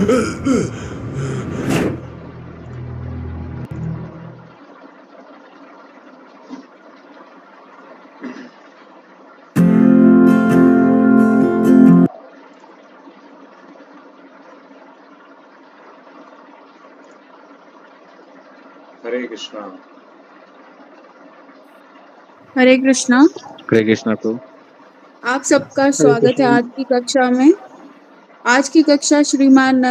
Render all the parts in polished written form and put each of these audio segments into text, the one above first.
हरे कृष्णा। हरे कृष्णा। हरे कृष्णा प्रभु। आप सबका स्वागत है आज की कक्षा में। आज की कक्षा श्रीमान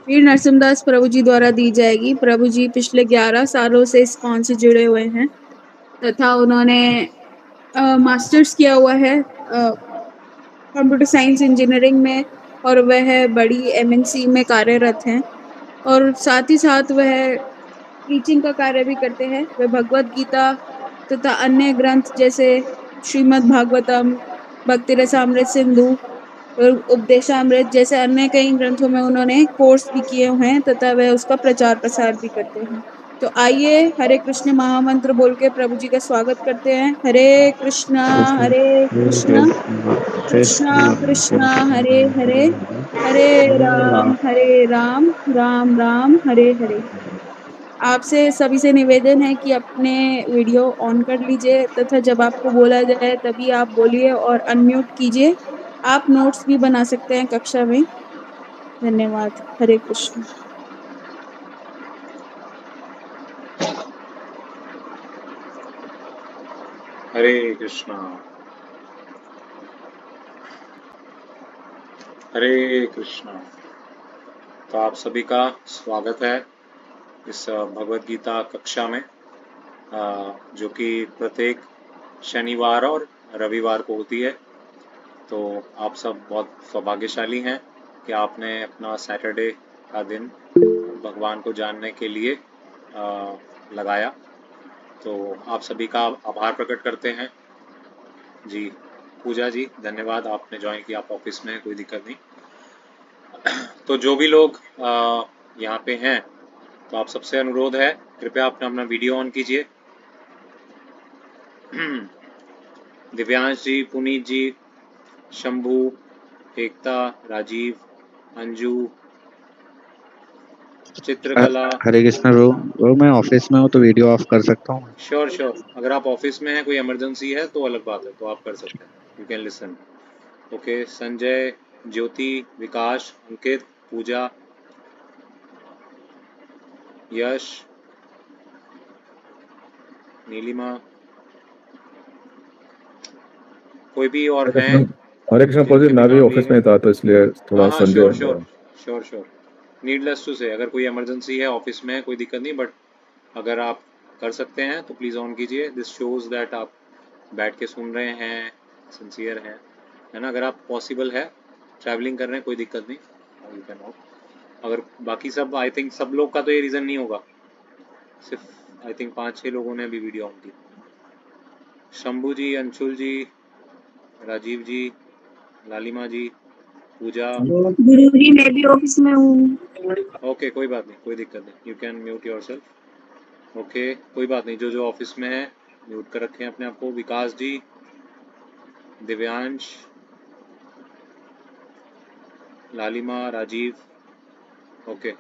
वीर नरसिम्हदास प्रभु जी द्वारा दी जाएगी। प्रभु जी पिछले 11 सालों से इस्कॉन से जुड़े हुए हैं तथा उन्होंने मास्टर्स किया हुआ है कंप्यूटर साइंस इंजीनियरिंग में और वह बड़ी एमएनसी में कार्यरत हैं और साथ ही साथ वह टीचिंग का कार्य भी करते हैं। वह भगवत गीता तथा अन्य ग्रंथ जैसे श्रीमद् भागवतम, भक्ति रसामृत सिंधु और उपदेशामृत जैसे अन्य कई ग्रंथों में उन्होंने कोर्स भी किए हुए हैं तथा वह उसका प्रचार प्रसार भी करते हैं। तो आइए हरे कृष्ण महामंत्र बोल के प्रभु जी का स्वागत करते हैं। हरे कृष्णा कृष्णा कृष्णा हरे हरे, हरे राम राम राम हरे हरे। आपसे सभी से निवेदन है कि अपने वीडियो ऑन कर लीजिए तथा जब आपको बोला जाए तभी आप बोलिए और अनम्यूट कीजिए। आप नोट्स भी बना सकते हैं कक्षा में। धन्यवाद। हरे कृष्ण। हरे कृष्णा। हरे कृष्णा। तो आप सभी का स्वागत है इस भगवत गीता कक्षा में, जो कि प्रत्येक शनिवार और रविवार को होती है। तो आप सब बहुत सौभाग्यशाली हैं कि आपने अपना सैटरडे का दिन भगवान को जानने के लिए लगाया। तो आप सभी का आभार प्रकट करते हैं। जी पूजा जी धन्यवाद, आपने ज्वाइन किया। आप ऑफिस में हैं, कोई दिक्कत नहीं। तो जो भी लोग यहाँ पे हैं, तो आप सबसे अनुरोध है कृपया अपना वीडियो ऑन कीजिए। दिव्यांश जी, पुनीत जी, शंभू, एकता, राजीव, अंजू, चित्रकला। हरे कृष्णा प्रभु। मैं ऑफिस में हूँ तो वीडियो ऑफ कर सकता हूँ? श्योर। अगर आप ऑफिस में हैं, कोई इमरजेंसी है तो अलग बात है, तो आप कर सकते हैं। You can listen. Okay. Sanjay, Jyoti, Vikas, Ankit, Pooja, Yash, Neelima, कोई भी और हैं हरे कृष्ण प्रभु जी, मैं भी ऑफिस में था तो इसलिए थोड़ा हाँ संजय। श्योर। नीडलेस टू से, अगर कोई इमरजेंसी है ऑफिस में, कोई दिक्कत नहीं, बट अगर आप कर सकते हैं तो प्लीज़ ऑन कीजिए। दिस शोज दैट आप बैठ के सुन रहे हैं, सिंसियर हैं, है ना। अगर आप पॉसिबल है, ट्रैवलिंग कर रहे हैं, कोई दिक्कत नहीं, यू कैन ऑफ। अगर बाकी सब, आई थिंक सब लोग का तो ये रीज़न नहीं होगा, सिर्फ आई थिंक 5-6 लोगों ने अभी वीडियो ऑन की। शंभू जी, अंशुल जी, राजीव जी, लालिमा जी, पूजा। गुरु जी मैं भी ऑफिस में हूँ। ओके, कोई बात नहीं, कोई दिक्कत नहीं, you can mute your self. Okay, कोई बात नहीं, जो ऑफिस में है म्यूट कर रखें अपने आप को। विकास जी, दिव्यांश, लालिमा, राजीव। ओके,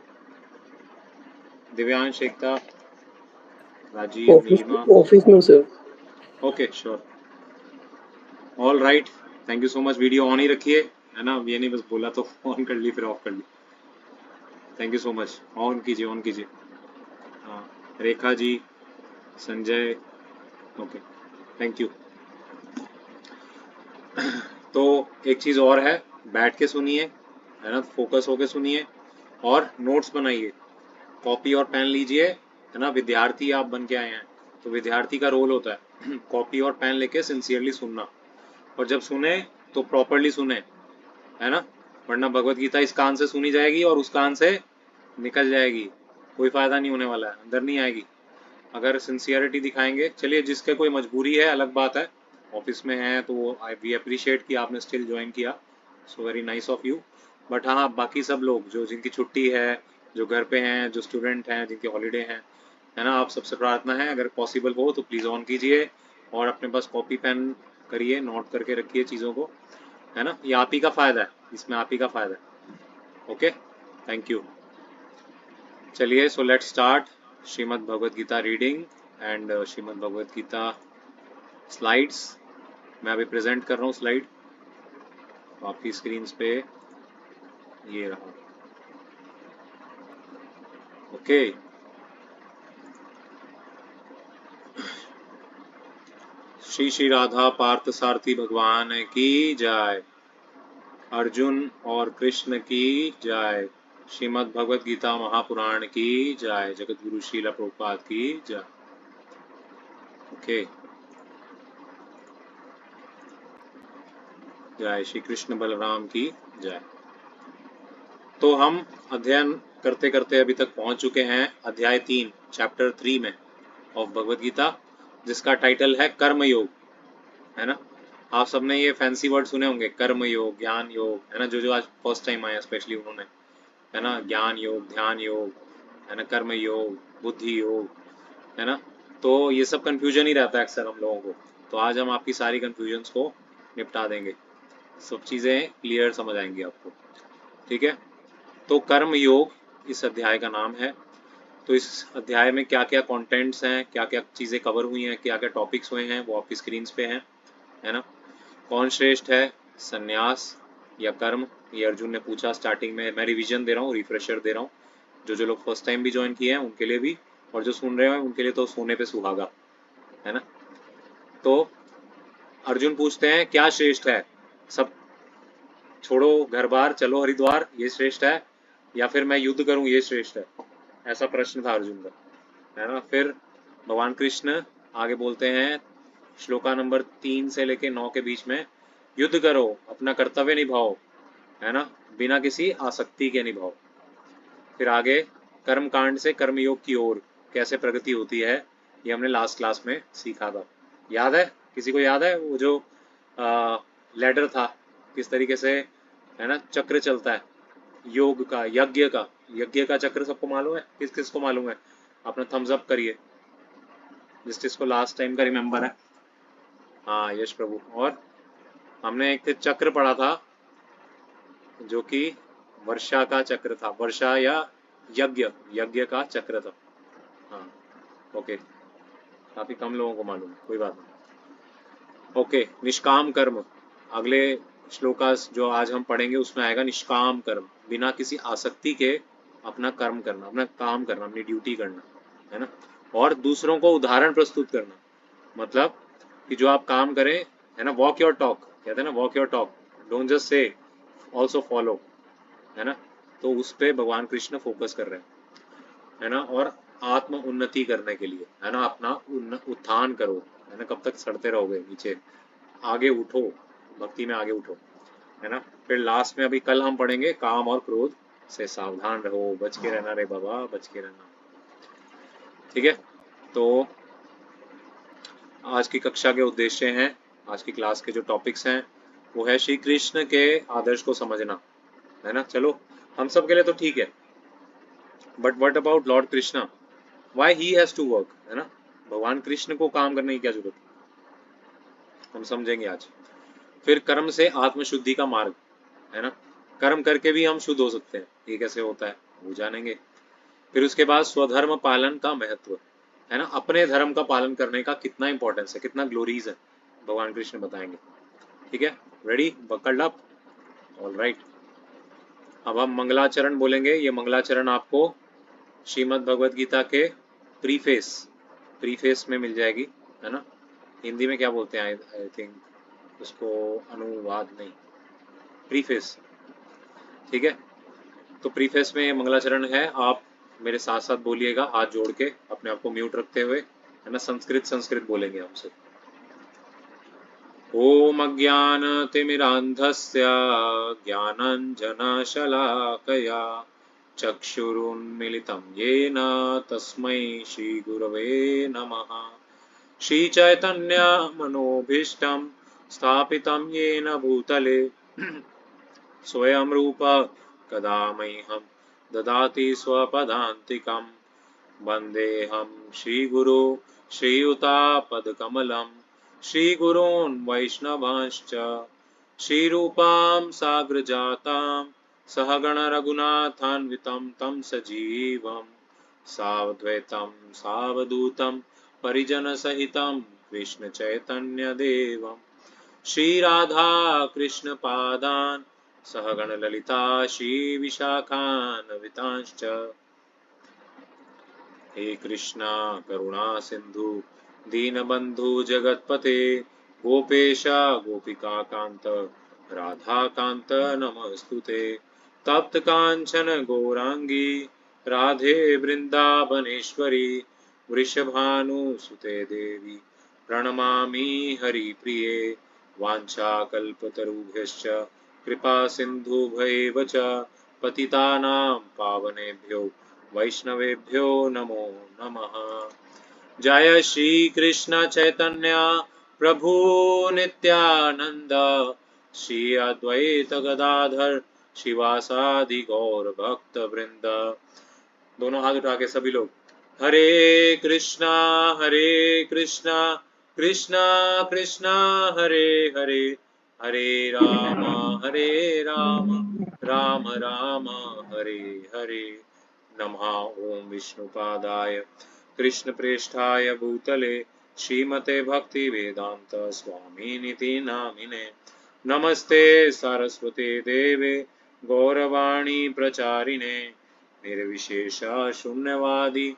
दिव्यांश, एकता, राजीव, नीलिमा। ऑफिस में sir. Okay, sure, all right, thank you so much. Video on ही रखिए, है ना। ये नहीं बस बोला तो ऑन कर ली फिर ऑफ कर ली। Thank you so much. On कीजिए। हाँ, Rekha ji, Sanjay. Okay, thank you. तो एक चीज़ और है, बैठ के सुनिए, है ना, फोकस होके सुनिए और नोट्स बनाइए। कॉपी और पेन लीजिए, है ना। विद्यार्थी आप बन के आए हैं तो विद्यार्थी का रोल होता है कॉपी और पेन लेके सिंसियरली सुनना, और जब सुने तो प्रॉपरली सुने, है ना। वरना भगवत गीता इस कान से सुनी जाएगी और उस कान से निकल जाएगी, कोई फ़ायदा नहीं होने वाला है, अंदर नहीं आएगी। अगर सिंसियरिटी दिखाएंगे, चलिए जिसके कोई मजबूरी है अलग बात है, ऑफिस में है तो वी अप्रिशिएट कि आपने स्टिल ज्वाइन किया, so very nice of you. But हाँ, बाकी सब लोग जो जिनकी छुट्टी है, जो घर पे हैं, जो स्टूडेंट हैं, जिनके हॉलीडे हैं, है ना, आप सबसे प्रार्थना है अगर पॉसिबल हो तो प्लीज़ ऑन कीजिए और अपने पास कॉपी पेन करिए, नोट करके रखिए चीज़ों को, है ना। ये आप ही का फ़ायदा है, इसमें आप ही का फ़ायदा है। Okay, thank you. चलिए, so let's start Shrimad Bhagavad Gita reading and Shrimad Bhagavad Gita slides. मैं अभी प्रेजेंट कर रहा हूँ स्लाइड आपकी स्क्रीन पे, ये रहा। ओके, श्री श्री राधा पार्थ सारथी भगवान की जय, अर्जुन और कृष्ण की जय, श्रीमद् भगवद गीता महापुराण की जय, जगत गुरु श्रील प्रभुपाद की जय। ओके, जय श्री कृष्ण बलराम की जय। तो हम अध्ययन करते करते अभी तक पहुंच चुके हैं अध्याय 3 चैप्टर 3 में ऑफ भगवद गीता, जिसका टाइटल है कर्म योग, है ना। आप सबने ये फैंसी वर्ड सुने होंगे, कर्म योग, ज्ञान योग, है ना। जो आज फर्स्ट टाइम आए स्पेशली उन्होंने, है ना, ज्ञान योग, ध्यान योग, है ना, कर्म योग, बुद्धि योग, है ना। तो ये सब कंफ्यूजन ही रहता है अक्सर हम लोगों को। तो आज हम आपकी सारी कंफ्यूजन्स को निपटा देंगे, सब चीज़ें क्लियर समझ आएंगी आपको, ठीक है। तो कर्म योग इस अध्याय का नाम है। तो इस अध्याय में क्या क्या कंटेंट्स हैं, क्या क्या चीज़ें कवर हुई हैं, क्या क्या टॉपिक्स हुए हैं, वो आपकी स्क्रीन पे हैं, है ना। कौन श्रेष्ठ है, संन्यास या कर्म, ये अर्जुन ने पूछा स्टार्टिंग में। मैं रिवीजन दे रहा हूँ, रिफ्रेशर दे रहा हूँ, जो लोग फर्स्ट टाइम भी ज्वाइन किए हैं उनके लिए भी, और जो सुन रहे हैं उनके लिए तो सोने पे सुहागा, है ना। तो अर्जुन पूछते हैं क्या श्रेष्ठ है, सब छोड़ो घर बार चलो हरिद्वार, ये श्रेष्ठ है, या फिर मैं युद्ध करूं ये श्रेष्ठ है, ऐसा प्रश्न था अर्जुन का, है ना। फिर भगवान कृष्ण आगे बोलते हैं श्लोका नंबर 3 से लेके 9 के बीच में, युद्ध करो, अपना कर्तव्य निभाओ, है ना, बिना किसी आसक्ति के निभाओ। फिर आगे कर्म कांड से कर्मयोग की ओर कैसे प्रगति होती है, ये हमने लास्ट क्लास में सीखा था। याद है, किसी को याद है वो जो लेडर था, किस तरीके से, है ना, चक्र चलता है योग का, यज्ञ का चक्र सबको मालूम है? किस किस को मालूम है? अपना थम्स अप करिए जिसको लास्ट टाइम का रिमेम्बर है। हाँ यश प्रभु। और हमने एक चक्र पढ़ा था जो कि वर्षा का चक्र था, वर्षा या यज्ञ का चक्र था। हाँ ओके, काफी कम लोगों को मालूम है, कोई बात नहीं। ओके, निष्काम कर्म, अगले श्लोकास जो आज हम पढ़ेंगे उसमें आएगा निष्काम कर्म, बिना किसी आसक्ति के अपना कर्म करना, अपना काम करना, अपनी ड्यूटी करना, है ना। और दूसरों को उदाहरण प्रस्तुत करना, मतलब कि जो आप काम करें, है ना, वॉक योर टॉक, कहते हैं ना, walk your talk, don't just say, also follow, है ना। तो उस पे भगवान कृष्ण फोकस कर रहे हैं, है ना। और आत्म उन्नति करने के लिए, है ना, अपना उत्थान करो, है ना, कब तक सड़ते रहोगे नीचे, आगे उठो, भक्ति में आगे उठो, है ना। फिर लास्ट में अभी कल हम पढ़ेंगे काम और क्रोध से सावधान रहो, बच के रहना रे बाबा, बच के रहना, ठीक है। तो आज की कक्षा के उद्देश्य हैं, आज की क्लास के जो टॉपिक्स हैं वो है श्री कृष्ण के आदर्श को समझना, है ना। चलो हम सब के लिए तो ठीक है, but what about lord Krishna, why he has to work, है ना। भगवान कृष्ण को काम करने की क्या जरूरत है, हम समझेंगे आज। फिर कर्म से आत्मशुद्धि का मार्ग, है ना, कर्म करके भी हम शुद्ध हो सकते हैं, ये कैसे होता है वो जानेंगे। फिर उसके बाद स्वधर्म पालन का महत्व, है ना, अपने धर्म का पालन करने का कितना इंपॉर्टेंस है, कितना ग्लोरीज है, भगवान कृष्ण बताएंगे, ठीक है। Ready, buckled up, all right. अब हम मंगलाचरण बोलेंगे, ये मंगलाचरण आपको श्रीमद् भगवद गीता के प्रीफेस में मिल जाएगी, है ना। हिंदी में क्या बोलते हैं, आई थिंक उसको अनुवाद नहीं, प्रीफेस, ठीक है। तो प्रीफेस में मंगलाचरण है, आप मेरे साथ साथ बोलिएगा हाथ जोड़ के, अपने आप को म्यूट रखते हुए, है ना। संस्कृत बोलेंगे हमसे। ओम अज्ञानतिमिरान्धस्य ज्ञानाञ्जनशलाकया चक्षुरुन्मिलितं येन तस्मै श्रीगुरवे नमः। श्रीचैतन्यमनोभीष्टं स्थापितं येन भूतले स्वयं रूप कदा मह्यं ददाति स्वपदान्तिकं। वन्देऽहं श्रीगुरो श्रीयुतापदकमलं, श्रीगुरून् वैष्णवांश्च श्रीरूपां साग्रजातां सहगण रघुनाथान्वितं तं सजीवं सावद्वैतं सावधूतं परिजनसहितं कृष्ण चैतन्य देवं श्री राधा कृष्ण पादान सहगण ललिता श्री विशाखान्वितांश्च हे कृष्णा करुणा सिंधु दीनबंधु जगतपते गोपेश गोपिका कांत राधा कांत नमस्तुते तप्त कांचन गौरांगी राधे वृंदावनेश्वरी वृषभानुसुते देवी प्रणमामि हरिप्रिये वाञ्छाकल्पतरुभ्यश्च कृपा सिन्धुभ्यैव च पतितानां पावनेभ्यो वैष्णवेभ्यो नमो नमः। जय श्री कृष्ण चैतन्य प्रभु नित्यानंद श्री अद्वैत गदाधर शिवासादि गौर भक्त वृंद। दोनों हाथ उठा के सभी लोग हरे कृष्णा कृष्णा कृष्णा हरे हरे हरे राम राम राम हरे हरे। नमः ओम विष्णुपादाय कृष्ण प्रेष्ठाय भूतले श्रीमते भक्ति वेदांत स्वामिनिति नामिने नमस्ते सरस्वते देवे गौरवाणी प्रचारिणे निर्विशेष शून्यवादी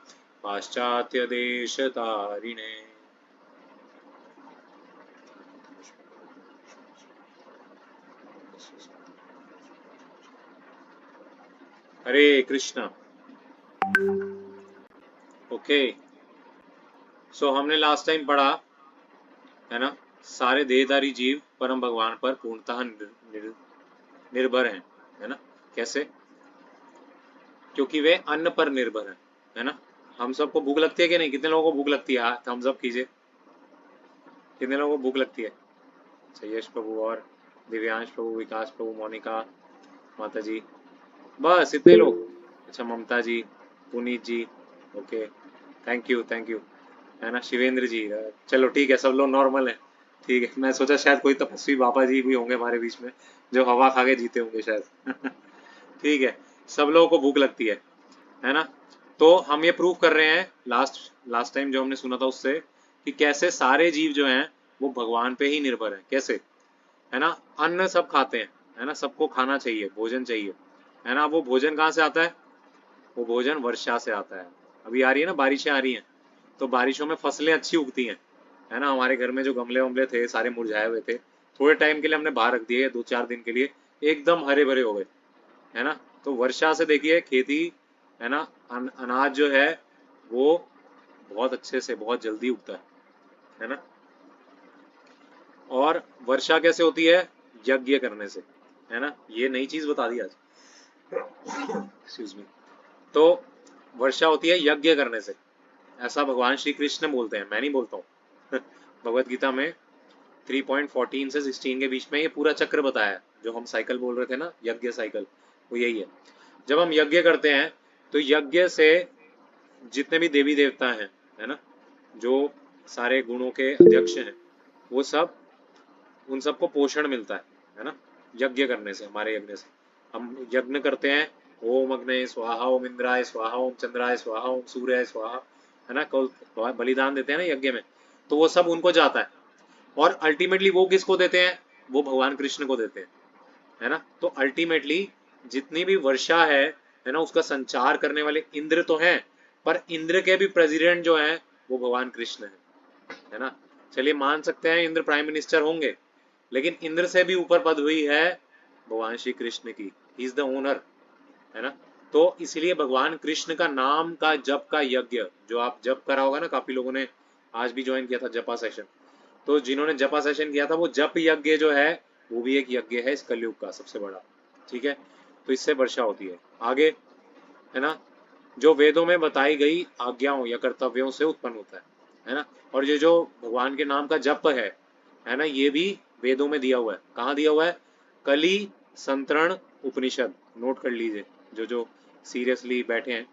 पाश्चात्य देश तारिणे। हरे कृष्णा। ओके सो हमने लास्ट टाइम पढ़ा है ना, सारे देहधारी जीव परम भगवान पर पूर्णतः निर्भर हैं, है ना। कैसे? क्योंकि वे अन्न पर निर्भर है ना। हम सबको भूख लगती है कि नहीं? कितने लोगों को भूख लगती है? हम सब कीजिए, कितने लोगों को भूख लगती है? यश प्रभु और दिव्यांश प्रभु, विकास प्रभु, मोनिका माता जी, बस इतने लोग। अच्छा ममता जी, पुनीत जी, ओके थैंक यू है ना। शिवेंद्र जी, चलो ठीक है, सब लोग नॉर्मल है, ठीक है। मैं सोचा शायद कोई तपस्वी बाबा जी भी होंगे हमारे बीच में जो हवा खा के जीते होंगे शायद ठीक है, सब लोगों को भूख लगती है ना। तो हम ये प्रूव कर रहे हैं लास्ट टाइम जो हमने सुना था उससे, कि कैसे सारे जीव जो हैं वो भगवान पे ही निर्भर है। कैसे? है ना, अन्न सब खाते हैं, है ना, सबको खाना चाहिए, भोजन चाहिए, है ना। वो भोजन कहाँ से आता है? वो भोजन वर्षा से आता है। अभी आ रही है ना, बारिशें आ रही हैं, तो बारिशों में फसलें अच्छी उगती हैं, है ना। हमारे घर में जो गमले वमले थे सारे मुरझाए हुए थे, थोड़े टाइम के लिए हमने बाहर रख दिए, 2-4 दिन के लिए, एकदम हरे भरे हो गए, है ना। तो वर्षा से देखिए खेती, है ना, अनाज जो है वो बहुत अच्छे से बहुत जल्दी उगता है ना। और वर्षा कैसे होती है? यज्ञ करने से, है ना। ये नई चीज बता दी आज एक्सक्यूज मी। तो वर्षा होती है यज्ञ करने से, ऐसा भगवान श्री कृष्ण बोलते हैं, मैं नहीं बोलता हूँ भगवत गीता में 3.14 से 16 के बीच में ये पूरा चक्र बताया है। जो हम साइकिल बोल रहे थे ना, यज्ञ साइकिल, वो यही है। जब हम यज्ञ करते हैं तो यज्ञ से जितने भी देवी देवता हैं, है ना, जो सारे गुणों के अध्यक्ष हैं, वो सब, उन सबको पोषण मिलता है ना, यज्ञ करने से। हमारे यज्ञ से हम यज्ञ करते हैं, ओम अग्ने स्वाहा, ओम इंद्राय स्वाहा, ओम चंद्राय स्वाहा, ओम सूर्याय स्वाहा, है ना। बलिदान देते हैं ना यज्ञ में, तो वो सब उनको जाता है। और अल्टीमेटली वो किसको देते हैं? वो भगवान कृष्ण को देते हैं, है ना। तो अल्टीमेटली जितनी भी वर्षा है ना, उसका संचार करने वाले इंद्र तो हैं, पर इंद्र के भी प्रेसिडेंट जो हैं वो भगवान कृष्ण है ना। चलिए मान सकते हैं इंद्र प्राइम मिनिस्टर होंगे, लेकिन इंद्र से भी ऊपर पद हुई है भगवान श्री कृष्ण की, ही इज द ओनर, है ना। तो इसलिए भगवान कृष्ण का नाम का जप का यज्ञ, जो आप जप करा होगा ना, काफी लोगों ने आज भी ज्वाइन किया था जपा सेशन, तो जिन्होंने जपा सेशन किया था वो जप यज्ञ जो है वो भी एक यज्ञ है इस कलयुग का सबसे बड़ा, ठीक है। तो इससे वर्षा होती है। आगे, है ना, जो वेदों में बताई गई आज्ञाओं या कर्तव्यों से उत्पन्न होता है ना। और ये जो भगवान के नाम का जप है ना, ये भी वेदों में दिया हुआ है। कहाँ दिया हुआ है? कली संतरण उपनिषद, नोट कर लीजिए, जो सीरियसली बैठे हैं,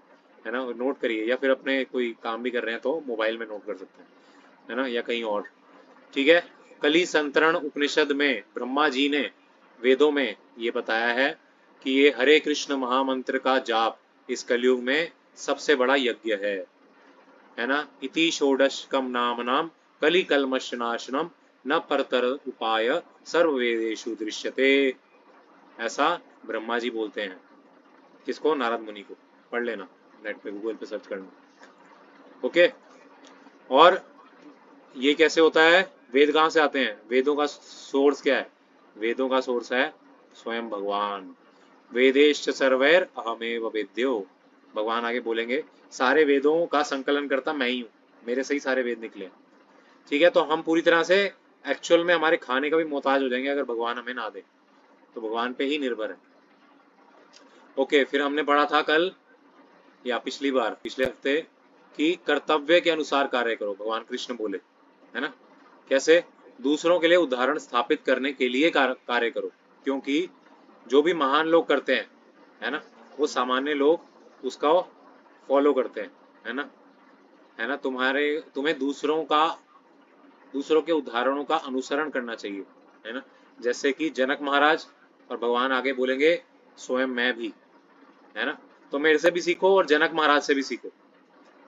है ना, नोट करिए, या फिर अपने कोई काम भी कर रहे हैं तो मोबाइल में नोट कर सकते हैं, है ना, या कहीं और, ठीक है। कली संतरण उपनिषद में ब्रह्मा जी ने वेदों में ये बताया है कि ये हरे कृष्ण महामंत्र का जाप इस कलयुग में सबसे बड़ा यज्ञ है ना। इति षोडशकम नामनाम कलि कल्मष नाशनम न परतर उपाय सर्व वेदेषु दृश्यते। ऐसा ब्रह्मा जी बोलते हैं। किसको? नारद मुनि को। पढ़ लेना नेट पे, गूगल पे सर्च करना। ओके। और ये कैसे होता है? वेद कहाँ से आते हैं? वेदों का सोर्स क्या है? वेदों का सोर्स है स्वयं भगवान। वेदेश्च सर्वैर अहमेव वेद्यो। भगवान आगे बोलेंगे सारे वेदों का संकलन करता मैं ही हूँ, मेरे से ही सारे वेद निकले। ठीक है, तो हम पूरी तरह से एक्चुअल में हमारे खाने का भी मोहताज हो जाएंगे अगर भगवान हमें ना दे, तो भगवान पे ही निर्भर है। ओके, फिर हमने पढ़ा था कल या पिछली बार, पिछले हफ्ते, कि कर्तव्य के अनुसार कार्य करो, भगवान कृष्ण बोले, है ना। कैसे? दूसरों के लिए उदाहरण स्थापित करने के लिए कार्य करो, क्योंकि जो भी महान लोग करते हैं, है ना, वो सामान्य लोग उसका फॉलो करते हैं, है ना। तुम्हें दूसरों के उदाहरणों का अनुसरण करना चाहिए, है ना। जैसे कि जनक महाराज, और भगवान आगे बोलेंगे स्वयं मैं भी, है ना। तो मेरे से भी सीखो और जनक महाराज से भी सीखो,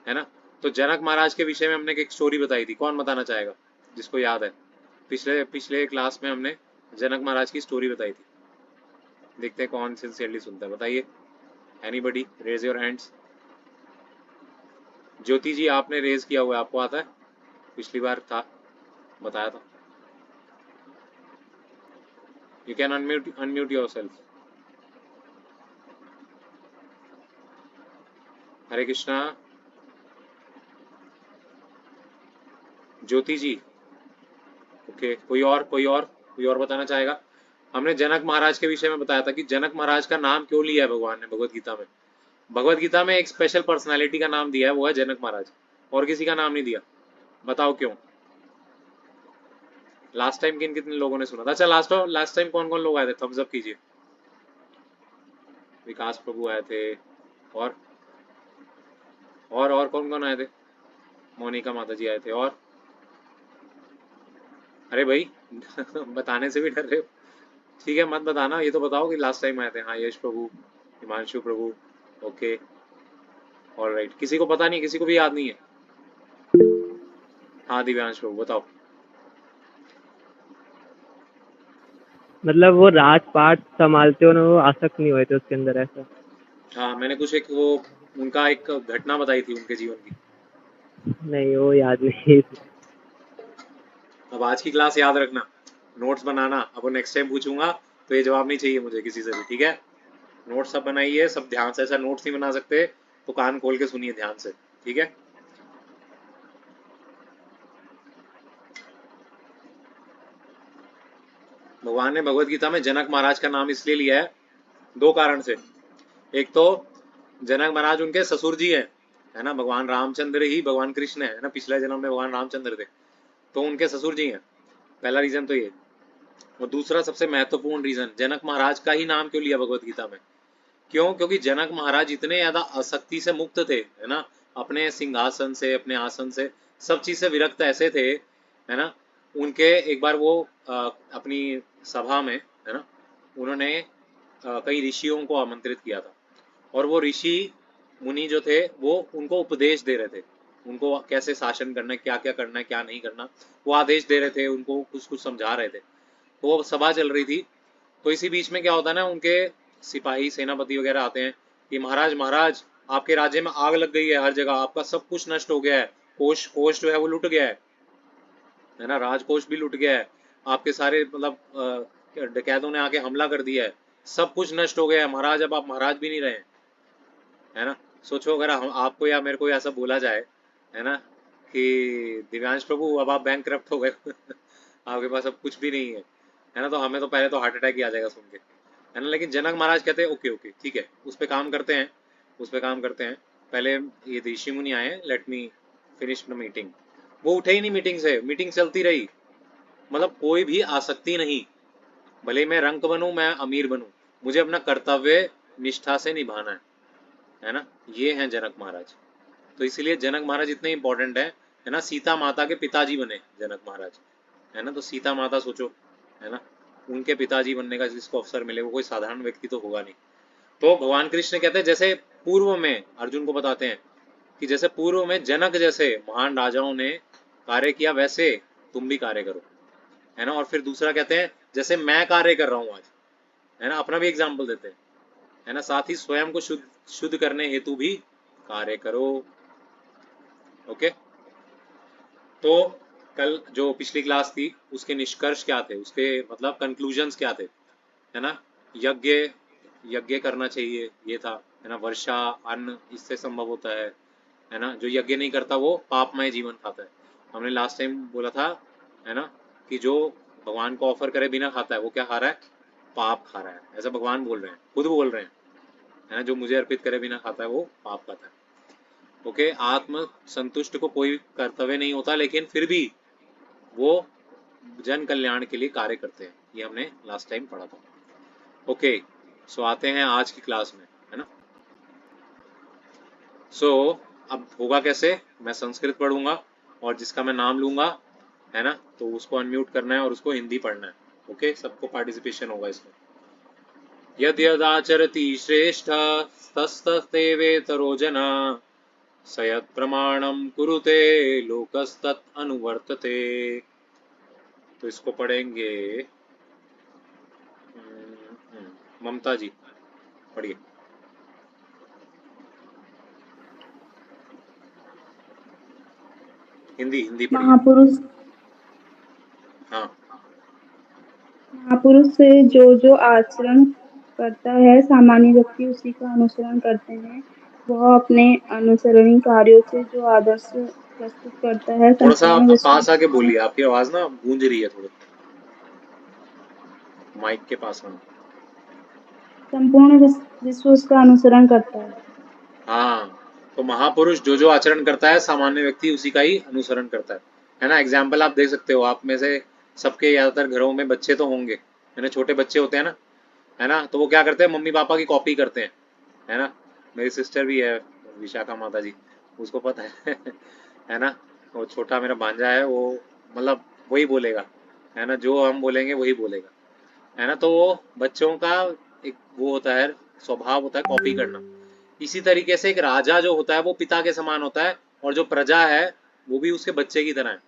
है ना। तो जनक महाराज के विषय में हमने एक स्टोरी बताई थी, कौन बताना चाहेगा जिसको याद है? पिछले क्लास में हमने जनक महाराज की स्टोरी बताई थी। देखते हैं कौन सिंसियरली सुनता है, बताइए। Anybody raise your hands. Jyoti ji आपने रेज किया हुआ है, आपको आता है? पिछली बार था, बताया था। You can unmute yourself. Hare Krishna. Jyoti ji. Okay, कोई और बताना चाहेगा? हमने जनक महाराज के विषय में बताया था कि जनक महाराज का नाम क्यों लिया है भगवान ने भगवत गीता में। भगवत गीता में एक स्पेशल पर्सनालिटी का नाम दिया है, वो है जनक महाराज, और किसी का नाम नहीं दिया। बताओ क्यों? लास्ट टाइम कितने लोगों ने सुना था? अच्छा, लास्ट टाइम कौन कौन लोग आए थे? थम्स अप कीजिए। विकास प्रभु आए थे, और कौन कौन आए थे? मोनिका माता जी आए थे, और अरे भाई बताने से भी डर रहे हो। ठीक है, मत बताना, ये तो बताओ कि लास्ट टाइम आए थे। हाँ, यश प्रभु, हिमांशु प्रभु, ओके, ऑलराइट। किसी को पता नहीं, किसी को भी याद नहीं है? हाँ, दिव्यांश प्रभु बताओ। मतलब वो राजपाट संभालते हो ना, वो आसक्त नहीं हुए थे उसके अंदर, ऐसा? हाँ, मैंने कुछ उनका एक घटना बताई थी उनके जीवन की। नहीं, वो याद नहीं। अब आज की क्लास याद रखना, नोट्स बनाना। अब नेक्स्ट टाइम पूछूंगा तो ये जवाब नहीं चाहिए मुझे किसी से भी, ठीक है। नोट्स सब बनाइए, सब ध्यान से। ऐसा नोट्स नहीं बना सकते तो कान खोल के सुनिए ध्यान से, ठीक है। भगवान ने भगवत गीता में जनक महाराज का नाम इसलिए लिया है, दो कारण से। एक तो जनक महाराज उनके ससुर जी हैं, है ना। भगवान रामचंद्र ही भगवान कृष्ण है ना, पिछले जन्म में भगवान रामचंद्र थे, तो उनके ससुर जी हैं। पहला रीजन तो ये। और दूसरा सबसे महत्वपूर्ण रीजन, जनक महाराज का ही नाम क्यों लिया भगवत गीता में? क्यों? क्योंकि जनक महाराज इतने ज्यादा आसक्ति से मुक्त थे, है ना, अपने सिंहासन से, अपने आसन से, सब चीज से विरक्त ऐसे थे, है ना। उनके एक बार वो अपनी सभा में, है ना, उन्होंने कई ऋषियों को आमंत्रित किया था, और वो ऋषि मुनि जो थे वो उनको उपदेश दे रहे थे, उनको कैसे शासन करना है, क्या क्या करना है, क्या नहीं करना, वो आदेश दे रहे थे, उनको कुछ कुछ समझा रहे थे। तो वो सभा चल रही थी, तो इसी बीच में क्या होता है ना, उनके सिपाही सेनापति वगैरह आते हैं कि महाराज महाराज आपके राज्य में आग लग गई है, हर जगह आपका सब कुछ नष्ट हो गया है, कोष जो है वो लुट गया है ना, राजकोष भी लुट गया है, आपके सारे मतलब डकैतों ने आके हमला कर दिया है, सब कुछ नष्ट हो गया है महाराज, अब आप महाराज भी नहीं रहे, है ना। सोचो अगर आपको या मेरे को ऐसा बोला जाए, है ना, कि दिव्यांश प्रभु अब आप बैंकक्रप्ट हो गए आपके पास अब कुछ भी नहीं है ना, तो हमें तो पहले तो हार्ट अटैक ही आ जाएगा सुन के, है ना। लेकिन जनक महाराज कहते हैं ओके ओके ठीक है, उस पर काम करते हैं, पहले ये ऋषि मुनि आए, let me finish the meeting. वो उठे ही नहीं मीटिंग से, मीटिंग चलती रही, मतलब कोई भी आसक्ति नहीं, भले मैं रंक बनूं, मैं अमीर बनूं, मुझे अपना कर्तव्य निष्ठा से निभाना है ना। ये हैं जनक महाराज। तो इसीलिए जनक महाराज इतने इंपॉर्टेंट है ना। सीता माता के पिताजी बने जनक महाराज, है ना। तो सीता माता सोचो, है ना, उनके पिताजी बनने का जिसको अवसर मिले वो कोई साधारण व्यक्ति तो होगा नहीं, तो भगवान कृष्ण कहते हैं जैसे पूर्व में, अर्जुन को बताते हैं कि जैसे पूर्व में जनक जैसे महान राजाओं ने कार्य किया वैसे तुम भी कार्य करो, है ना। और फिर दूसरा कहते हैं जैसे मैं कार्य कर रहा हूँ आज, है ना, अपना भी एग्जाम्पल देते हैं, है ना। साथ ही स्वयं को शुद्ध करने हेतु भी कार्य करो। ओके, तो कल जो पिछली क्लास थी उसके निष्कर्ष क्या थे, उसके मतलब कंक्लूजन्स क्या थे, है ना। यज्ञ यज्ञ करना चाहिए ये था, है ना। वर्षा अन्न इससे संभव होता है ना। जो यज्ञ नहीं करता वो पापमय जीवन खाता है। हमने लास्ट टाइम बोला था, है ना, कि जो भगवान को ऑफर करे बिना खाता है वो क्या खा रहा है, पाप खा रहा है। ऐसा भगवान बोल रहे हैं, खुद बोल रहे हैं, है ना। जो मुझे अर्पित करे बिना खाता है वो पाप खाता है। ओके, आत्म संतुष्ट को कोई कर्तव्य नहीं होता, लेकिन फिर भी वो जन कल्याण के लिए कार्य करते हैं, ये हमने लास्ट टाइम पढ़ा था। ओके, सो आते हैं आज की क्लास में, है ना। सो अब होगा कैसे, मैं संस्कृत पढ़ूंगा और जिसका मैं नाम लूंगा, है ना, तो उसको अनम्यूट करना है और उसको हिंदी पढ़ना है। ओके, सबको पार्टिसिपेशन होगा इसमें। यद यदाचरति श्रेष्ठ तस्तस्तेवेतरो जना स यत् प्रमाणम कुरुते लोकस्तत् अनुवर्तते। तो इसको पढ़ेंगे ममता जी, पढ़िए। हिंदी हिंदी पढ़िए। महापुरुष हाँ, महापुरुष से जो आचरण करता है सामान्य व्यक्ति उसी का अनुसरण करते हैं। वह अपने अनुसरणीय कार्यों से जो आदर्श प्रस्तुत करता है थोड़ा सा संपूर्ण विश्व पास आके बोलिए, आपकी आवाज ना गूंज रही है, थोड़ी माइक के पास आना। विश्व उसका अनुसरण करता है। हाँ, तो महापुरुष जो आचरण करता है सामान्य व्यक्ति उसी का ही अनुसरण करता है ना। एग्जाम्पल आप देख सकते हो, आप में से सबके ज्यादातर घरों में बच्चे तो होंगे, है ना, छोटे बच्चे होते हैं ना, है ना। तो वो क्या करते हैं, मम्मी पापा की कॉपी करते हैं, है ना। मेरी सिस्टर भी है, विशाखा माता जी, उसको पता है है ना। वो छोटा मेरा भांजा है, वो मतलब वही बोलेगा, है ना, जो हम बोलेंगे वही बोलेगा, है ना। तो वो बच्चों का एक वो होता है, स्वभाव होता है कॉपी करना। इसी तरीके से एक राजा जो होता है वो पिता के समान होता है, और जो प्रजा है वो भी उसके बच्चे की तरह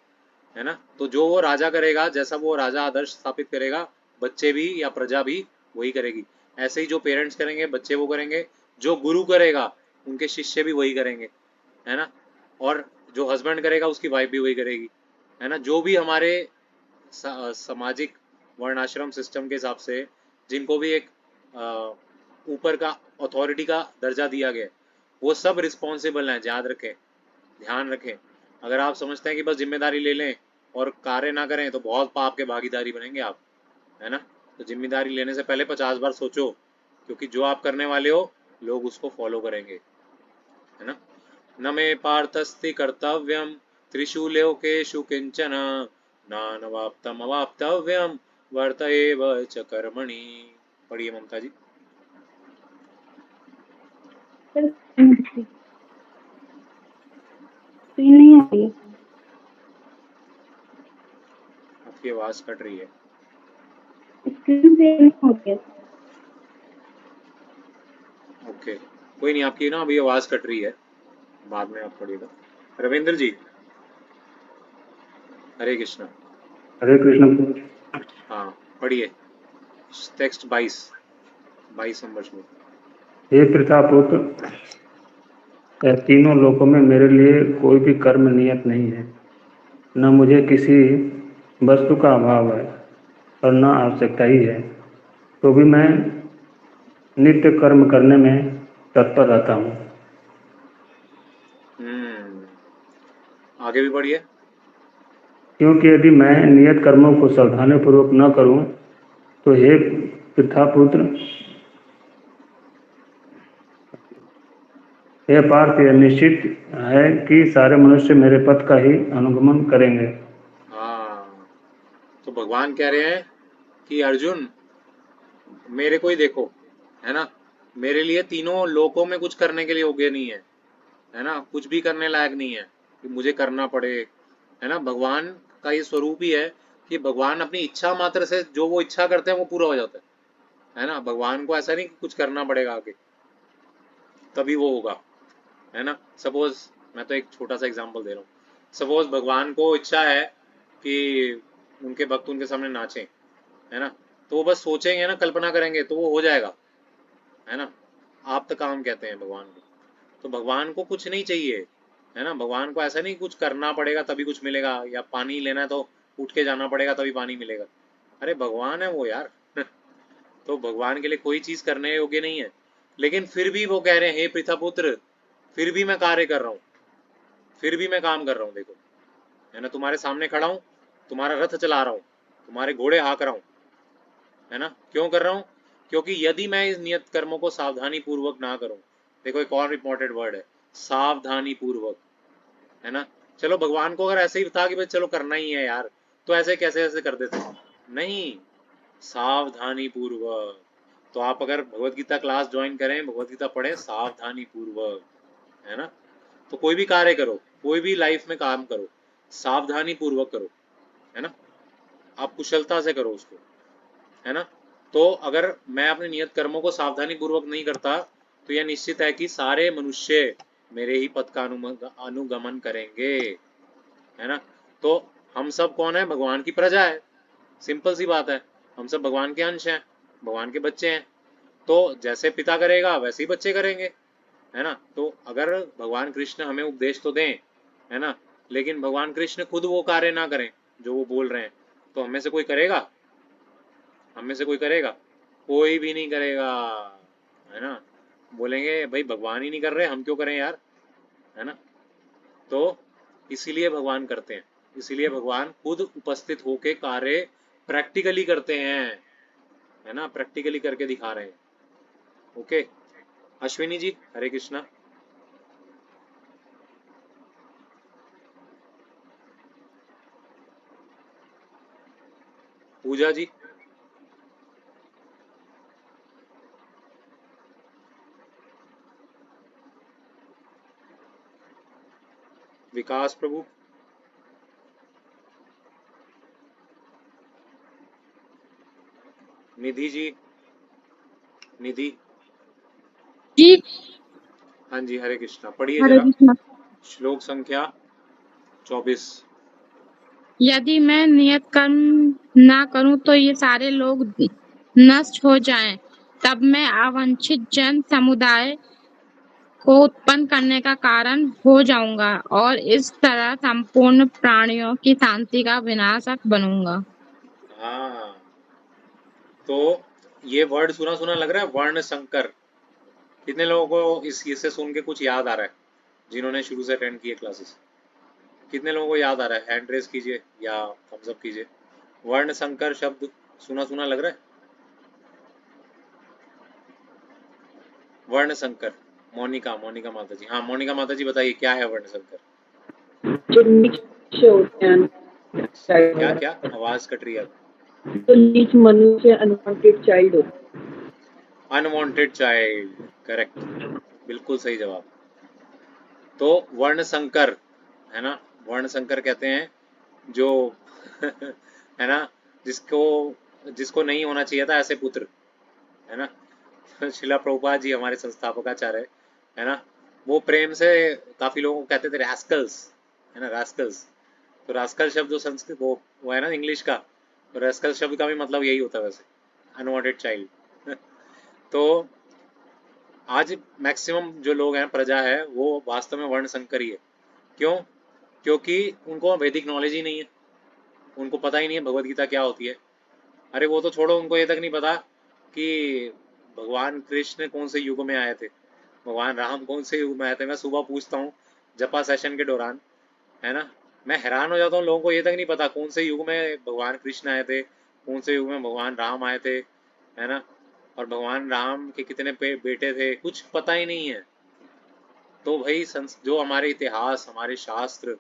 है ना। तो जो वो राजा करेगा, जैसा वो राजा आदर्श स्थापित करेगा, बच्चे भी या प्रजा भी वही करेगी। ऐसे ही जो पेरेंट्स करेंगे बच्चे वो करेंगे, जो गुरु करेगा उनके शिष्य भी वही करेंगे, है ना। और जो हस्बैंड करेगा उसकी वाइफ भी वही करेगी, है ना। जो भी हमारे सामाजिक वर्णाश्रम सिस्टम के हिसाब से जिनको भी एक ऊपर का अथॉरिटी का दर्जा दिया गया, वो सब रिस्पॉन्सिबल हैं। याद रखें, ध्यान रखें। अगर आप समझते हैं कि बस जिम्मेदारी ले लें और कार्य ना करें तो बहुत पाप के भागीदारी बनेंगे आप, है ना। तो जिम्मेदारी लेने से पहले 50 बार सोचो, क्योंकि जो आप करने वाले हो लोग उसको फॉलो करेंगे, है ना। न मे पार्थस्ति कर्तव्यम त्रिषु लोकेषु किंचन नानवाप्तम अवाप्तव्यम वर्त एव च कर्मणि। पढ़िए ममता जी। स्क्रीन नहीं आ रही है। आपकी आवाज कट रही है। स्क्रीन से नहीं हो रही है। ओके, कोई नहीं, आपकी ना अभी आवाज कट रही है, बाद में आप पढ़िएगा। रविंद्र जी, हरे कृष्णा। हरे कृष्ण। हाँ, पढ़िए टेक्स्ट 22 नंबर में। हे प्रतापुत्र, तीनों लोकों में मेरे लिए कोई भी कर्म नियत नहीं है, न मुझे किसी वस्तु का अभाव है और न आवश्यकता ही है, तो भी मैं नित्य कर्म करने में तत्पर रहता हूँ। आगे भी पढ़िए। क्योंकि यदि मैं नियत कर्मों को सावधानीपूर्वक न करूं तो हे प्रतापुत्र, हे पार्थ, यह निश्चित है कि सारे मनुष्य मेरे पथ का ही अनुगमन करेंगे। हाँ, तो भगवान कह रहे हैं कि अर्जुन मेरे को ही देखो, है ना। मेरे लिए तीनों लोकों में कुछ करने के लिए योग्य नहीं है ना, कुछ भी करने लायक नहीं है कि मुझे करना पड़े, है ना। भगवान का ये स्वरूप ही है कि भगवान अपनी इच्छा मात्र से जो वो इच्छा करते हैं वो पूरा हो जाता है ना। भगवान को ऐसा नहीं कि कुछ करना पड़ेगा आगे, तभी वो होगा, है ना। सपोज मैं तो एक छोटा सा एग्जांपल दे रहा हूँ, सपोज भगवान को इच्छा है कि उनके भक्त उनके सामने नाचें, है ना, तो वो बस सोचेंगे ना, कल्पना करेंगे तो वो हो जाएगा, है ना। आप तो काम कहते हैं भगवान को, तो भगवान को कुछ नहीं चाहिए, है ना। भगवान को ऐसा नहीं कुछ करना पड़ेगा तभी कुछ मिलेगा, या पानी लेना है तो उठ के जाना पड़ेगा तभी पानी मिलेगा। अरे भगवान है वो यार तो भगवान के लिए कोई चीज करने योग्य नहीं है, लेकिन फिर भी वो कह रहे हैं हे पृथापुत्र, फिर भी मैं कार्य कर रहा हूँ, फिर भी मैं काम कर रहा हूँ, देखो, है ना, तुम्हारे सामने खड़ा हूँ, तुम्हारा रथ चला रहा हूँ, तुम्हारे घोड़े हाँक रहा हूँ, है ना। क्यों कर रहा हूँ? क्योंकि यदि मैं इस नियत कर्मों को सावधानी पूर्वक ना करूं, देखो एक और इंपॉर्टेंट वर्ड है, सावधानी पूर्वक, है ना। चलो भगवान को अगर ऐसे ही था कि भाई चलो करना ही है यार, तो ऐसे कैसे ऐसे कर देते, नहीं, सावधानी पूर्वक। तो आप अगर भगवत गीता क्लास ज्वाइन करें, भगवत गीता पढ़ें सावधानी पूर्वक, है ना। तो कोई भी कार्य करो, कोई भी लाइफ में काम करो, सावधानी पूर्वक करो, है ना। आप कुशलता से करो उसको, है ना। तो अगर मैं अपने नियत कर्मों को सावधानी पूर्वक नहीं करता, तो यह निश्चित है कि सारे मनुष्य मेरे ही पथ का अनुगमन करेंगे, है ना। तो हम सब कौन है? भगवान की प्रजा है, सिंपल सी बात है, हम सब भगवान के अंश हैं, भगवान के बच्चे हैं। तो जैसे पिता करेगा वैसे ही बच्चे करेंगे, है ना। तो अगर भगवान कृष्ण हमें उपदेश तो दें, है ना, लेकिन भगवान कृष्ण खुद वो कार्य ना करें जो वो बोल रहे हैं, तो हमें से कोई करेगा? हम में से कोई करेगा? कोई भी नहीं करेगा, है ना। बोलेंगे भाई भगवान ही नहीं कर रहे, हम क्यों करें यार, है ना। तो इसीलिए भगवान करते हैं, इसीलिए भगवान खुद उपस्थित होके कार्य प्रैक्टिकली करते हैं, है ना, प्रैक्टिकली करके दिखा रहे हैं। ओके, अश्विनी जी, हरे कृष्णा। पूजा जी, विकास प्रभु, निधि जी, निधि, जी। हाँ जी, हरे कृष्णा, पढ़िए हरे जरा कृष्णा। श्लोक संख्या 24। यदि मैं नियत कर्म ना करूं तो ये सारे लोग नष्ट हो जाएं, तब मैं अवांछित जन समुदाय को उत्पन्न करने का कारण हो जाऊंगा और इस तरह संपूर्ण प्राणियों की शांति का विनाशक बनूंगा। हाँ, तो ये वर्ड सुना सुना लग रहा है, वर्ण संकर। कितने लोगों को इससे सुन के कुछ याद आ रहा है, जिन्होंने शुरू से अटेंड किए क्लासेस? कितने लोगों को याद आ रहा है? हैंड रेस कीजिए या थम्स अप कीजिए। वर्ण संकर शब्द सुना सुना लग रहा है? वर्ण संकर, मोनिका, मोनिका माता जी, हाँ मोनिका माता जी बताइए क्या है वर्ण संकर? जो नीच होते हैं, क्या क्या आवाज कट रही है? तो नीच मनुष्य अनवांटेड चाइल्ड होते हैं। अनवांटेड चाइल्ड, करेक्ट, बिल्कुल सही जवाब। तो वर्ण संकर, है ना, वर्ण संकर कहते हैं जो है ना, जिसको जिसको नहीं होना चाहिए था ऐसे पुत्र, है ना। शिला प्रभुपाद जी हमारे संस्थापकाचार्य, है ना, वो प्रेम से काफी लोगों को कहते थे रैस्कल्स, है ना, रैस्कल्स। तो रास्कल शब्द जो संस्कृत वो है ना इंग्लिश का, तो रैस्कल शब्द का भी मतलब यही होता है वैसे, अनवांटेड चाइल्ड। तो आज मैक्सिमम जो लोग हैं, प्रजा है, वो वास्तव में वर्ण संकर ही है। क्यों? क्योंकि उनको वैदिक नॉलेज ही नहीं है, उनको पता ही नहीं है भगवत गीता क्या होती है। अरे वो तो छोड़ो, उनको ये तक नहीं पता कि भगवान कृष्ण कौन से युग में आए थे, भगवान राम कौन से युग में आए थे। मैं सुबह पूछता हूँ जपा सेशन के दौरान, है ना, मैं हैरान हो जाता हूँ, लोगों को ये तक नहीं पता कौन से युग में भगवान कृष्ण आए थे, कौन से युग में भगवान राम आए थे, है ना, और भगवान राम के कितने बेटे थे, कुछ पता ही नहीं है। तो भाई जो हमारे इतिहास, हमारे शास्त्र,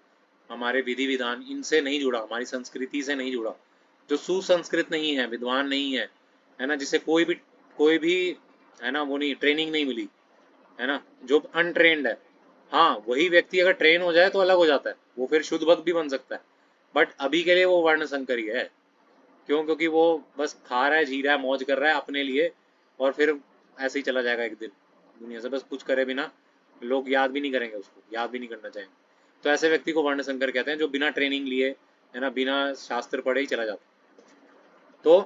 हमारे विधि विधान, इनसे नहीं जुड़ा, हमारी संस्कृति से नहीं जुड़ा, जो सुसंस्कृत नहीं है, विद्वान नहीं है ना, जिसे कोई भी है ना वो नहीं, ट्रेनिंग नहीं मिली, है ना, जो अनट्रेन्ड है। हाँ, वही व्यक्ति अगर ट्रेन हो जाए तो अलग हो जाता है, वो फिर शुद्ध भक्त भी बन सकता है, बट अभी के लिए वो वर्ण संकर ही है। क्यों? क्योंकि वो बस खा रहा है, जी रहा है, मौज कर रहा है अपने लिए, और फिर ऐसे ही चला जाएगा एक दिन, दुनिया से, बस कुछ करे बिना, लोग याद भी नहीं करेंगे उसको, याद भी नहीं करना चाहेंगे। तो ऐसे व्यक्ति को वर्ण संकर कहते हैं, जो बिना ट्रेनिंग लिए, है ना, बिना शास्त्र पढ़े ही चला जाता। तो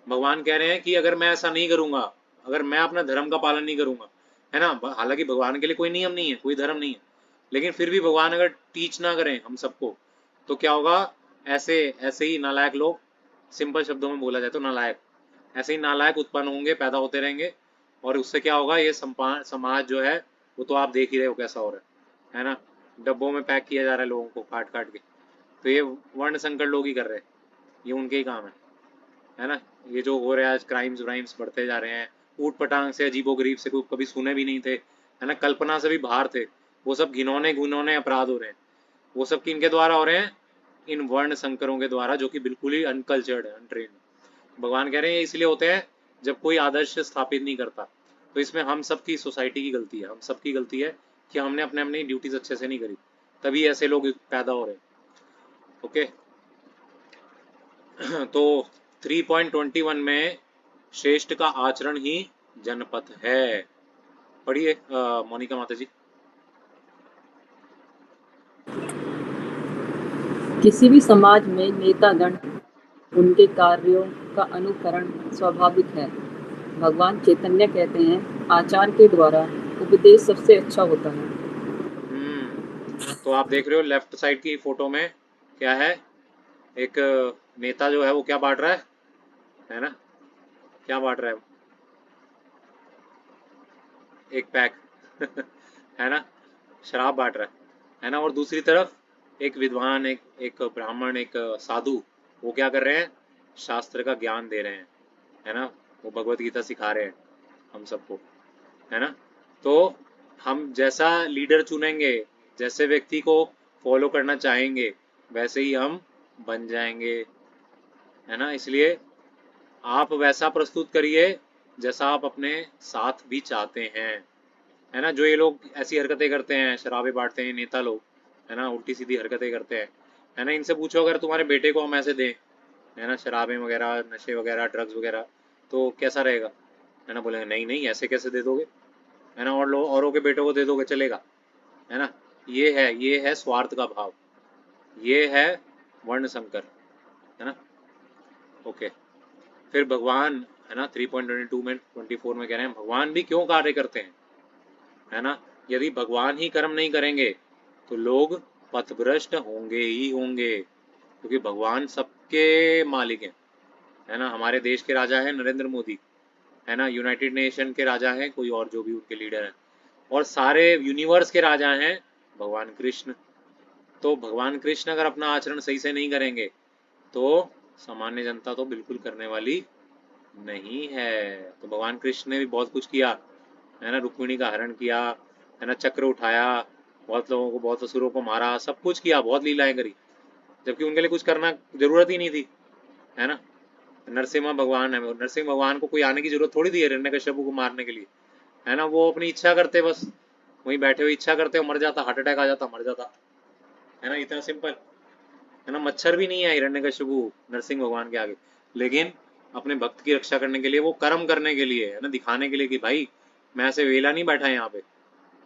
भगवान कह रहे हैं कि अगर मैं ऐसा नहीं करूंगा, अगर मैं अपना धर्म का पालन नहीं करूंगा, है ना, हालांकि भगवान के लिए कोई नियम नहीं है, कोई धर्म नहीं है, लेकिन फिर भी भगवान अगर टीच ना करें हम सबको, तो क्या होगा, ऐसे ऐसे ही नालायक लोग, सिंपल शब्दों में बोला जाए तो नालायक, ऐसे ही नालायक उत्पन्न होंगे, पैदा होते रहेंगे, और उससे क्या होगा, ये समाज जो है वो तो आप देख ही रहे हो कैसा हो रहा है ना, डब्बों में पैक किया जा रहा है लोगों को काट काट के। तो ये वर्ण संकर लोग ही कर रहे हैं, ये उनके ही काम है ना। ये जो हो रहा है आज, क्राइम्स व्राइम्स बढ़ते जा रहे हैं, ऊट पटांग से, अजीबो गरीब से, कोई कभी सुने भी नहीं थे, है ना, कल्पना से भी बाहर थे, वो सब घिनौने घिनौने अपराध हो रहे हैं। वो सब किनके द्वारा हो रहे हैं, इन वर्ण संकरों के द्वारा, जो कि बिल्कुल ही अनकल्चर्ड है, अनट्रेन्ड। भगवान कह रहे हैं ये इसलिए होते हैं जब कोई आदर्श स्थापित नहीं करता। तो इसमें हम सबकी, सोसाइटी की गलती है, हम सबकी गलती है कि हमने अपने अपनी ड्यूटीज अच्छे से नहीं करी, तभी ऐसे लोग पैदा हो रहे हैं। ओके तो 3.21 में श्रेष्ठ का आचरण ही जनपथ है। पढ़िए मोनिका माता जी। किसी भी समाज में नेतागण, उनके कार्यों का अनुकरण स्वाभाविक है। भगवान चैतन्य कहते हैं, आचार के द्वारा उपदेश सबसे अच्छा होता है। तो आप देख रहे हो लेफ्ट साइड की फोटो में क्या है, एक नेता जो है वो क्या बांट रहा है ना, क्या बांट रहा है, एक पैक है ना, शराब बांट रहा है ना, और दूसरी तरफ एक विद्वान, एक ब्राह्मण, एक साधु, वो क्या कर रहे हैं, शास्त्र का ज्ञान दे रहे हैं, है ना, वो भगवत गीता सिखा रहे हैं हम सबको, है ना। तो हम जैसा लीडर चुनेंगे, जैसे व्यक्ति को फॉलो करना चाहेंगे, वैसे ही हम बन जाएंगे, है ना। इसलिए आप वैसा प्रस्तुत करिए जैसा आप अपने साथ भी चाहते हैं, है ना। जो ये लोग ऐसी हरकतें करते हैं, शराबे बांटते हैं नेता लोग, है ना, उल्टी सीधी हरकतें करते हैं, है ना, इनसे पूछो अगर तुम्हारे बेटे को हम ऐसे दें, है ना, शराबें वगैरह, नशे वगैरह, ड्रग्स वगैरह, तो कैसा रहेगा, है ना। बोलेंगे नहीं नहीं, ऐसे कैसे दे दोगे, है ना, और लोग औरों के बेटों को दे दोगे, चलेगा, है ना। ये है स्वार्थ का भाव, ये है वर्ण संकर, है ना। ओके, फिर भगवान, है ना, 3.22 में 24 में कह रहे हैं, भगवान भी क्यों कार्य करते हैं, है ना। यदि भगवान ही कर्म नहीं करेंगे तो लोग पथभ्रष्ट होंगे ही होंगे, क्योंकि भगवान सबके मालिक हैं, है ना। हमारे देश के राजा हैं नरेंद्र मोदी, है ना, यूनाइटेड नेशन के राजा हैं कोई और जो भी उनके लीडर हैं, और सारे यूनिवर्स के राजा हैं भगवान कृष्ण। तो भगवान कृष्ण अगर अपना आचरण सही से नहीं करेंगे तो सामान्य जनता तो बिल्कुल करने वाली नहीं है। तो भगवान कृष्ण ने भी बहुत कुछ किया, है ना, रुक्मिणी का हरण किया, है ना, चक्र उठाया, बहुत लोगों को, बहुत असुरों को मारा, सब कुछ किया, बहुत लीलाएं करी, जबकि उनके लिए कुछ करना जरूरत ही नहीं थी, है ना। नरसिम्हा भगवान है, नरसिंह भगवान को कोई आने की जरूरत थोड़ी थी हिरण्यकश्यप को मारने के लिए, है ना। वो अपनी इच्छा करते, बस वहीं बैठे हुए इच्छा करते, मर जाता, हार्ट अटैक आ जाता, मर जाता, है ना, इतना सिंपल, है ना। मच्छर भी नहीं है हिरण्यकश्यपु नरसिंह भगवान के आगे, लेकिन अपने भक्त की रक्षा करने के लिए, वो कर्म करने के लिए, है ना, दिखाने के लिए कि भाई मैं ऐसे वेला नहीं बैठा यहाँ पे,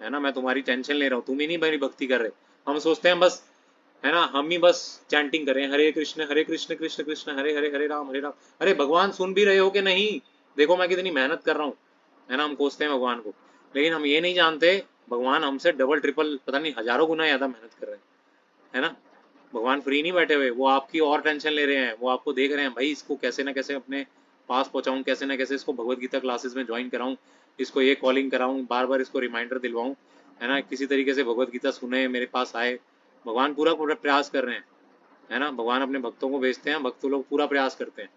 है ना, मैं तुम्हारी टेंशन ले रहा हूँ, तुम ही नहीं मेरी भक्ति कर रहे। हम सोचते हैं बस, है ना, हम ही बस चैंटिंग करें, हरे कृष्ण कृष्ण कृष्ण हरे हरे, हरे राम हरे राम। अरे भगवान सुन भी रहे हो कि नहीं, देखो मैं कितनी मेहनत कर रहा हूँ, है ना। हम कोसते हैं भगवान को, लेकिन हम ये नहीं जानते भगवान हमसे डबल ट्रिपल, पता नहीं हजारों गुना ज्यादा मेहनत कर रहे हैं, है ना। भगवान फ्री नहीं बैठे हुए, वो आपकी और टेंशन ले रहे हैं, वो आपको देख रहे हैं, भाई इसको कैसे ना कैसे अपने पास पहुंचाऊं, कैसे ना कैसे इसको भगवत गीता क्लासेस में ज्वाइन कराऊं, इसको ये कॉलिंग कराऊं, बार बार इसको रिमाइंडर दिलवाऊं, है ना, किसी तरीके से भगवत गीता सुने, मेरे पास आए। भगवान पूरा पूरा प्रयास कर रहे हैं, है ना। भगवान अपने भक्तों को भेजते हैं, भक्त लोग पूरा प्रयास करते हैं,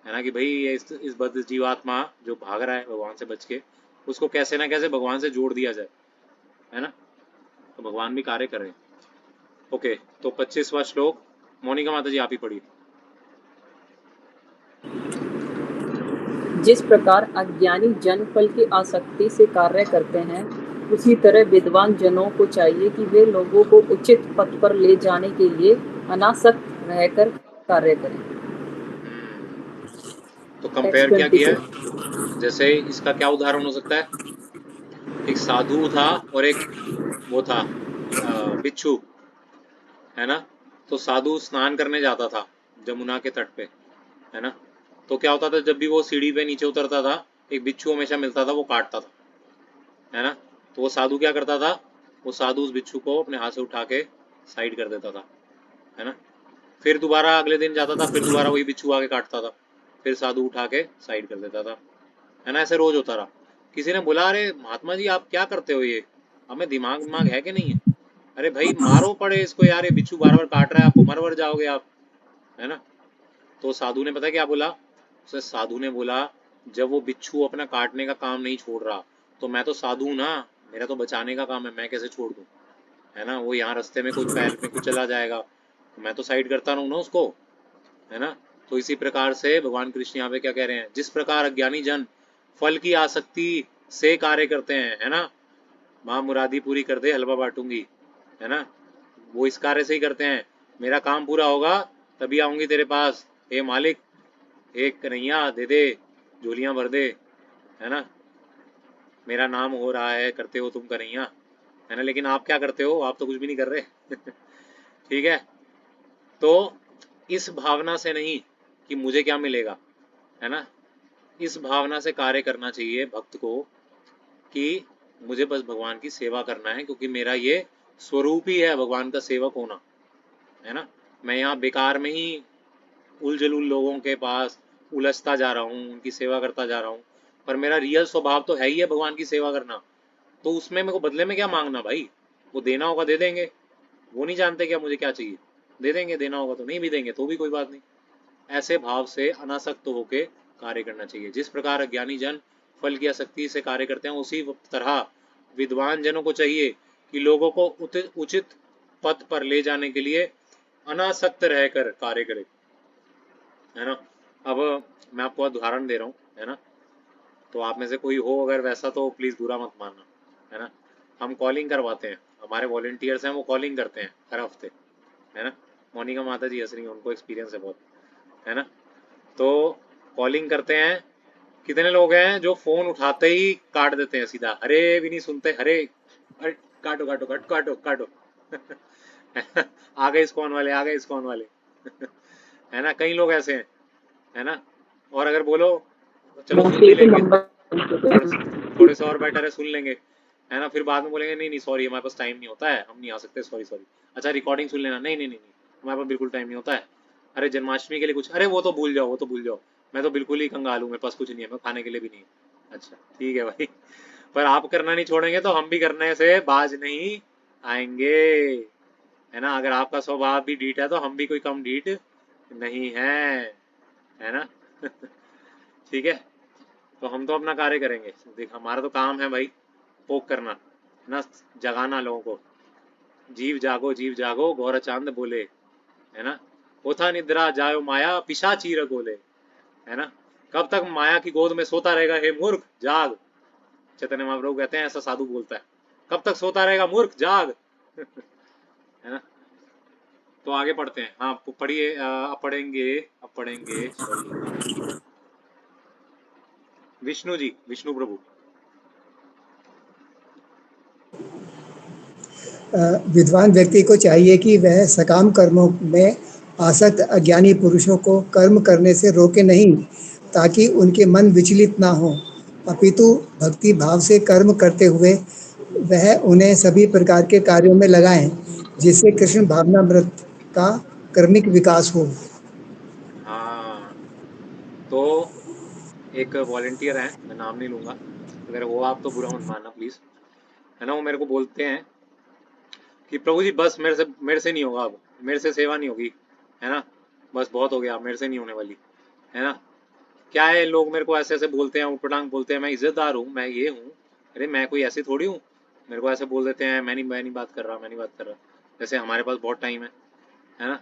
है ना, कि भाई ये इस बद्ध जीवात्मा जो भाग रहा है भगवान से बच के, उसको कैसे ना कैसे भगवान से जोड़ दिया जाए, है ना। तो भगवान भी कार्य कर रहे हैं। ओके, तो 25वां श्लोक मोनिका माता जी आप ही पढ़िए। जिस प्रकार अज्ञानी जन फल की आसक्ति से कार्य करते हैं, उसी तरह विद्वान जनों को चाहिए कि वे लोगों को उचित पथ पर ले जाने के लिए अनासक्त रहकर कार्य करें। तो कंपेयर क्या किया है, जैसे इसका क्या उदाहरण हो सकता है, एक साधु था और एक वो था बिच्छू, है ना। तो साधु स्नान करने जाता था जमुना के तट पे, है ना। तो क्या होता था, जब भी वो सीढ़ी पे नीचे उतरता था, एक बिच्छू हमेशा मिलता था, वो काटता था, है ना। तो वो साधु क्या करता था, वो साधु उस बिच्छू को अपने हाथ से उठा के साइड कर देता था, है ना। फिर दोबारा अगले दिन जाता था, फिर दोबारा वही बिच्छू आके काटता था, फिर साधु उठा के साइड कर देता था, है ना। ऐसे रोज होता रहा। किसी ने बोला, अरे महात्मा जी आप क्या करते हो, ये हमें दिमाग दिमाग है कि नहीं है? अरे भाई मारो पड़े इसको यार, ये बिच्छू बार बार काट रहा है आपको, मर मर जाओगे आप, है ना। तो साधु ने पता क्या बोला, उसे साधु ने बोला, जब वो बिच्छू अपना काटने का काम नहीं छोड़ रहा, तो मैं तो साधु हूं ना, मेरा तो बचाने का काम है, मैं कैसे छोड़ दूं, है ना। वो यहाँ रास्ते में कुछ पैर में कुछ चला जाएगा, तो मैं तो साइड करता रहूं ना उसको, है ना। तो इसी प्रकार से भगवान कृष्ण यहाँ पे क्या कह रहे हैं, जिस प्रकार अज्ञानी जन फल की आसक्ति से कार्य करते हैं, है ना, माँ मुरादी पूरी कर दे हलवा बांटूंगी, है ना, वो इस कार्य से ही करते हैं। मेरा काम पूरा होगा तभी आऊंगी तेरे पास, हे मालिक, एक कन्हैया दे दे, झोलियां भर दे, है ना, मेरा नाम हो रहा है, करते हो तुम कन्हैया, है ना। लेकिन आप क्या करते हो, आप तो कुछ भी नहीं कर रहे ठीक है। तो इस भावना से नहीं कि मुझे क्या मिलेगा, है ना, इस भावना से कार्य करना चाहिए भक्त को कि मुझे बस भगवान की सेवा करना है, क्योंकि मेरा ये स्वरूप ही है भगवान का सेवक होना, है ना। मैं यहाँ बेकार में ही उलझुल लोगों के पास उलझता जा रहा हूँ, उनकी सेवा करता जा रहा हूँ, पर मेरा रियल स्वभाव तो है ही है भगवान की सेवा करना। तो उसमें मेरे को बदले में क्या मांगना भाई, वो देना होगा दे देंगे, वो नहीं जानते क्या मुझे क्या चाहिए, दे देंगे, देना होगा तो, नहीं भी देंगे तो भी कोई बात नहीं। ऐसे भाव से अनासक्त होके कार्य करना चाहिए। जिस प्रकार अज्ञानी जन फल की आसक्ति से कार्य करते हैं, उसी तरह विद्वान जनों को चाहिए कि लोगों को उचित पथ पर ले जाने के लिए अनासक्त रहकर कार्य करे, है ना। अब मैं आपको उदाहरण दे रहा हूँ, है ना, तो आप में से कोई हो अगर वैसा तो प्लीज बुरा मत मानना, है ना। हम कॉलिंग करवाते हैं, हमारे वॉलेंटियर्स हैं, वो कॉलिंग करते हैं हर हफ्ते, है ना। मोनिका माता जी हंस रही हैं, उनको एक्सपीरियंस है बहुत, है ना। तो कॉलिंग करते हैं, कितने लोग हैं जो फोन उठाते ही काट देते हैं सीधा, अरे भी नहीं सुनते, अरे अरे काटो काटो काटो काटो काटो आ गए इस्कॉन वाले, आ गए इस्कॉन वाले है ना, कई लोग ऐसे हैं, है ना। और अगर बोलो चलो सुन भी लेंगे, थोड़े से और बेटर है सुन लेंगे, है ना, फिर बाद में बोलेंगे नहीं नहीं सॉरी हमारे पास टाइम नहीं होता है, हम नहीं आ सकते, सॉरी सॉरी, अच्छा रिकॉर्डिंग सुन लेना, नहीं नहीं नहीं नहीं हमारे पास बिल्कुल टाइम नहीं होता है, अरे जन्माष्टमी के लिए कुछ, अरे वो तो भूल जाओ, वो तो भूल जाओ, मैं तो बिल्कुल ही कंगाल हूँ, मेरे पास कुछ नहीं है, मैं खाने के लिए भी नहीं है। अच्छा ठीक है भाई, पर आप करना नहीं छोड़ेंगे तो हम भी करने से बाज नहीं आएंगे, है ना। अगर आपका स्वभाव भी ढीठ है तो हम भी कोई कम ढीठ नहीं है ना ठीक है। तो हम तो अपना कार्य करेंगे, देख हमारा तो काम है भाई पोक करना, है ना, जगाना लोगों को, जीव जागो गौर चांद बोले, है ना, होता निद्रा जायो माया पिशाची रगोले, है ना, कब तक माया की गोद में सोता रहेगा हे मूर्ख जाग, चैतन्य महाप्रभु कहते हैं ऐसा साधु बोलता है, कब तक सोता रहेगा मूर्ख जाग है ना। तो आगे पढ़ते हैं, हाँ पढ़िए, अब पढ़ेंगे सॉरी विष्णु जी, विष्णु प्रभु। विद्वान व्यक्ति को चाहिए कि वह सकाम कर्मों में आसक्त अज्ञानी पुरुषों को कर्म करने से रोके नहीं, ताकि उनके मन विचलित ना हो, अपितु भक्ति भाव से कर्म करते हुए वह उन्हें सभी प्रकार के कार्यों में लगाएं, जिससे कृष्ण भावनामृत का कर्मिक विकास हो। हाँ, तो एक वॉलेंटियर है, मैं नाम नहीं लूंगा, अगर वो आप तो बुरा मत मानना प्लीज, है ना। वो मेरे को बोलते हैं कि प्रभु जी बस मेरे से नहीं होगा, अब मेरे से सेवा नहीं होगी, है ना, बस बहुत हो गया, मेरे से नहीं होने वाली, है ना। क्या है, लोग मेरे को ऐसे ऐसे बोलते हैं, उटपटांग बोलते हैं, मैं इज्जतदार हूँ, मैं ये हूँ, अरे मैं कोई ऐसी थोड़ी हूँ, मेरे को ऐसे बोल देते हैं, मैं नहीं बात कर रहा, मैं नहीं बात कर रहा, जैसे हमारे पास बहुत टाइम है ना।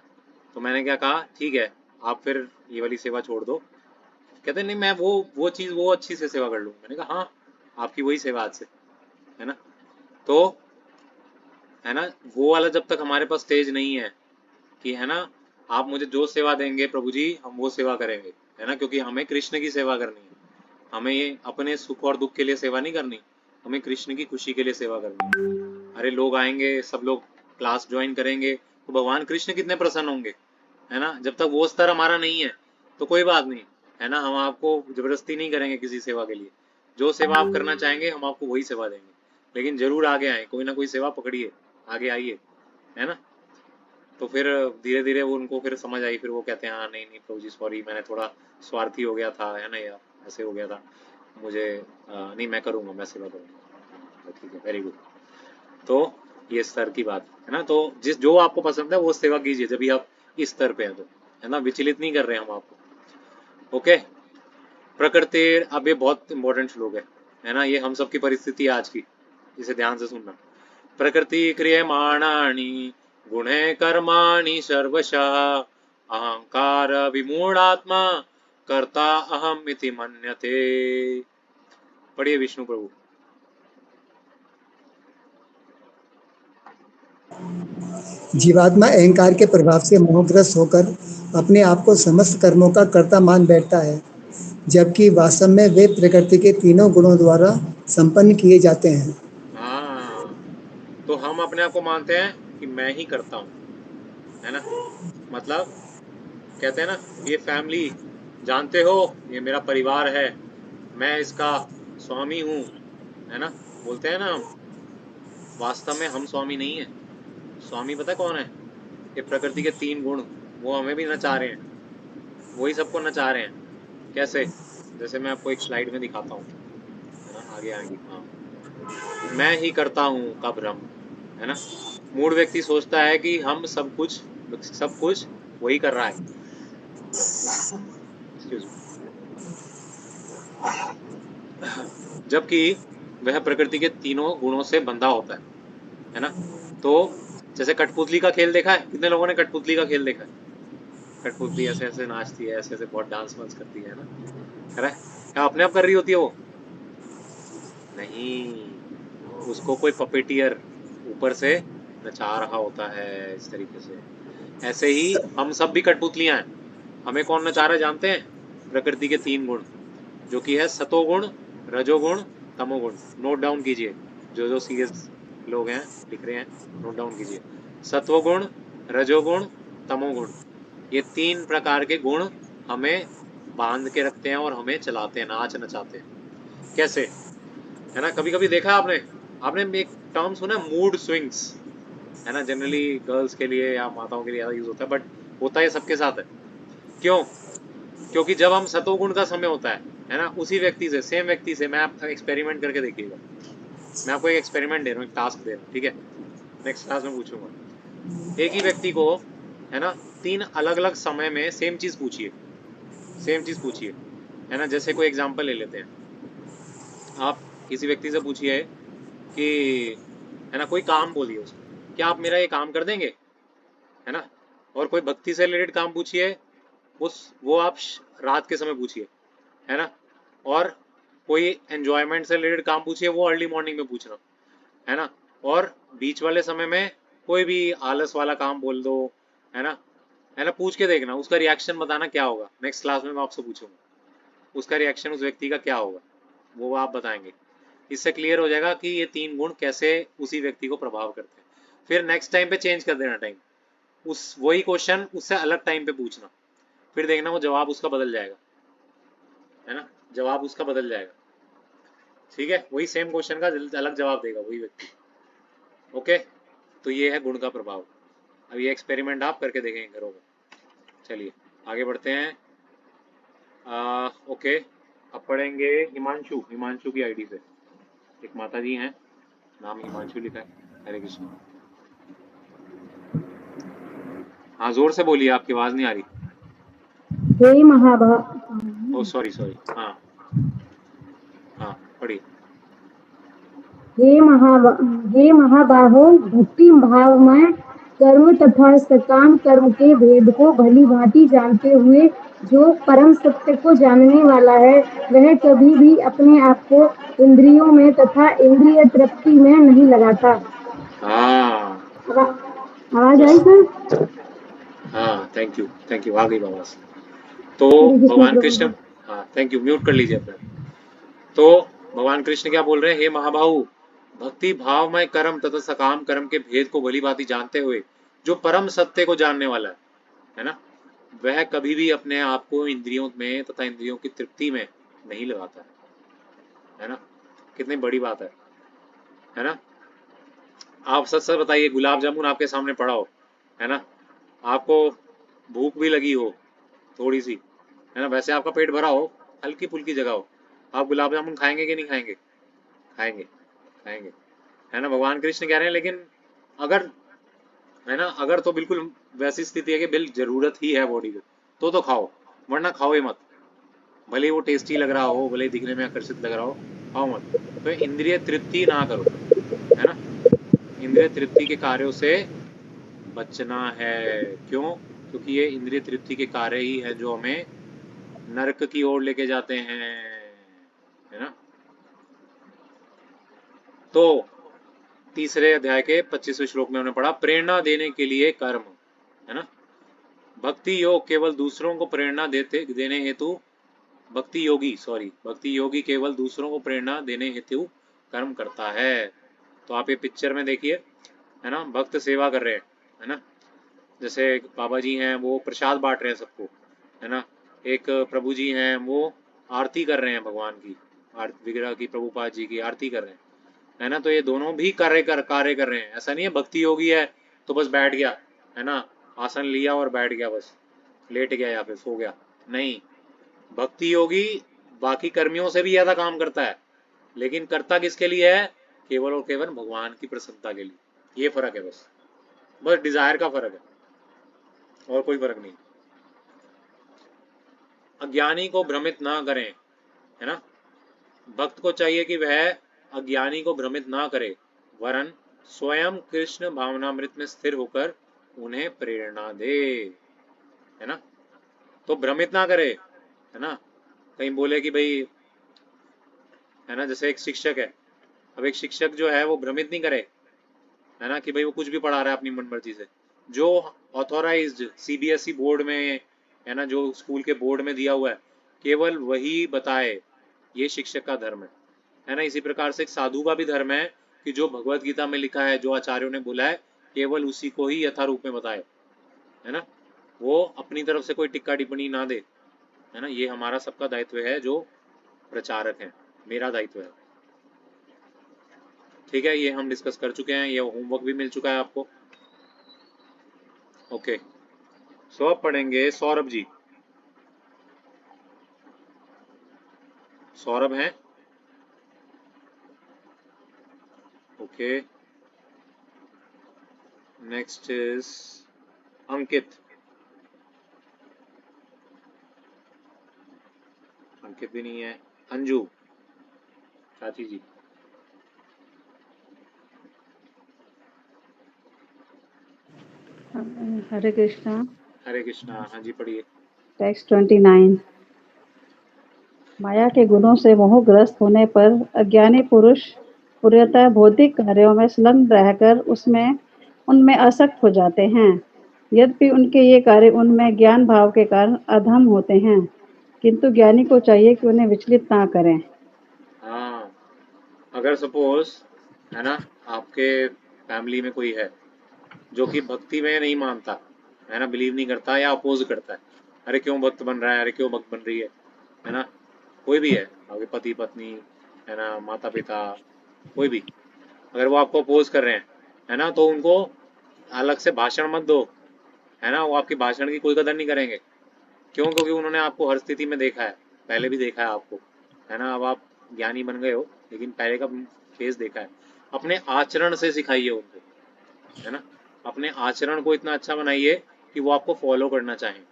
तो मैंने क्या कहा, ठीक है आप फिर ये वाली सेवा छोड़ दो, कहते नहीं मैं वो चीज़ वो अच्छी से सेवा कर लूँ, मैंने कहा हाँ आपकी वही सेवा आज से, है ना। तो है ना, वो वाला जब तक हमारे पास स्टेज नहीं है कि है ना आप मुझे जो सेवा देंगे प्रभु जी हम वो सेवा करेंगे, है ना, क्योंकि हमें कृष्ण की सेवा करनी है, हमें ये अपने सुख और दुख के लिए सेवा नहीं करनी, हमें कृष्ण की खुशी के लिए सेवा करनी है। अरे लोग आएंगे, सब लोग क्लास ज्वाइन करेंगे तो भगवान कृष्ण कितने प्रसन्न होंगे, है ना। जब तक वो स्तर हमारा नहीं है तो कोई बात नहीं, है ना। हम आपको जबरदस्ती नहीं करेंगे किसी सेवा के लिए, जो सेवा आप करना चाहेंगे हम आपको वही सेवा देंगे, लेकिन जरूर आगे आए, कोई ना कोई सेवा पकड़िए, आगे आइए, है ना। तो फिर धीरे धीरे वो उनको फिर समझ आई, फिर वो कहते हैं हाँ नहीं नहीं प्रभु जी सॉरी, मैंने थोड़ा स्वार्थी हो गया था, है ना, या ऐसे हो गया था, मुझे नहीं मैं करूँगा, मैं सेवा करूँगा। तो ठीक है, वेरी गुड। तो ये स्तर की बात है ना। तो जिस जो आपको पसंद है वो सेवा कीजिए जब भी आप इस स्तर पे हैं, तो है ना, विचलित नहीं कर रहे हम आपको। ओके, प्रकृति, अब ये बहुत इंपॉर्टेंट श्लोक है ना, ये हम सबकी परिस्थिति है आज की, इसे ध्यान से सुनना। प्रकृति क्रियमाणानि गुणे कर्माणि सर्वशः अहंकार विमूढ़ात्मा कर्ता अहम इति मन्यते। पढ़िए विष्णु प्रभु। जीवात्मा अहंकार के प्रभाव से मोहग्रस्त होकर अपने आप को समस्त कर्मों का कर्ता मान बैठता है, जबकि वास्तव में वे प्रकृति के तीनों गुणों द्वारा संपन्न किए जाते हैं। हाँ, तो हम अपने आप को मानते हैं कि मैं ही करता हूँ, है ना। मतलब कहते हैं ना, ये फैमिली जानते हो, ये मेरा परिवार है, मैं इसका स्वामी हूँ, है ना, बोलते हैं ना हम। वास्तव में हम स्वामी नहीं है, स्वामी पता कौन है? ये प्रकृति के तीन गुण, वो हमें भी नचा रहे हैं, वही सबको नचा रहे हैं। कैसे? जैसे मैं आपको एक स्लाइड में दिखाता हूँ, है ना, आगे आएंगे। हाँ, मैं ही करता हूँ का भ्रम, है ना। मूढ़ व्यक्ति सोचता है कि हम सब कुछ वही कर रहा है। Excuse me. जबकि वह प्रकृति के तीनों गुणों से बंधा होता है ना। तो जैसे कठपुतली का खेल देखा है, कितने लोगों ने कठपुतली का खेल देखा है? कठपुतली ऐसे ऐसे नाचती है, ऐसे ऐसे बहुत डांस वांस करती है ना, है ना। क्या अपने आप कर रही होती है वो? नहीं, उसको कोई पपेटियर ऊपर से नचा रहा होता है, इस तरीके से। ऐसे ही हम सब भी कठपुतलियां हैं। हमें कौन नचा रहा है जानते हैं? प्रकृति के तीन गुण, जो कि है सतोगुण, रजोगुण, तमोगुण। नोट डाउन कीजिए, जो जो सीरियस लोग हैं लिख रहे हैं, नोट डाउन कीजिए। सत्वगुण, रजोगुण, तमोगुण, ये तीन प्रकार के गुण हमें बांध के रखते हैं और हमें चलाते हैं, नाच नचाते हैं। कैसे, है ना। कभी कभी देखा आपने एक टर्म सुना, मूड स्विंग्स, है ना। जनरली गर्ल्स के लिए या माताओं के लिए ज़्यादा यूज होता है, बट होता है सबके साथ है। क्यों? क्योंकि जब हम सतोगुण का समय होता है ना, उसी व्यक्ति से, सेम व्यक्ति से, मैं आप एक्सपेरिमेंट करके देखिएगा। मैं आपको एक एक्सपेरिमेंट दे रहा हूँ, एक टास्क दे रहा हूँ, ठीक है। नेक्स्ट क्लास में पूछूंगा। एक ही व्यक्ति को, है ना, 3 अलग अलग समय में सेम चीज पूछिए, है ना। जैसे कोई एग्जांपल ले लेते हैं, आप किसी व्यक्ति से पूछिए कि, है ना, कोई काम बोलिए उसको, क्या आप मेरा ये काम कर देंगे, है ना। और कोई भक्ति से रिलेटेड काम पूछिए, वो आप रात के समय पूछिए, है ना। और कोई एंजॉयमेंट से रिलेटेड काम पूछिए, वो अर्ली मॉर्निंग में पूछना, है ना। और बीच वाले समय में कोई भी आलस वाला काम बोल दो, है ना, पूछ के देखना, उसका रिएक्शन बताना क्या होगा। नेक्स्ट क्लास में मैं आपसे पूछूंगा उसका रिएक्शन उस व्यक्ति का क्या होगा, वो आप बताएंगे। इससे क्लियर हो जाएगा कि ये तीन गुण कैसे उसी व्यक्ति को प्रभाव करते हैं। फिर नेक्स्ट टाइम पे चेंज कर देना टाइम, उस वही क्वेश्चन उससे अलग टाइम पे पूछना, फिर देखना वो जवाब उसका बदल जाएगा, है ना, जवाब उसका बदल जाएगा। ठीक है, वही सेम क्वेश्चन का अलग जवाब देगा वही व्यक्ति। ओके, तो ये है गुण का प्रभाव। अब ये एक्सपेरिमेंट आप करके देखेंगे घरों में। चलिए आगे बढ़ते हैं। ओके, अब पढ़ेंगे हिमांशु की आईडी से। एक माता जी हैं, नाम हिमांशु लिखा है। हरे कृष्ण। हाँ, जोर से बोलिए, आपकी आवाज नहीं आ रही। हे महाभाव, ओ सॉरी, हाँ पढ़िए। हे महाबाहो, भक्ति भाव में कर्म तथा सकाम कर्म के भेद को भली भांति जानते हुए जो परम सत्य को जानने वाला है, वह कभी भी अपने आप को इंद्रियों में तथा इंद्रिय तृप्ति में नहीं लगाता। आवाज आई सर? हाँ, थैंक यू, आ गई आवाज। तो भगवान कृष्ण, हाँ थैंक यू, म्यूट कर लीजिए अपने। तो भगवान कृष्ण क्या बोल रहे हैं? हे महाबाहु, भक्ति भावमय कर्म तथा सकाम कर्म के भेद को भली भांति जानते हुए जो परम सत्य को जानने वाला है ना, वह कभी भी अपने आप को इंद्रियों में तथा इंद्रियों की तृप्ति में नहीं लगाता है ना। कितनी बड़ी बात है ना। आप सच सच बताइए, गुलाब जामुन आपके सामने पड़ा हो, है ना, आपको भूख भी लगी हो थोड़ी सी, है ना, वैसे आपका पेट भरा हो, हल्की फुल्की जगह हो, आप गुलाब जामुन खाएंगे कि नहीं खाएंगे? खाएंगे, खाएंगे, है ना। भगवान कृष्ण कह रहे हैं लेकिन अगर, है ना, अगर तो बिल्कुल वैसी स्थिति है कि बिल जरूरत ही है बॉडी को, तो खाओ, वरना खाओ ही मत। भले ही वो टेस्टी लग रहा हो, भले ही दिखने में आकर्षित लग रहा हो, खाओ मत। तो इंद्रिय तृप्ति ना करो, है ना। इंद्रिय तृप्ति के कार्यों से बचना है। क्यों? क्योंकि ये इंद्रिय तृप्ति के कार्य ही है जो हमें नरक की ओर लेके जाते हैं, है ना। तो तीसरे अध्याय के 25वें श्लोक में हमने पढ़ा, प्रेरणा देने के लिए कर्म, है ना। भक्ति योग केवल दूसरों को प्रेरणा देने हेतु भक्ति योगी केवल दूसरों को प्रेरणा देने हेतु कर्म करता है। तो आप ये पिक्चर में देखिए, है ना, भक्त सेवा कर रहे हैं, है ना। जैसे बाबा जी हैं वो प्रसाद बांट रहे हैं सबको, है ना। एक प्रभु जी हैं वो आरती कर रहे हैं भगवान की, विग्रह की, प्रभुपाद जी की आरती कर रहे हैं, है ना। तो ये दोनों भी कार्य कर रहे हैं। ऐसा नहीं है भक्ति योगी है तो बस बैठ गया, है ना, आसन लिया और बैठ गया, बस लेट गया या फिर सो गया। नहीं, भक्ति योगी बाकी कर्मियों से भी ज्यादा काम करता है, लेकिन करता किसके लिए है? केवल और केवल भगवान की प्रसन्नता के लिए। ये फर्क है, बस डिजायर का फर्क है और कोई फर्क नहीं। अज्ञानी को भ्रमित ना करें, है ना। भक्त को चाहिए कि वह अज्ञानी को भ्रमित ना करे, वरन स्वयं कृष्ण भावनामृत में स्थिर होकर उन्हें प्रेरणा दे, है ना। तो भ्रमित ना करे, है ना। कहीं बोले कि भाई, है ना, जैसे एक शिक्षक है, अब एक शिक्षक जो है वो भ्रमित नहीं करे, है ना, कि भाई वो कुछ भी पढ़ा रहा है अपनी मनमर्जी से। जो ऑथोराइज्ड सीबीएसई बोर्ड में, है ना, जो स्कूल के बोर्ड में दिया हुआ है, केवल वही बताए, ये शिक्षक का धर्म है ना। इसी प्रकार से एक साधु का भी धर्म है कि जो भगवत गीता में लिखा है, जो आचार्यों ने बोला है, केवल उसी को ही यथारूप में बताए, है ना। वो अपनी तरफ से कोई टिक्का टिप्पणी ना दे, है ना। ये हमारा सबका दायित्व है जो प्रचारक हैं, मेरा दायित्व है। ठीक है, ये हम डिस्कस कर चुके हैं, ये होमवर्क भी मिल चुका है आपको। ओके, सो अब पढ़ेंगे सौरभ जी। सौरभ हैं? ओके, नेक्स्ट इज अंकित। अंकित भी नहीं है। अंजू चाची जी। हरे कृष्णा। हरे कृष्णा। हाँ जी, पढ़िए। टेक्स्ट 29। माया के गुणों से मोहग्रस्त होने पर अज्ञानी पुरुष पूर्णतः भौतिक कार्यों में संलग्न रहकर उनमें आसक्त हो जाते हैं। यद्यपि उनके ये कार्य उनमें ज्ञान भाव के कारण अधम होते हैं, किंतु ज्ञानी को चाहिए कि उन्हें विचलित ना करें। हाँ, अगर सपोज, है ना, आपके फैमिली में कोई है जो कि भक्ति में नहीं मानता, है ना, बिलीव नहीं करता या अपोज करता है, अरे क्यों भक्त बन रहा है, अरे क्यों भक्त बन रही है ना, कोई भी है, आपके पति पत्नी, है ना, माता पिता, कोई भी, अगर वो आपको अपोज कर रहे हैं, है ना, तो उनको अलग से भाषण मत दो, है ना। वो आपकी भाषण की कोई कदर नहीं करेंगे। क्यों? क्योंकि उन्होंने आपको हर स्थिति में देखा है, पहले भी देखा है आपको, है ना। अब आप ज्ञानी बन गए हो, लेकिन पहले का फेस देखा है। अपने आचरण से सिखाइए उनको, है ना। अपने आचरण को इतना अच्छा बनाइए कि वो आपको फॉलो करना चाहें।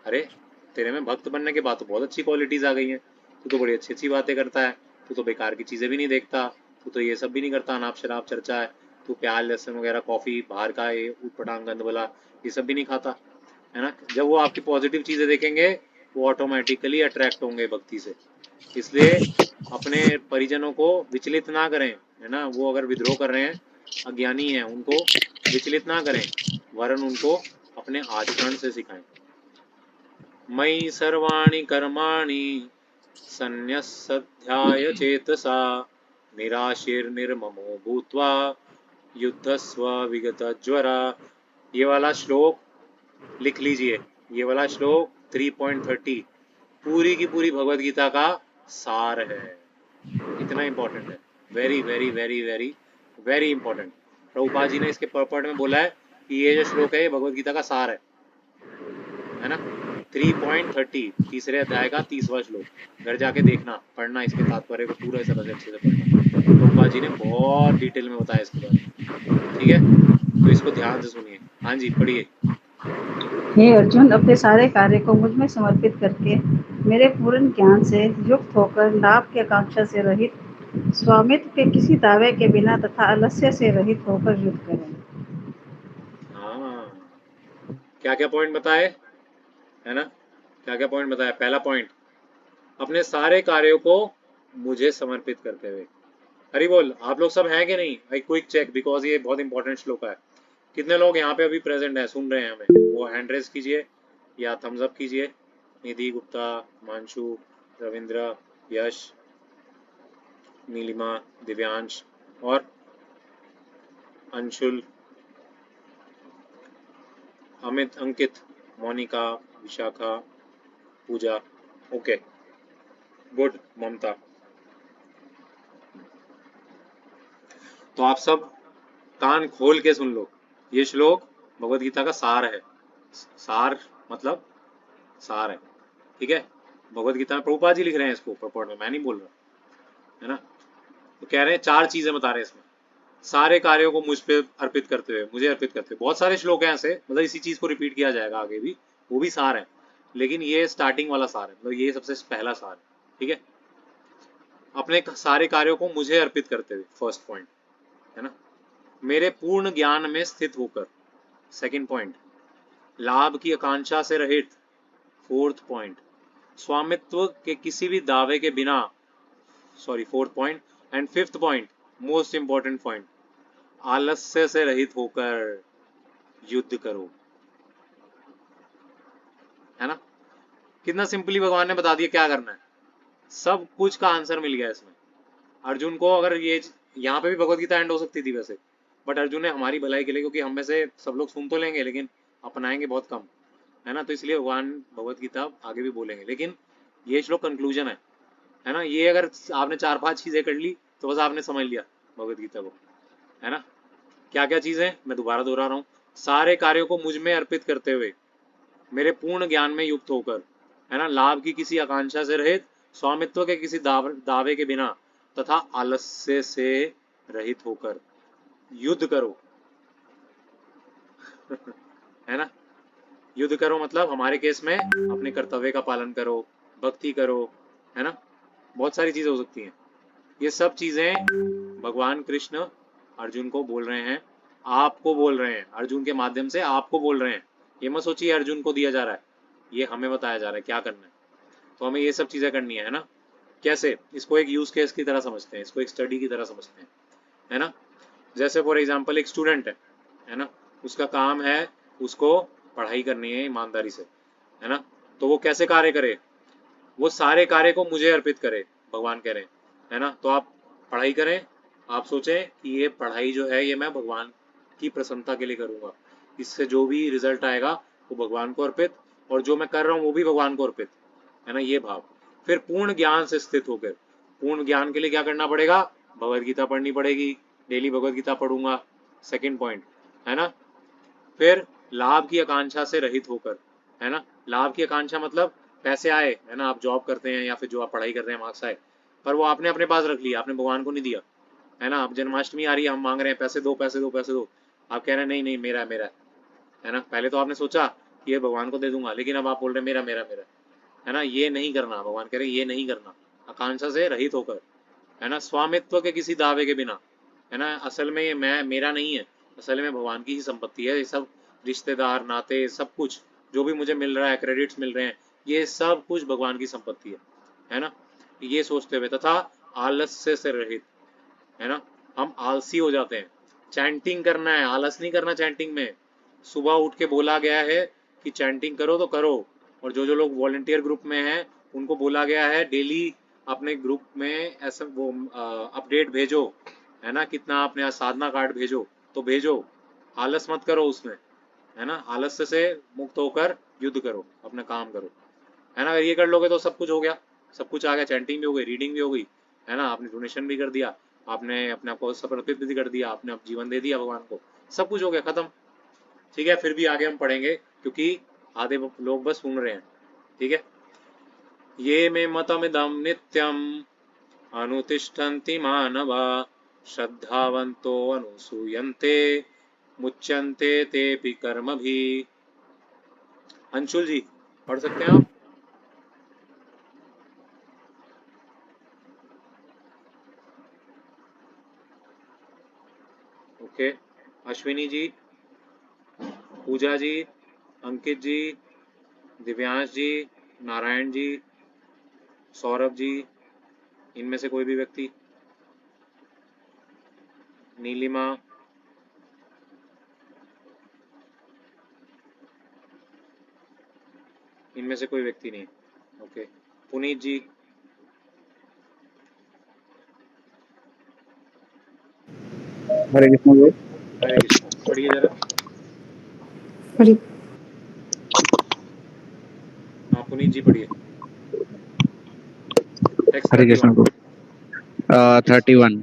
अरे, तेरे में भक्त बनने के बाद तो बहुत अच्छी क्वालिटीज आ गई हैं, तू तो बड़ी अच्छी अच्छी बातें करता है, तू तो बेकार की चीज़ें भी नहीं देखता, तू तो ये सब भी नहीं करता, अनाप शराब चर्चा है, तू प्याज लहसुन वगैरह, कॉफ़ी, बाहर का ये ऊटपटांग गंद वाला ये सब भी नहीं खाता, है ना। जब वो आपकी पॉजिटिव चीज़ें देखेंगे, वो ऑटोमेटिकली अट्रैक्ट होंगे भक्ति से। इसलिए अपने परिजनों को विचलित ना करें, है ना। वो अगर विद्रोह कर रहे हैं, अज्ञानी हैं, उनको विचलित ना करें, वरन उनको अपने आचरण से सिखाएं। मयि सर्वाणि कर्माणि सन्न्यस्सध्याय चेतसा निराशीर्निर्ममो भूत्वा युद्धस्व विगतज्वरा। ये वाला श्लोक लिख लीजिए। ये वाला श्लोक 3.30 पूरी की पूरी भगवत गीता का सार है। इतना इंपॉर्टेंट है, very very very very very important. Prabhupada ji ने इसके पर्पट में बोला है कि ये जो श्लोक है ये भगवत गीता का सार है ना। 3.30 तीसरे अध्याय का 30वां श्लोक। घर जाके देखना, पढ़ना, इसके तात्पर्य को पूरा तरह से अच्छे से पढ़ना। प्रभुपाद जी ने बहुत डिटेल में बताया इसके बारे में, ठीक है, तो इसको ध्यान से सुनिए। हाँ जी, पढ़िए। हे अर्जुन, अपने सारे कार्य को मुझ में समर्पित करके मेरे पूर्ण ज्ञान से युक्त होकर लाभ की आकांक्षा से रहित, स्वामित्व के किसी दावे के बिना तथा आलस्य से रहित होकर युद्ध करें। हाँ, क्या क्या पॉइंट बताए है ना, क्या क्या पॉइंट बताया। पहला पॉइंट, अपने सारे कार्यों को मुझे समर्पित करते हुए। हरि बोल। आप लोग सब हैं कि नहीं? भाई क्विक चेक, बिकॉज ये बहुत इंपॉर्टेंट श्लोक है। कितने लोग यहाँ पे अभी प्रेजेंट हैं, सुन रहे हैं हमें? वो हैंड रेज कीजिए या थम्स अप कीजिए। निधि गुप्ता, मांशु, रविंद्र, यश, नीलिमा, दिव्यांश और अंशुल, अमित, अंकित, मोनिका, विशाखा, पूजा। Okay, good. ममता। तो आप सब कान खोल के सुन लो। ये श्लोक भगवत गीता का सार है। सार मतलब सार है, ठीक है। भगवत गीता में प्रभुपाद जी लिख रहे हैं इसको प्रपॉट में, मैं नहीं बोल रहा, है ना। तो कह रहे हैं 4 चीजें बता रहे हैं इसमें। सारे कार्यों को मुझ पे अर्पित करते हुए, मुझे अर्पित करते हुए। बहुत सारे श्लोक हैं ऐसे, मतलब इसी चीज को रिपीट किया जाएगा आगे भी, वो भी सार है, लेकिन ये स्टार्टिंग वाला सार है, मतलब ये सबसे पहला सार है, ठीक है। अपने सारे कार्यों को मुझे अर्पित करते हुए, फर्स्ट पॉइंट, है ना। मेरे पूर्ण ज्ञान में स्थित होकर, सेकंड पॉइंट। लाभ की आकांक्षा से रहित, फोर्थ पॉइंट। स्वामित्व के किसी भी दावे के बिना, sorry, fourth point. And fifth point, most important point, आलस्य से रहित होकर युद्ध करो, है ना। कितना सिंपली भगवान ने बता दिया क्या करना है। सब कुछ का आंसर मिल गया इसमें अर्जुन को। अगर ये यहाँ पे भी भगवत गीता एंड हो सकती थी वैसे, बट अर्जुन ने हमारी भलाई के लिए, क्योंकि हम में से सब लोग सुन तो लेंगे लेकिन अपनाएंगे बहुत कम, है ना, तो इसलिए भगवान भगवत गीता आगे भी बोलेंगे, लेकिन ये श्लोक कंक्लूजन है ना। ये अगर आपने 4-5 चीजें कर ली तो बस आपने समझ लिया भगवत गीता को, है ना। क्या क्या चीजें, मैं दोबारा दोहरा रहा हूँ। सारे कार्यों को मुझ में अर्पित करते हुए, मेरे पूर्ण ज्ञान में युक्त होकर, है ना, लाभ की किसी आकांक्षा से रहित, स्वामित्व के किसी दावे के बिना तथा आलस्य से रहित होकर युद्ध करो। है ना। युद्ध करो मतलब हमारे केस में अपने कर्तव्य का पालन करो, भक्ति करो, है ना। बहुत सारी चीजें हो सकती हैं। ये सब चीजें भगवान कृष्ण अर्जुन को बोल रहे हैं, आपको बोल रहे हैं, अर्जुन के माध्यम से आपको बोल रहे हैं। ये मत सोचिए अर्जुन को दिया जा रहा है, ये हमें बताया जा रहा है क्या करना है। तो हमें ये सब चीजें करनी है ना। कैसे? इसको एक यूज केस की तरह समझते हैं, इसको एक स्टडी की तरह समझते हैं, है ना। जैसे फॉर एग्जाम्पल एक स्टूडेंट है ना, उसका काम है उसको पढ़ाई करनी है ईमानदारी से, है ना। तो वो कैसे कार्य करे? वो सारे कार्य को मुझे अर्पित करे, भगवान कह रहे हैं, है ना। तो आप पढ़ाई करें, आप सोचें कि ये पढ़ाई जो है ये मैं भगवान की प्रसन्नता के लिए करूंगा, इससे जो भी रिजल्ट आएगा वो भगवान को अर्पित, और जो मैं कर रहा हूँ वो भी भगवान को अर्पित, है ना, ये भाव। फिर पूर्ण ज्ञान से स्थित होकर, पूर्ण ज्ञान के लिए क्या करना पड़ेगा? भगवत गीता पढ़नी पड़ेगी, डेली भगवत गीता पढ़ूंगा, सेकंड पॉइंट, है ना। फिर लाभ की आकांक्षा से रहित होकर, है ना। लाभ की आकांक्षा मतलब पैसे आए, है ना, आप जॉब करते हैं या फिर जो आप पढ़ाई कर रहे हैं मार्क्स आए, पर वो आपने अपने पास रख लिया, आपने भगवान को नहीं दिया, है ना। अब जन्माष्टमी आ रही है, हम मांग रहे हैं पैसे दो पैसे दो पैसे दो, आप कह रहे हैं नहीं नहीं मेरा मेरा, है ना। पहले तो आपने सोचा कि ये भगवान को दे दूंगा, लेकिन अब आप बोल रहे हैं मेरा मेरा मेरा, है ना। ये नहीं करना, भगवान कह रहे हैं ये नहीं करना, आकांक्षा से रहित होकर, है ना। स्वामित्व के किसी दावे के बिना, है ना। असल में ये मैं मेरा नहीं है, असल में भगवान की ही संपत्ति है। ये सब रिश्तेदार, नाते, सब कुछ जो भी मुझे मिल रहा है, क्रेडिट्स मिल रहे हैं, ये सब कुछ भगवान की संपत्ति है ना। ये सोचते हुए, तथा आलस्य से रहित, है ना। हम आलसी हो जाते हैं। चैंटिंग करना है, आलस नहीं करना चैंटिंग में। सुबह उठ के बोला गया है कि चैंटिंग करो तो करो, और जो जो लोग वॉलंटियर ग्रुप में हैं उनको बोला गया है डेली अपने ग्रुप में ऐसा वो अपडेट भेजो, है ना, कितना आपने साधना कार्ड भेजो तो भेजो, आलस मत करो उसमें, है ना, आलस्य से मुक्त होकर युद्ध करो, अपना काम करो, है ना। अगर ये कर लोगे तो सब कुछ हो गया, सब कुछ आ गया, चैंटिंग भी हो गई, रीडिंग भी हो गई, है ना, आपने डोनेशन भी कर दिया, आपने अपने आप को समर्पित भी कर दिया, आपने अब जीवन दे दिया भगवान को, सब कुछ हो गया, खत्म। ठीक है, फिर भी आगे हम पढ़ेंगे क्योंकि आधे लोग बस सुन रहे हैं। ठीक है, ये मे मतमिदं नित्यम अनुतिष्ठन्ति मानवा श्रद्धावन्तो अनुसूयन्ते मुच्यन्ते तेऽपि कर्मभिः। अंशुल जी पढ़ सकते हैं आप? ओके, अश्विनी जी, पूजा जी, अंकित जी, दिव्यांश जी, नारायण जी, सौरभ जी, इनमें से कोई भी व्यक्ति, नीलिमा, इनमें से कोई व्यक्ति नहीं। ओके, पुनीत जी, हरे कृष्ण जी। हरे कृष्ण, पढ़िए जरा। हरे हाँ पुनीत जी पढ़िए, टेक्स्ट हरे 31। कृष्ण को 31।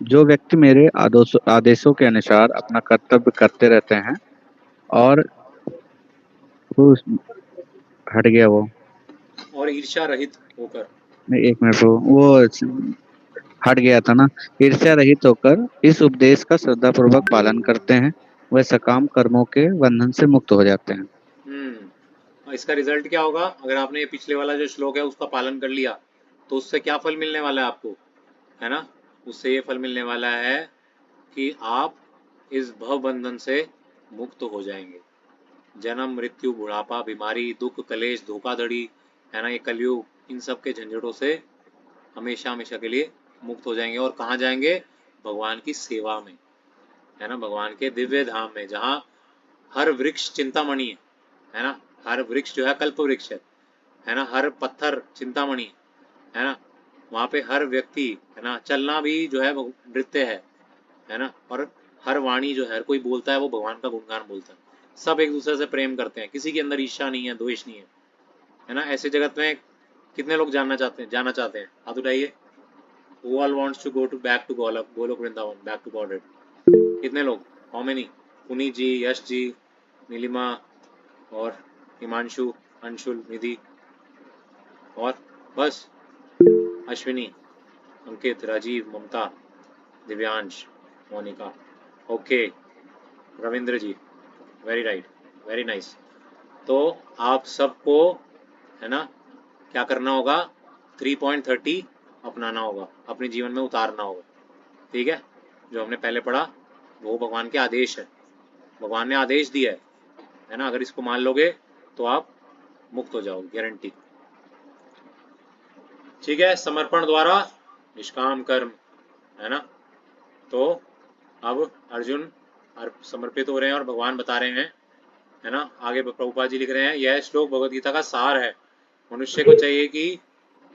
जो व्यक्ति मेरे आदेशों के अनुसार अपना कर्तव्य करते रहते हैं और उस हट गया वो, और ईर्ष्या रहित होकर, नहीं, एक मिनट वो हट गया था ना, ईर्ष्या रहित होकर इस उपदेश का श्रद्धापूर्वक पालन करते हैं, वह सकाम कर्मों के बंधन से मुक्त हो जाते हैं। इसका रिजल्ट क्या होगा? अगर आपने ये पिछले वाला जो श्लोक है उसका पालन कर लिया तो उससे क्या फल मिलने वाला है आपको, है ना, उससे ये फल मिलने वाला है कि आप इस भव बंधन से मुक्त हो जाएंगे। जन्म, मृत्यु, बुढ़ापा, बीमारी, दुख, कलेश, धोखाधड़ी, है ना, ये कलयुग, इन सब के झंझटों से हमेशा हमेशा के लिए मुक्त हो जाएंगे। और कहाँ जाएंगे? भगवान की सेवा में, है ना, भगवान के दिव्य धाम में, जहाँ हर वृक्ष चिंतामणि है ना, हर वृक्ष जो है कल्प वृक्ष है ना, हर पत्थर चिंतामणि है ना, वहाँ पे हर व्यक्ति, है ना, चलना भी जो है नृत्य है ना, और हर वाणी जो है, हर कोई बोलता है वो भगवान का गुणगान बोलता है, सब एक दूसरे से प्रेम करते हैं, किसी के अंदर ईर्ष्या नहीं है, द्वेष नहीं है ना। ऐसे जगत में कितने लोग जाना चाहते हैं? हाथ उठाइए। Who all wants to go to back to Golok Vrindavan, back to Godhead? कितने लोग? How many? पुनीत जी, यश जी, नीलिमा और हिमांशु, अंशुल, निधि, और बस अश्विनी, अंकित, राजीव, ममता, दिव्यांश, मोनिका। ओके, रविंद्र जी, वेरी राइट, वेरी नाइस। तो आप सबको, है ना, क्या करना होगा? 3.30 अपनाना होगा, अपने जीवन में उतारना होगा। ठीक है, जो हमने पहले पढ़ा वो भगवान के आदेश है, भगवान ने आदेश दिया है ना, अगर इसको मान लोगे तो आप मुक्त हो जाओगे, गारंटी। ठीक है, समर्पण द्वारा निष्काम कर्म, है ना। तो अब अर्जुन समर्पित हो रहे हैं और भगवान बता रहे हैं, है ना, आगे प्रभुपाद जी लिख रहे हैं, यह श्लोक भगवद गीता का सार है, मनुष्य को चाहिए कि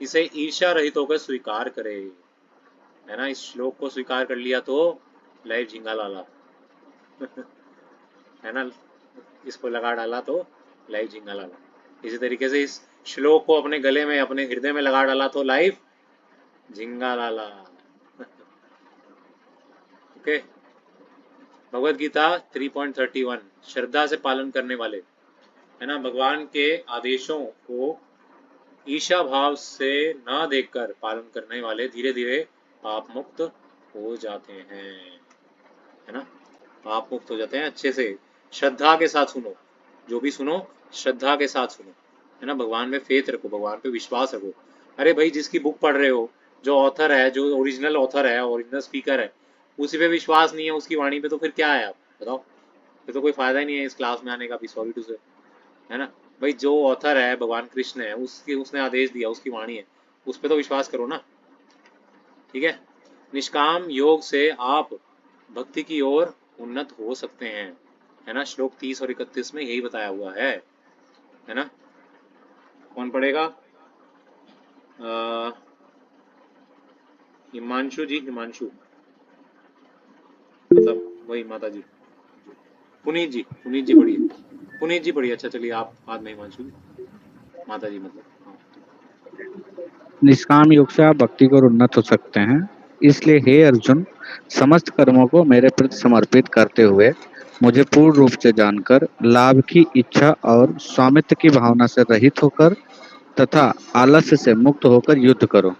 इसे ईर्ष्या रहित होकर स्वीकार करे, है ना। इस श्लोक को स्वीकार कर लिया तो लाइव झिंगा लाला है ना, इसको लगा डाला तो लाइव झिंगा लाला। इसी तरीके से इस श्लोक को अपने गले में, अपने हृदय में लगा डाला तो लाइव झिंगा लाला ओके। भगवद गीता 3.31, श्रद्धा से पालन करने वाले, है ना, भगवान के आदेशों को ईर्ष्या भाव से न देखकर पालन करने वाले धीरे धीरे पाप मुक्त हो जाते हैं, है ना, पाप मुक्त हो जाते हैं। अच्छे से श्रद्धा के साथ सुनो, जो भी सुनो श्रद्धा के साथ सुनो, है ना, भगवान में फेथ रखो, भगवान पे विश्वास रखो। अरे भाई, जिसकी बुक पढ़ रहे हो, जो ऑथर है, जो ओरिजिनल ऑथर है, ओरिजिनल स्पीकर है, उसी पे विश्वास नहीं है, उसकी वाणी पे, तो फिर क्या है? आप बताओ, फिर तो कोई फायदा ही नहीं है इस क्लास में आने का भी, सॉरी टू से, है ना। भाई, जो ऑथर है भगवान कृष्ण है, उसने आदेश दिया, उसकी वाणी है, उस पर तो विश्वास करो ना। ठीक है, निष्काम योग से आप भक्ति की ओर उन्नत हो सकते हैं, है ना। श्लोक 30 और 31 में यही बताया हुआ है ना। कौन पढ़ेगा? हिमांशु जी, हिमांशु मतलब वही माता जी। पुनीत जी पढ़िए, पुनीत जी पढ़िए। अच्छा चलिए आप बाद में हिमांशु जी, माता जी मतलब। हाँ। निष्काम योग से आप भक्ति को उन्नत हो सकते हैं। इसलिए हे अर्जुन, समस्त कर्मों को मेरे प्रति समर्पित करते हुए मुझे पूर्ण रूप से जानकर लाभ की इच्छा और स्वामित्व की भावना से रहित होकर तथा आलस्य से मुक्त होकर युद्ध करो।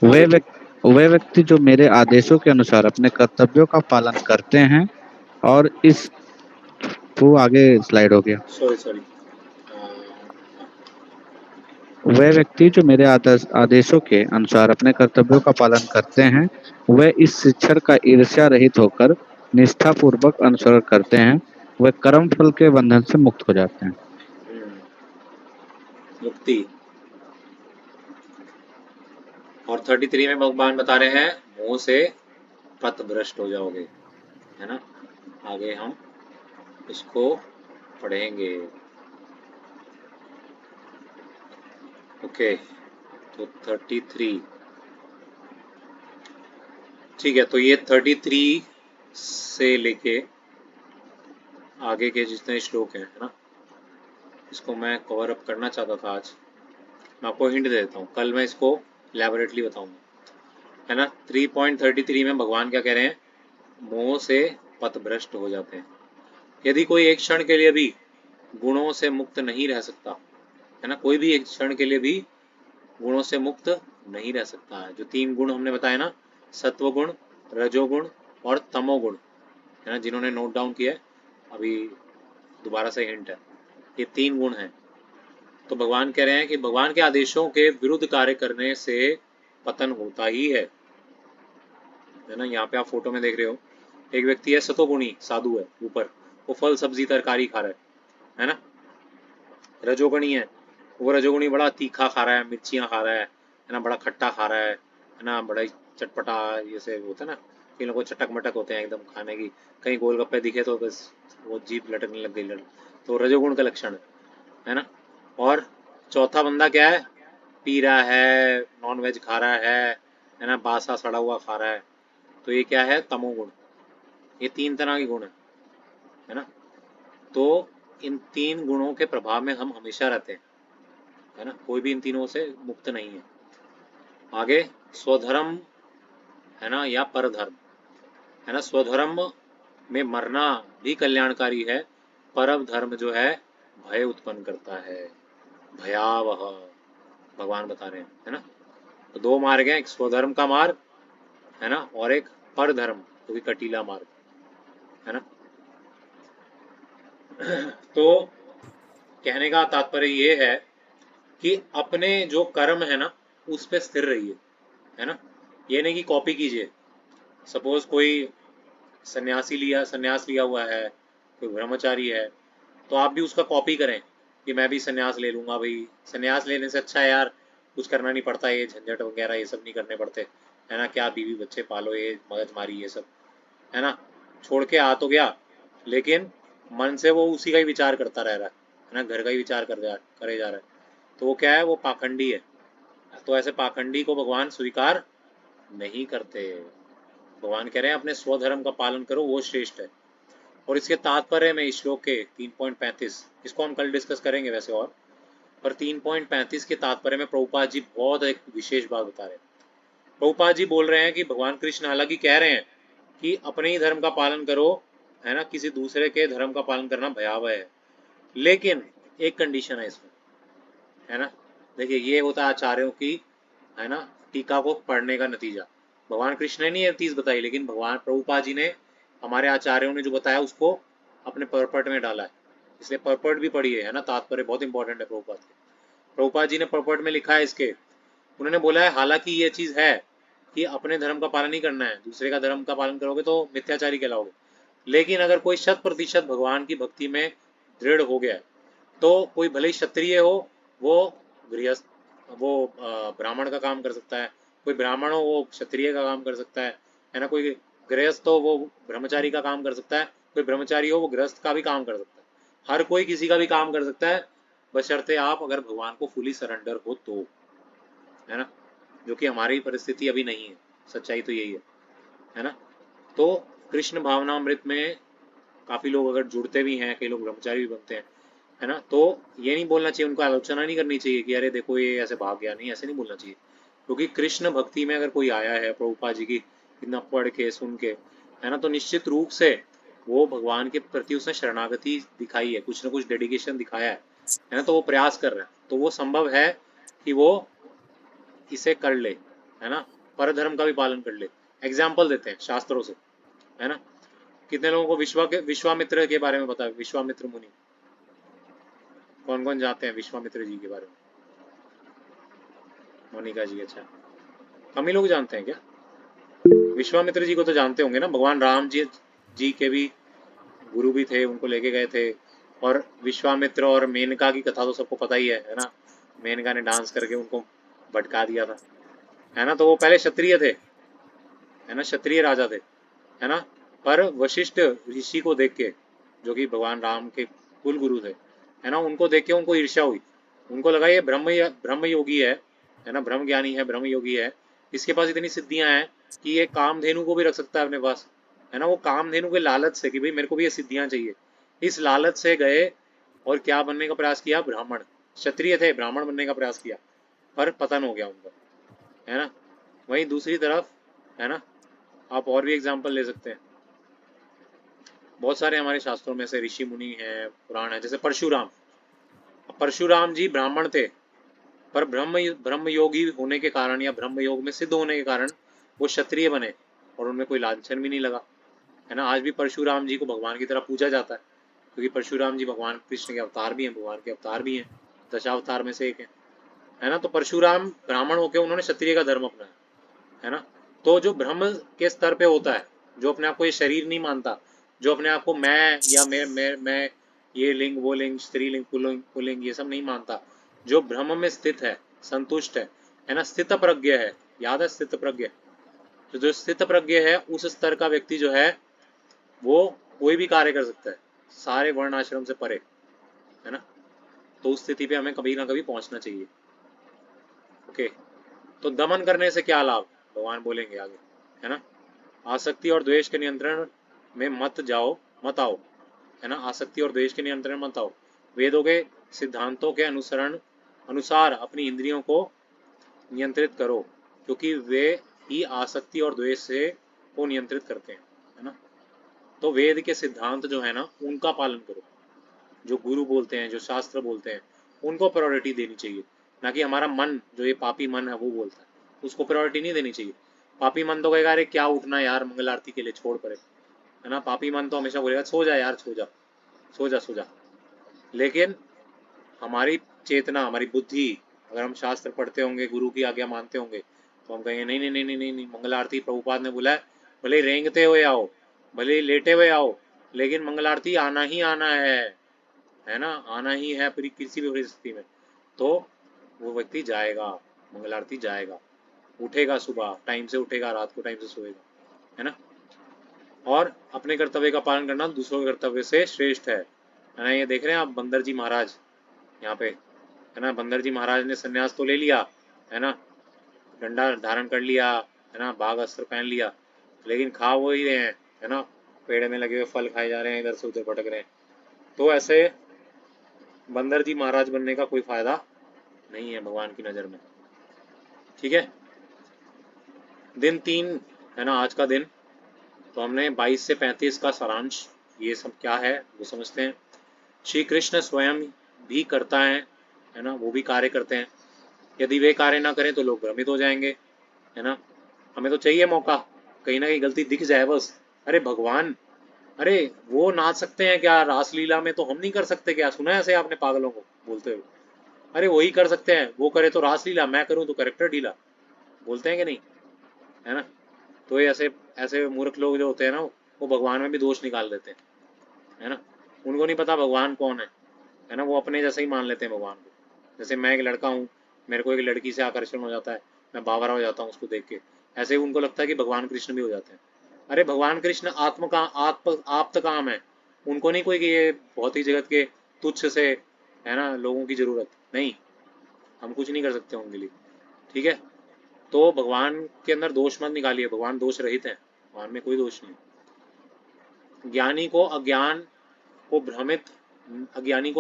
आगे वे व्यक्ति जो मेरे आदेशों के अनुसार अपने कर्तव्यों का पालन करते हैं और इस वो आगे स्लाइड हो गया। सॉरी वे व्यक्ति जो मेरे आदेशों के अनुसार अपने कर्तव्यों का पालन करते हैं, वे इस शिक्षण का ईर्ष्या रहित होकर निष्ठा पूर्वक अनुसरण करते हैं, वे कर्म फल के बंधन से मुक्त हो जाते हैं। मुक्ति। और 33 में भगवान बता रहे हैं मोह से पथभ्रष्ट हो जाओगे, है ना। आगे हम इसको पढ़ेंगे। ओके, तो 33 ठीक है। तो ये 33 से लेके आगे के जितने श्लोक हैं, है ना, इसको मैं कवर अप करना चाहता था आज। मैं आपको हिंट दे देता हूँ, कल मैं इसको लैबोरेटली बताऊंगा, है ना। 3.33 में भगवान क्या कह रहे हैं, मोह से पथभ्रष्ट हो जाते हैं। यदि कोई एक क्षण के लिए भी गुणों से मुक्त नहीं रह सकता, है ना, कोई भी एक क्षण के लिए भी गुणों से मुक्त नहीं रह सकता है। जो 3 गुण हमने बताए ना, सत्व गुण, रजोगुण और तमोगुण, है ना, जिन्होंने नोट डाउन किया है अभी दोबारा से हिंट है, ये 3 गुण हैं। तो भगवान कह रहे हैं कि भगवान के आदेशों के विरुद्ध कार्य करने से पतन होता ही है ना। यहाँ पे आप फोटो में देख रहे हो, एक व्यक्ति है सतोगुणी साधु है, ऊपर वो फल सब्जी तरकारी खा रहा है ना। रजोगुणी है, वो रजोगुणी बड़ा तीखा खा रहा है, मिर्चियाँ खा रहा है ना, बड़ा खट्टा खा रहा है ना, बड़ा चटपटा जैसे होता है ना, इन लोगों को चटक मटक होते हैं एकदम खाने की, कहीं गोलगप्पे दिखे तो बस वो जीभ लटकने लग गई तो रजोगुण का लक्षण है ना। और चौथा बंदा क्या है, पी रहा है, नॉन वेज खा रहा है ना, बासा सड़ा हुआ खा रहा है, तो ये क्या है, तमोगुण। ये 3 तरह के गुण है ना। तो इन 3 गुणों के प्रभाव में हम हमेशा रहते हैं, है ना, कोई भी इन तीनों से मुक्त नहीं है। आगे स्वधर्म, है ना, या परधर्म, है ना। स्वधर्म में मरना भी कल्याणकारी है, पर धर्म जो है भय उत्पन्न करता है, भयावह, भगवान बता रहे हैं, है ना। तो 2 मार्ग हैं, एक स्वधर्म का मार्ग, है ना, और एक पर धर्म जो कि कटीला मार्ग, है ना। तो कहने का तात्पर्य ये है कि अपने जो कर्म है ना उस पे स्थिर रहिए, है ना। ये नहीं कि कॉपी कीजिए। सपोज कोई संन्यास लिया हुआ है, कोई ब्रह्मचारी है, तो आप भी उसका कॉपी करें कि मैं भी संन्यास ले लूंगा भाई। संन्यास लेने से अच्छा है यार, कुछ करना नहीं पड़ता, ये झंझट वगैरह ये सब नहीं करने पड़ते, है ना, क्या बीवी बच्चे पालो, ये मगजमारी ये सब, है ना। छोड़ के आ तो गया, लेकिन मन से वो उसी का ही विचार करता रह रहा है ना, घर का ही विचार करे जा रहा है, तो वो क्या है, वो पाखंडी है। तो ऐसे पाखंडी को भगवान स्वीकार नहीं करते। भगवान कह रहे हैं अपने स्वधर्म का पालन करो, वो श्रेष्ठ है। और इसके तात्पर्य में इस श्लोक के 3.35, इसको हम कल डिस्कस करेंगे वैसे, और पर 3.35 के तात्पर्य में प्रभुपाद जी बहुत एक विशेष बात बता रहे हैं। प्रभुपाद जी बोल रहे हैं कि भगवान कृष्ण हालांकि कह रहे हैं कि अपने ही धर्म का पालन करो, है ना, किसी दूसरे के धर्म का पालन करना भयावह है, लेकिन एक कंडीशन है इसमें, है ना। देखिए ये होता है आचार्यों की, है ना, टीका को पढ़ने का नतीजा। भगवान कृष्ण ने नहीं ये चीज बताई, लेकिन भगवान प्रभुपाद जी ने, हमारे आचार्यों ने जो बताया उसको अपने परपट में डाला है, इसलिए परपट भी पढ़िए, है ना, तात्पर्य बहुत इंपॉर्टेंट है प्रभुपाद के। प्रभुपाद जी ने परपट में लिखा है इसके, उन्होंने बोला है हालांकि ये चीज है कि अपने धर्म का पालन नहीं करना है, दूसरे का धर्म का पालन करोगे तो मिथ्याचारी कहलाओगे, लेकिन अगर कोई 100% भगवान की भक्ति में दृढ़ हो गया है, तो कोई भले ही क्षत्रिय हो वो गृहस्थ, वो ब्राह्मण का काम कर सकता है, कोई ब्राह्मण हो वो क्षत्रिय का काम कर सकता है ना, कोई गृहस्थ हो वो ब्रह्मचारी का काम कर सकता है, कोई ब्रह्मचारी हो वो गृहस्थ का भी काम कर सकता है, हर कोई किसी का भी काम कर सकता है, बशर्ते आप अगर भगवान को फुली सरेंडर हो तो, है ना, जो कि हमारी परिस्थिति अभी नहीं है, सच्चाई तो यही है ना। तो कृष्ण भावनामृत में काफी लोग अगर जुड़ते भी हैं, कई लोग ब्रह्मचारी भी बनते हैं, है ना, तो ये नहीं बोलना चाहिए, उनको आलोचना नहीं करनी चाहिए कि अरे देखो ये ऐसे भाग गया, नहीं, ऐसे नहीं बोलना चाहिए। क्योंकि कृष्ण भक्ति में अगर कोई आया है प्रभुपाद जी की इतना पढ़ के सुन के, है ना, तो निश्चित रूप से वो भगवान के प्रति उसने शरणागति दिखाई है, कुछ ना कुछ डेडिकेशन दिखाया है ना, तो वो प्रयास कर रहा है, तो वो संभव है कि वो इसे कर ले, है ना, परधर्म का भी पालन कर ले। एग्जाम्पल देते हैं शास्त्रों से, है ना। कितने लोगों को विश्वामित्र के बारे में पता है? विश्वामित्र मुनि, कौन कौन जानते हैं विश्वामित्र जी के बारे में? मोनिका जी, अच्छा, कम ही लोग जानते हैं क्या? विश्वामित्र जी को तो जानते होंगे ना, भगवान राम जी के भी गुरु भी थे, उनको लेके गए थे। और विश्वामित्र और मेनका की कथा तो सबको पता ही है ना, मेनका ने डांस करके उनको भटका दिया था, है ना। तो वो पहले क्षत्रिय थे, है ना, क्षत्रिय राजा थे, है ना। पर वशिष्ठ ऋषि को देख के, जो कि भगवान राम के कुल गुरु थे, है ना, उनको देख के उनको ईर्ष्या हुई, उनको लगा ये ब्रह्म योगी है ना, ब्रह्म ज्ञानी है, ब्रह्म योगी है, इसके पास इतनी सिद्धियां हैं कि ये कामधेनु को भी रख सकता है अपने पास, है ना। वो कामधेनु के लालच से कि भाई मेरे को भी ये सिद्धियां चाहिए, इस लालच से गए और क्या बनने का प्रयास किया? ब्राह्मण, क्षत्रिय थे, ब्राह्मण बनने का प्रयास किया, पर पतन हो गया उनका, है ना। वहीं दूसरी तरफ, है ना, आप और भी एग्जाम्पल ले सकते हैं, बहुत सारे हमारे शास्त्रों में से ऋषि मुनि हैं, पुराण है, जैसे परशुराम जी ब्राह्मण थे, पर ब्रह्म योगी होने के कारण या ब्रह्म योग में सिद्ध होने के कारण वो क्षत्रिय बने और उनमें कोई लांछन भी नहीं लगा, है ना। आज भी परशुराम जी को भगवान की तरह पूजा जाता है, क्योंकि परशुराम जी भगवान कृष्ण के अवतार भी हैं, भगवान के अवतार भी हैं, दशावतार में से एक है ना। तो परशुराम ब्राह्मण होकर उन्होंने क्षत्रिय का धर्म अपनाया, है ना। तो जो ब्रह्म के स्तर पे होता है, जो अपने आप को ये शरीर नहीं मानता, जो अपने आप को मैं या मैं ये लिंग वो लिंग, स्त्रीलिंग पुल्लिंग ये सब नहीं मानता, जो ब्रह्म में स्थित है, संतुष्ट है ना, स्थित प्रज्ञ है, याद है स्थित प्रज्ञ, तो जो स्थित प्रज्ञ है उस स्तर का व्यक्ति जो है वो कोई भी कार्य कर सकता है, सारे वर्ण आश्रम से परे, है ना। तो उस स्थिति पे हमें कभी ना कभी पहुंचना चाहिए। ओके, तो दमन करने से क्या लाभ, भगवान बोलेंगे आगे, है ना। आसक्ति और द्वेष के नियंत्रण में मत आओ, है ना, आसक्ति और द्वेष के नियंत्रण मत आओ, वेदों के सिद्धांतों के अनुसार अपनी इंद्रियों को नियंत्रित करो, क्योंकि वे ही आसक्ति और द्वेष से को नियंत्रित करते हैं, है ना। तो वेद के सिद्धांत जो है ना उनका पालन करो, जो गुरु बोलते हैं, जो शास्त्र बोलते हैं, उनको प्रायोरिटी देनी चाहिए, ना कि हमारा मन, जो ये पापी मन है वो बोलता है, उसको प्रायोरिटी नहीं देनी चाहिए। पापी मन तो कहेगा अरे क्या उठना यार मंगल आरती के लिए, छोड़ पड़े, है ना। पापी मन तो हमेशा बोलेगा सो जा यार, सो जा। लेकिन हमारी चेतना, हमारी बुद्धि, अगर हम शास्त्र पढ़ते होंगे, गुरु की आज्ञा मानते होंगे, तो हम कहेंगे नहीं नहीं नहीं नहीं नहीं, नहीं। मंगल आरती प्रभुपाद ने बोला है, भले ही रेंगते हुए आओ, भले ही लेटे हुए आओ, लेकिन मंगल आरती आना ही आना है ना, आना ही है पूरी किसी भी परिस्थिति में। तो वो व्यक्ति जाएगा, मंगल आरती जाएगा, उठेगा, सुबह टाइम से उठेगा, रात को टाइम से सोएगा, है ना। और अपने कर्तव्य का पालन करना दूसरों के कर्तव्य से श्रेष्ठ है ना। ये देख रहे हैं आप बंदर जी महाराज यहाँ पे, है ना, बंदर जी महाराज ने संन्यास तो ले लिया, है ना, डंडा धारण कर लिया, है ना, बाघ अस्त्र पहन लिया, लेकिन खा वो ही रहे हैं, है ना, पेड़ में लगे हुए फल खाए जा रहे हैं, इधर से उधर भटक रहे हैं। तो ऐसे बंदर जी महाराज बनने का कोई फायदा नहीं है भगवान की नज़र में, ठीक है। दिन 3 है ना आज का दिन, तो हमने 22 से 35 का सारांश, ये सब क्या है वो समझते हैं। श्री कृष्ण स्वयं भी करता है ना, वो भी कार्य करते हैं, यदि वे कार्य ना करें तो लोग भ्रमित हो जाएंगे, है ना। हमें तो चाहिए मौका, कहीं ना कहीं गलती दिख जाए बस, अरे भगवान, अरे वो नाच सकते हैं क्या रासलीला में, तो हम नहीं कर सकते क्या? सुना है ऐसे आपने पागलों को बोलते हुए, अरे वही कर सकते हैं, वो करे तो रासलीला, मैं करूं तो कैरेक्टर ढीला, बोलते हैं कि नहीं, है ना। तो ये ऐसे ऐसे मूर्ख लोग जो होते हैं ना, वो भगवान में भी दोष निकाल देते हैं, है ना। उनको नहीं पता भगवान कौन है ना, वो अपने जैसे ही मान लेते हैं भगवान को। जैसे मैं एक लड़का हूँ, मेरे को एक लड़की से आकर्षण हो जाता है, मैं बावरा हो जाता हूँ उसको देख के, ऐसे ही उनको लगता है कि भगवान कृष्ण भी हो जाते हैं। अरे भगवान कृष्ण आप्त काम है, उनको नहीं कोई कि ये बहुत ही जगत के तुच्छ से है ना, लोगों की जरूरत नहीं, हम कुछ नहीं कर सकते उनके लिए, ठीक है। तो भगवान के अंदर दोष मत निकालिए, भगवान दोष रहित है, भगवान में कोई दोष नहीं। ज्ञानी को अज्ञानी को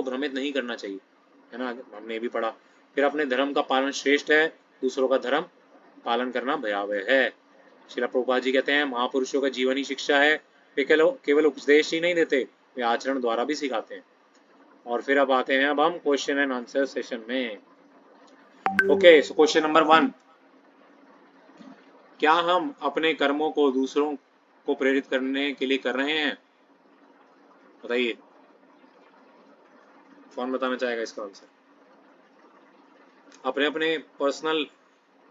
भ्रमित नहीं करना चाहिए, है ना, हमने ये भी पढ़ा। फिर अपने धर्म का पालन श्रेष्ठ है, दूसरों का धर्म पालन करना भयावह है। श्रील प्रभुपाद जी कहते हैं महापुरुषों का जीवन ही शिक्षा है, वे केवल उपदेश ही नहीं देते, वे आचरण द्वारा भी सिखाते हैं। और फिर अब आते हैं अब हम क्वेश्चन एंड आंसर सेशन में। ओके, सो क्वेश्चन नंबर 1, क्या हम अपने कर्मों को दूसरों को प्रेरित करने के लिए कर रहे हैं? बताइए, कौन बताना चाहेगा इसका आंसर? अपने अपने पर्सनल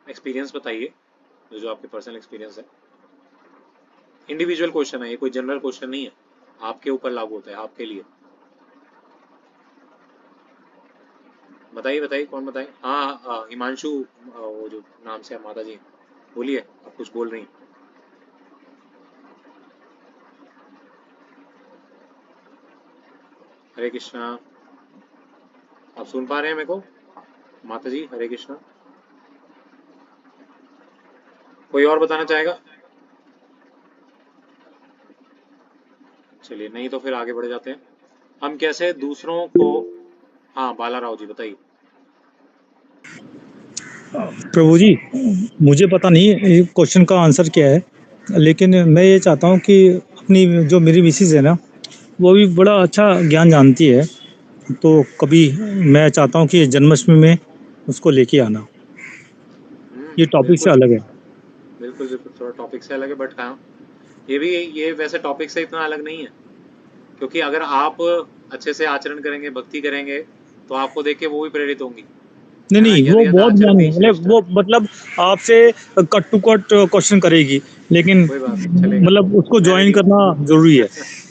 एक्सपीरियंस बताइए, जो आपके पर्सनल एक्सपीरियंस है। इंडिविजुअल क्वेश्चन है ये, कोई जनरल क्वेश्चन नहीं है, आपके ऊपर लागू होता है, आपके लिए। बताइए बताइए, कौन बताए? हाँ, हिमांशु, वो जो नाम से माता जी, बोलिए, आप कुछ बोल रही हैं। हरे कृष्णा, आप सुन पा रहे हैं मेरे को माता जी? हरे कृष्णा। कोई और बताना चाहेगा? चलिए, नहीं तो फिर आगे बढ़ जाते हैं। हम कैसे दूसरों को, हाँ बाला राव जी बताइए। प्रभु जी, मुझे पता नहीं क्वेश्चन का आंसर क्या है, लेकिन मैं ये चाहता हूँ कि अपनी जो मेरी मिसेज है ना, वो भी बड़ा अच्छा ज्ञान जानती है, तो कभी मैं चाहता हूँ कि जन्माष्टमी में उसको लेके आना। ये टॉपिक से बिल्कुल अलग है। बिल्कुल बिल्कुल, थोड़ा टॉपिक से अलग है, बट हाँ ये वैसे टॉपिक से इतना अलग नहीं है, क्योंकि अगर आप अच्छे से आचरण करेंगे, भक्ति करेंगे, तो आपको देख के वो भी प्रेरित होंगी, नहीं है ना। नहीं, यदि वो यद बहुत आचरती ज्ञानी है, श्रेष्ठ। वो मतलब आपसे कट टू कट क्वेश्चन करेगी, लेकिन कोई बात नहीं, चलेगा, मतलब उसको मैं ज्वाइन रेडी हूँ, करना जरूरी है।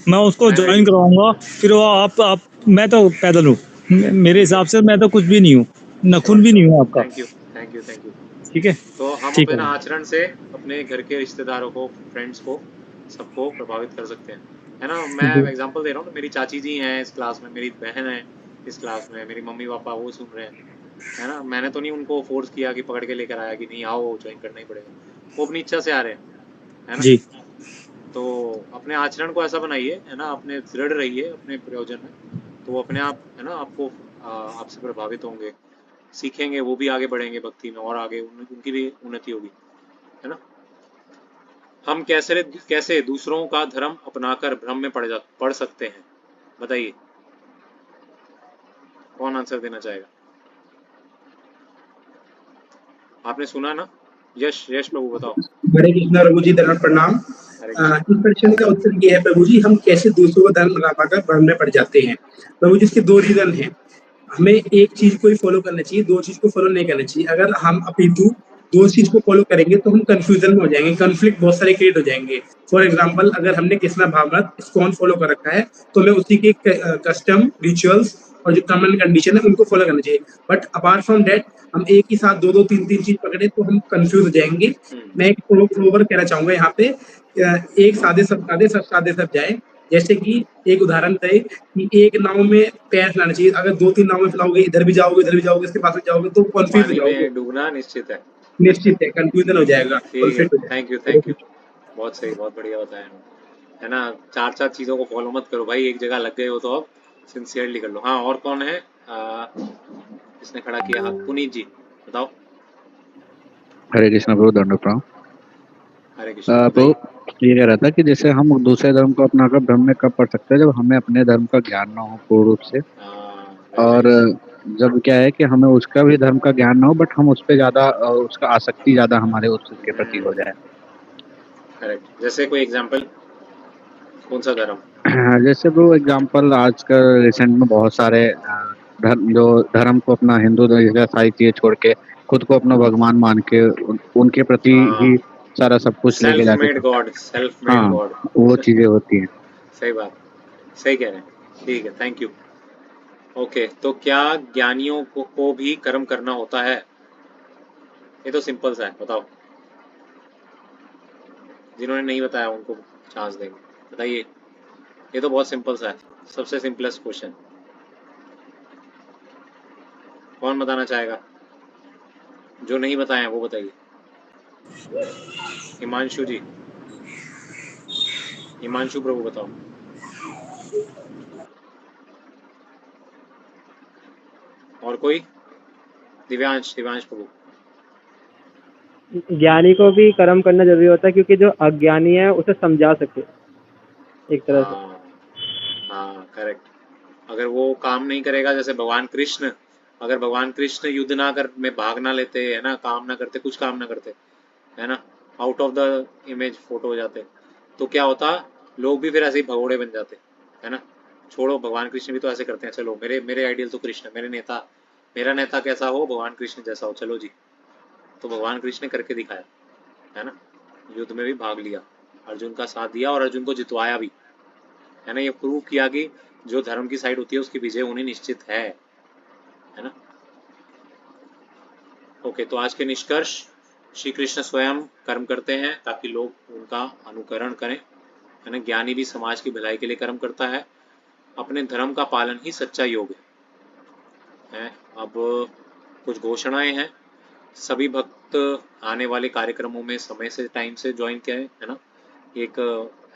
मैं उसको मैं रेडी ज्वाइन हूँ। करवाऊंगा, फिर वो आप मैं तो पैदल हूँ, मेरे ठीक है, हिसाब से मैं तो कुछ भी नहीं हूँ, नखून श्योर भी श्योर, नहीं हूँ आपका। Thank you thank you thank you. ठीक है, तो हम ठीक अपने है। आचरण से अपने घर के रिश्तेदारों को, फ्रेंड्स को, सबको प्रभावित कर सकते हैं, है ना। मैं जी एग्जांपल दे रहा हूँ ना, मेरी चाची जी हैं इस क्लास में, मेरी बहन है इस क्लास में, मेरी मम्मी पापा वो सुन रहे हैं, है ना। मैंने तो नहीं उनको फोर्स किया कि पकड़ के लेकर आया कि नहीं आओ ज्वाइन करना ही पड़ेगा, वो अपनी इच्छा से आ रहे हैं, है ना। जी तो अपने आचरण को ऐसा बनाइए, है ना, अपने दृढ़ रहिए अपने प्रयोजन में, तो वो अपने आप, है ना, आपको आपसे प्रभावित होंगे, सीखेंगे, वो भी आगे बढ़ेंगे भक्ति में, और आगे उनकी भी उन्नति होगी, है ना। हम कैसे दूसरों का धर्म अपनाकर भ्रम में पड़ सकते हैं? बताइए, कौन आंसर देना चाहेगा? आपने सुना ना? यश यश प्रभु बताओ। हरे कृष्णा प्रभु जी, दंडवत प्रणाम। हरे कृष्ण। इस प्रश्न का उत्तर ये है प्रभु जी, हम कैसे दूसरों का धर्म लगाकर भ्रम में पड़ जाते हैं। प्रभु जी, इसके दो रीजन हैं। हमें एक चीज को ही फॉलो करना चाहिए, दो चीज को फॉलो नहीं करना चाहिए। अगर हम अपितु दो चीज को फॉलो करेंगे तो हम कंफ्यूजन में हो जाएंगे, कॉन्फ्लिक्ट बहुत सारे क्रिएट हो जाएंगे। फॉर एग्जांपल, अगर हमने कृष्णा भावनाथ इस्कॉन फॉलो कर रखा है, तो हमें उसी के कस्टम, रिचुअल्स और जो टर्म एंड कंडीशन है उनको फॉलो करना चाहिए। बट अपार्ट फ्रॉम दैट, हम एक ही साथ दो दो तीन तीन चीज पकड़े तो हम कंफ्यूज हो जाएंगे। मैं एक फ्लोवर कहना चाहूंगा यहाँ पे, एक सादे सब सादे सब जाए। जैसे कि एक उदाहरण है कि एक नाव में पैर फैलाना चाहिए। अगर दो तीन नाव में फैलाओगे, इधर भी जाओगे इधर भी जाओगे, इसके पास भी जाओगे, तो कंफ्यूज हो पानी जाओगे, में डूबना निश्चित है। निश्चित है कंफ्यूजन हो जाएगा, ठीक है, कॉन्फ्लिक्ट हो थैंक यू जाएगा। बहुत सही, बहुत बढ़िया बताया, है ना। चार चार चीजों को फॉलो मत करो भाई, एक जगह लग गए हो तो अब सिंसियरली कर लो। हाँ, और कौन है इसने खड़ा किया हाथ? पुनीत जी बताओ। हरे कृष्ण प्रभु, दंडवत प्रणाम। हरे कृष्ण, तो बताइए। ये कह रहा था कि जैसे हम दूसरे धर्म को अपनाकर भ्रम में कब पड़ सकते हैं, जब हमें अपने धर्म का ज्ञान ना हो पूर्ण रूप से, वेरी और नाइस। जब क्या है कि हमें उसका भी धर्म का ज्ञान ना हो, बट हम उस पे ज्यादा उसका आसक्ति ज्यादा हमारे उसके प्रति हो जाए। करेक्ट, जैसे कोई एग्जांपल, कौन सा धर्म? जैसे वो एग्जांपल आजकल रिसेंट में बहुत सारे धर्म को अपना हिंदू जैसा सारी चीजें छोड़ के खुद को अपना भगवान मान के उनके प्रति ही सारा सब कुछ लेके सेल्फ जाते मेड थे। गॉड, सेल्फ मेड हाँ, गॉड। वो चीजें होती हैं। सही बात, सही कह रहे हैं, ठीक है, थैंक यू। ओके, तो क्या ज्ञानियों को भी कर्म करना होता है? ये तो सिंपल सा है, बताओ। जिन्होंने नहीं बताया उनको चांस देंगे, बताइए। ये तो बहुत सिंपल सा है, सबसे सिंपलेस्ट क्वेश्चन। कौन बताना चाहेगा? जो नहीं बताए वो बताइए। हिमांशु जी, हिमांशु प्रभु बताओ। और कोई? दिव्यांश, दिव्यांश प्रभु। ज्ञानी को भी कर्म करना जरूरी होता है, क्योंकि जो अज्ञानी है उसे समझा सके एक तरह से। हाँ करेक्ट। अगर वो काम नहीं करेगा, जैसे भगवान कृष्ण, अगर भगवान कृष्ण युद्ध ना कर में भाग ना लेते, है ना, काम ना करते, कुछ काम ना करते, है ना, out of the image photo हो जाते, तो क्या होता? लोग भी फिर ऐसे ही भगोड़े बन जाते, है ना। छोड़ो, भगवान कृष्ण भी तो ऐसे करते हैं। चलो, मेरे मेरे आइडियल तो कृष्ण, मेरा नेता कैसा हो? भगवान कृष्ण जैसा हो। चलो जी, तो भगवान कृष्ण ने करके दिखाया, है ना। युद्ध में भी भाग लिया, अर्जुन का साथ दिया और अर्जुन को जितवाया भी, है ना। ये प्रूव किया कि जो धर्म की साइड होती है उसकी विजय होनी निश्चित है ना। ओके, तो आज के निष्कर्ष, श्री कृष्ण स्वयं कर्म करते हैं ताकि लोग उनका अनुकरण करें, है ना। ज्ञानी भी समाज की भलाई के लिए कर्म करता है। अपने धर्म का पालन ही सच्चा योग है। अब कुछ घोषणाएं हैं। सभी भक्त आने वाले कार्यक्रमों में समय से, टाइम से ज्वाइन करें, है ना। एक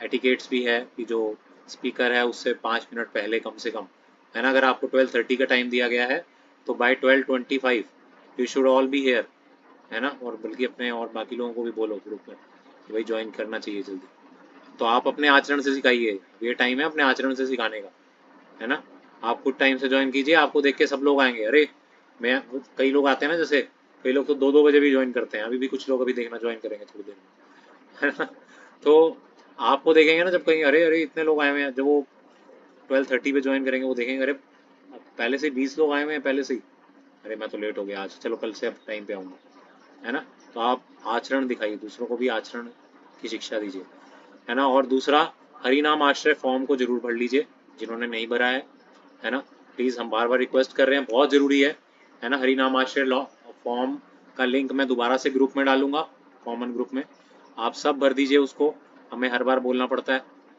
एटिकेट्स भी है कि जो स्पीकर है उससे 5 मिनट पहले कम से कम, है ना। अगर आपको 12:30 का टाइम दिया गया है तो by 12:25 you should all be here, है ना। और बल्कि अपने और बाकी लोगों को भी बोलो ग्रुप में कि भाई ज्वाइन करना चाहिए जल्दी। तो आप अपने आचरण से सिखाइए, ये टाइम है अपने आचरण से सिखाने का, है ना। आप खुद टाइम से ज्वाइन कीजिए, आपको देख के सब लोग आएंगे। अरे मैं, कई लोग आते हैं ना, जैसे कई लोग तो 2-2 बजे भी ज्वाइन करते हैं। अभी भी कुछ लोग अभी देखना ज्वाइन करेंगे थोड़ी देर में, है ना। तो आपको देखेंगे ना जब कहीं, अरे अरे इतने लोग आए हुए हैं, जब वो 12:30 पे ज्वाइन करेंगे वो देखेंगे, अरे पहले से 20 लोग आए हुए हैं पहले से ही, अरे मैं तो लेट हो गया आज, चलो कल से अब टाइम पे आऊँगा, है ना। तो आप आचरण दिखाइए, दूसरों को भी आचरण की शिक्षा दीजिए, है ना। और दूसरा, हरि नाम आश्रय फॉर्म को जरूर भर लीजिए जिन्होंने नहीं भरा है ना। प्लीज़, हम बार बार रिक्वेस्ट कर रहे हैं, बहुत ज़रूरी है ना। हरि नाम आश्रय लॉ फॉर्म का लिंक मैं दोबारा से ग्रुप में डालूंगा, कॉमन ग्रुप में, आप सब भर दीजिए उसको। हमें हर बार बोलना पड़ता